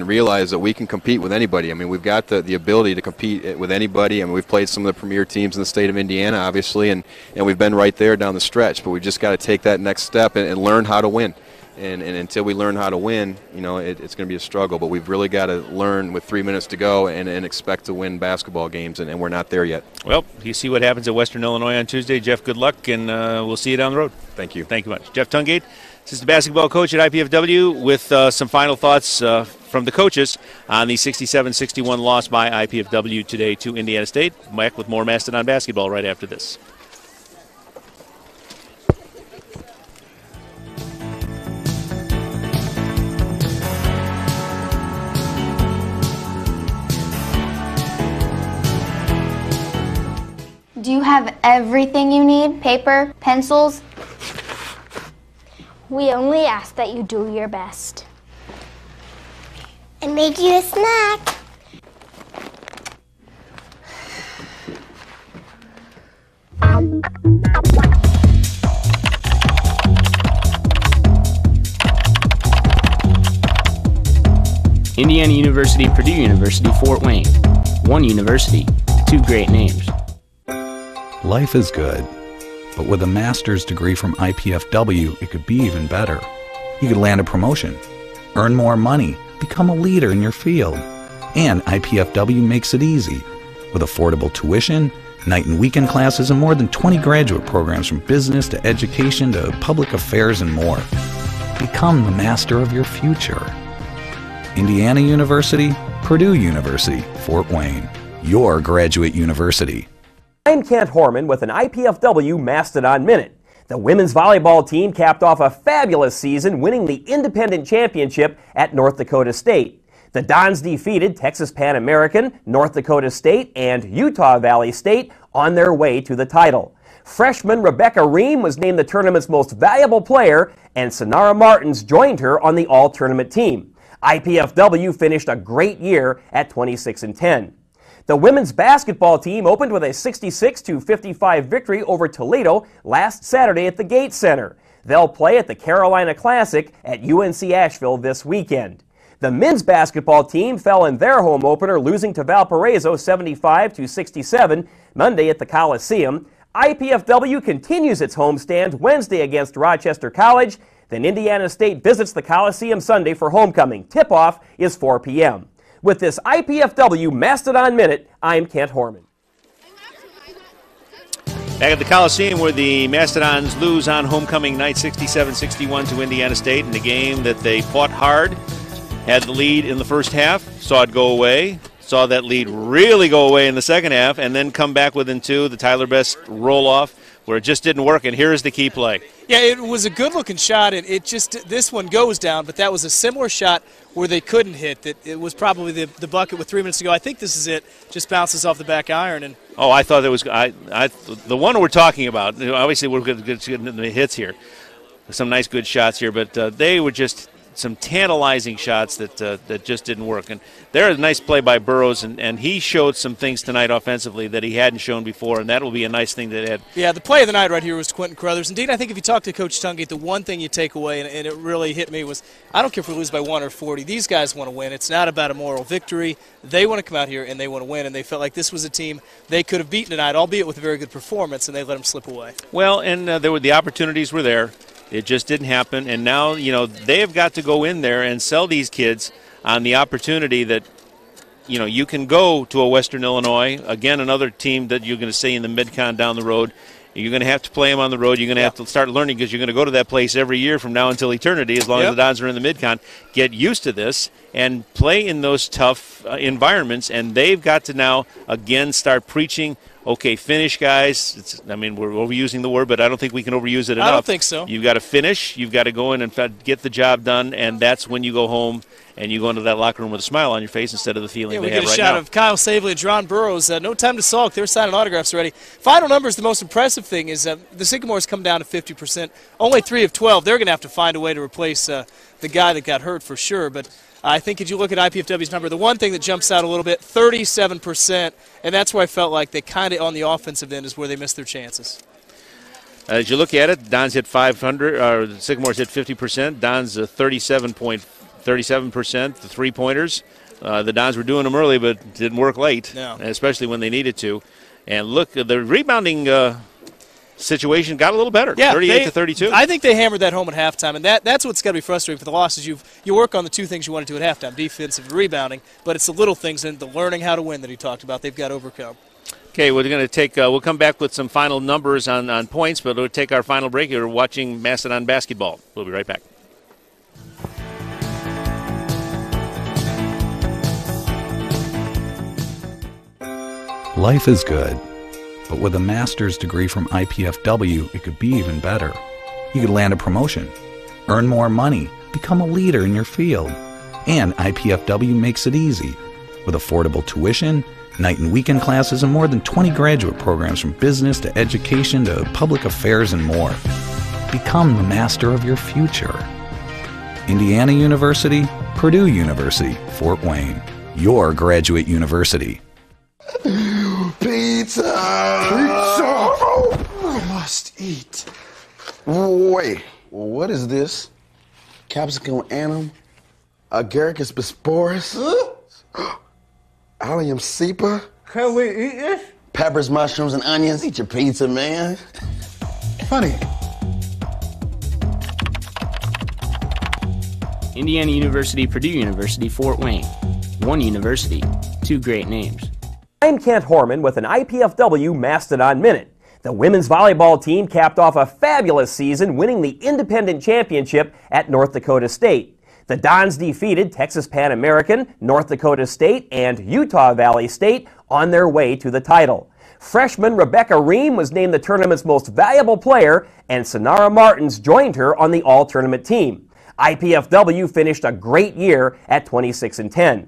Speaker 16: realize that we can compete with anybody. I mean, we've got the ability to compete with anybody. I mean, we've played some of the premier teams in the state of Indiana, obviously, and we've been right there down the stretch. But we've just got to take that next step and learn how to win. And until we learn how to win, it's going to be a struggle. But we've really got to learn with 3 minutes to go and expect to win basketball games, and we're not there yet.
Speaker 1: Well, you see what happens at Western Illinois on Tuesday. Jeff, good luck, and we'll see you down the road.
Speaker 16: Thank you.
Speaker 1: Thank you much. Jeff Tungate, assistant basketball coach at IPFW, with some final thoughts from the coaches on the 67-61 loss by IPFW today to Indiana State. Back with more Mastodon basketball right after this.
Speaker 8: Do you have everything you need? Paper, pencils?
Speaker 9: We only ask that you do your best.
Speaker 10: I made you a snack.
Speaker 4: Indiana University, Purdue University, Fort Wayne. One university, two great names.
Speaker 5: Life is good, but with a master's degree from IPFW, it could be even better. You could land a promotion, earn more money, become a leader in your field. And IPFW makes it easy. With affordable tuition, night and weekend classes, and more than 20 graduate programs from business to education to public affairs and more. Become the master of your future. Indiana University, Purdue University, Fort Wayne. Your graduate university.
Speaker 14: I'm Kent Horman with an IPFW Mastodon Minute. The women's volleyball team capped off a fabulous season, winning the independent championship at North Dakota State. The Dons defeated Texas Pan American, North Dakota State, and Utah Valley State on their way to the title. Freshman Rebecca Ream was named the tournament's most valuable player, and Sonara Martins joined her on the all-tournament team. IPFW finished a great year at 26-10. The women's basketball team opened with a 66-55 victory over Toledo last Saturday at the Gates Center. They'll play at the Carolina Classic at UNC Asheville this weekend. The men's basketball team fell in their home opener, losing to Valparaiso 75-67 Monday at the Coliseum. IPFW continues its homestand Wednesday against Rochester College. Then Indiana State visits the Coliseum Sunday for homecoming. Tip-off is 4 p.m. With this IPFW Mastodon Minute, I'm Kent Horman.
Speaker 1: Back at the Coliseum, where the Mastodons lose on homecoming night 67-61 to Indiana State in a game that they fought hard, had the lead in the first half, saw it go away, saw that lead really go away in the second half, and then come back within two, the Tyler Best roll-off, where it just didn't work, and here's the key play.
Speaker 2: Yeah, it was a good-looking shot. This one goes down, but that was a similar shot where they couldn't hit. It was probably the bucket with 3 minutes to go. I think this is it. Just bounces off the back iron. And
Speaker 1: oh, I thought it was the one we're talking about. Obviously, we're going to get the hits here. Some nice, good shots here, but they were just some tantalizing shots that just didn't work. And there is a nice play by Burrows, and he showed some things tonight offensively that he hadn't shown before, and that will be a nice thing to add.
Speaker 2: Yeah, the play of the night right here was Quentin Carruthers. Indeed, I think if you talk to Coach Tungate, the one thing you take away, and it really hit me, was I don't care if we lose by 1 or 40. These guys want to win. It's not about a moral victory. They want to come out here, and they want to win, and they felt like this was a team they could have beaten tonight, albeit with a very good performance, and they let them slip away.
Speaker 1: Well, and the opportunities were there. It just didn't happen, and now, they have got to go in there and sell these kids on the opportunity that, you can go to a Western Illinois, again, another team that you're going to see in the Mid-Con down the road. You're going to have to play them on the road. You're going to have to start learning, because you're going to go to that place every year from now until eternity, as long as the Dons are in the Mid-Con. Get used to this and play in those tough environments, and they've got to now, again, start preaching, okay, finish, guys. We're overusing the word, but I don't think we can overuse it enough.
Speaker 2: I don't think so.
Speaker 1: You've got to finish. You've got to go in and get the job done, and that's when you go home and you go into that locker room with a smile on your face instead of the feeling they have right now.
Speaker 2: We get a shot of Kyle Savely and John Burrows. No time to sulk. They're signing autographs already. Final numbers, the most impressive thing is the Sycamores come down to 50%. Only 3 of 12. They're going to have to find a way to replace the guy that got hurt for sure, but I think if you look at IPFW's number, the one thing that jumps out a little bit, 37%, and that's where I felt like they kind of, on the offensive end, is where they missed their chances.
Speaker 1: As you look at it, Don's hit 500, or the Sycamores hit 50%. Don's 37%, the three-pointers. The Dons were doing them early, but it didn't work late, especially when they needed to. And look, the rebounding situation got a little better, 38-32.
Speaker 2: I think they hammered that home at halftime, and that's what's got to be frustrating for the losses. You work on the two things you want to do at halftime, defensive and rebounding, but it's the little things and the learning how to win that he talked about they've got to overcome.
Speaker 1: Okay, we're going to take. We'll come back with some final numbers on points, but we'll take our final break. You're watching Mastodon basketball. We'll be right back.
Speaker 5: Life is good, but with a master's degree from IPFW, it could be even better. You could land a promotion, earn more money, become a leader in your field. And IPFW makes it easy. With affordable tuition, night and weekend classes, and more than 20 graduate programs from business to education to public affairs and more. Become the master of your future. Indiana University, Purdue University, Fort Wayne. Your graduate university.
Speaker 11: Pizza!
Speaker 12: I must eat.
Speaker 11: Wait, what is this? Capsicum anum? Agaricus bisporus? Allium cepa?
Speaker 12: Can we eat this?
Speaker 11: Peppers, mushrooms, and onions. Eat your pizza, man.
Speaker 12: Honey.
Speaker 4: Indiana University, Purdue University, Fort Wayne. One university, two great names.
Speaker 14: I'm Kent Horman with an IPFW Mastodon Minute. The women's volleyball team capped off a fabulous season, winning the independent championship at North Dakota State. The Dons defeated Texas Pan American, North Dakota State, and Utah Valley State on their way to the title. Freshman Rebecca Ream was named the tournament's most valuable player, and Sonara Martins joined her on the all-tournament team. IPFW finished a great year at 26-10.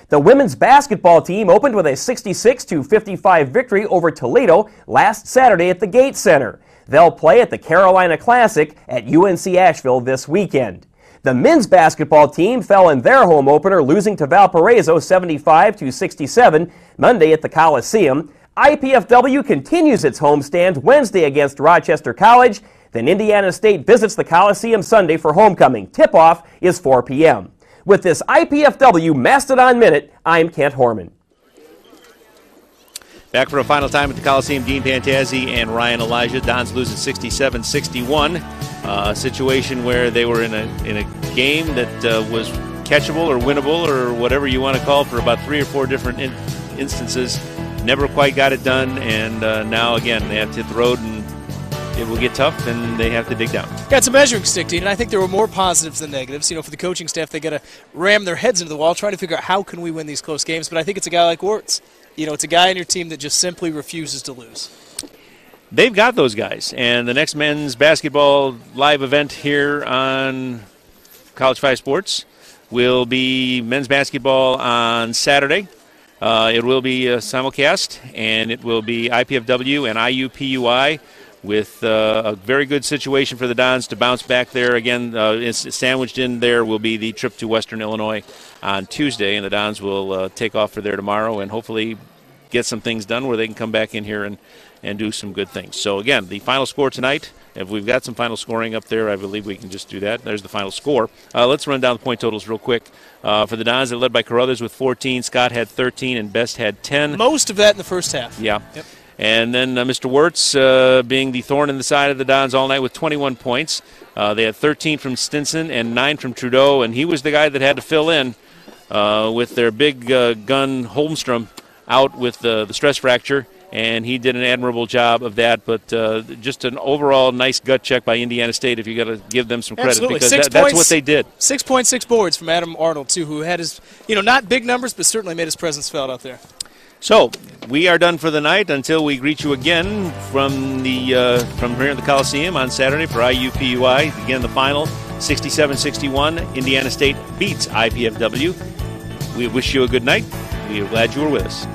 Speaker 14: The women's basketball team opened with a 66-55 victory over Toledo last Saturday at the Gates Center. They'll play at the Carolina Classic at UNC Asheville this weekend. The men's basketball team fell in their home opener, losing to Valparaiso 75-67 Monday at the Coliseum. IPFW continues its homestand Wednesday against Rochester College. Then Indiana State visits the Coliseum Sunday for homecoming. Tip-off is 4 p.m. With this IPFW Mastodon Minute, I'm Kent Horman.
Speaker 1: Back for a final time at the Coliseum, Dean Pantazzi and Ryan Elijah. Dons lose at 67-61. A situation where they were in a game that was catchable or winnable or whatever you want to call it for about 3 or 4 different instances. Never quite got it done, and now again they have to hit the road, and it will get tough, and they have to dig down.
Speaker 2: Yeah, it's a measuring stick, Dean, and I think there were more positives than negatives. You know, for the coaching staff, they got to ram their heads into the wall trying to figure out how can we win these close games, but I think it's a guy like Wirtz. You know, it's a guy on your team that just simply refuses to lose.
Speaker 1: They've got those guys, and the next men's basketball live event here on College 5 Sports will be men's basketball on Saturday. It will be a simulcast, and it will be IPFW and IUPUI with a very good situation for the Dons to bounce back there. Again, sandwiched in there will be the trip to Western Illinois on Tuesday, and the Dons will take off for there tomorrow and hopefully get some things done where they can come back in here and do some good things. So, again, the final score tonight, if we've got some final scoring up there, I believe we can just do that. There's the final score. Let's run down the point totals real quick. For the Dons, they're led by Carruthers with 14. Scott had 13, and Best had 10.
Speaker 2: Most of that in the first half.
Speaker 1: Yeah.
Speaker 2: Yep.
Speaker 1: And then Mr. Wirtz being the thorn in the side of the Dons all night with 21 points. They had 13 from Stinson and 9 from Trudeau, and he was the guy that had to fill in with their big gun Holmstrom out with the stress fracture, and he did an admirable job of that. But just an overall nice gut check by Indiana State, if you got to give them some credit.
Speaker 2: Absolutely.
Speaker 1: Because that's what they did.
Speaker 2: 6.6 boards from Adam Arnold, too, who had his, not big numbers, but certainly made his presence felt out there.
Speaker 1: So we are done for the night until we greet you again from here at the Coliseum on Saturday for IUPUI. Again, the final 67-61. Indiana State beats IPFW. We wish you a good night. We are glad you were with us.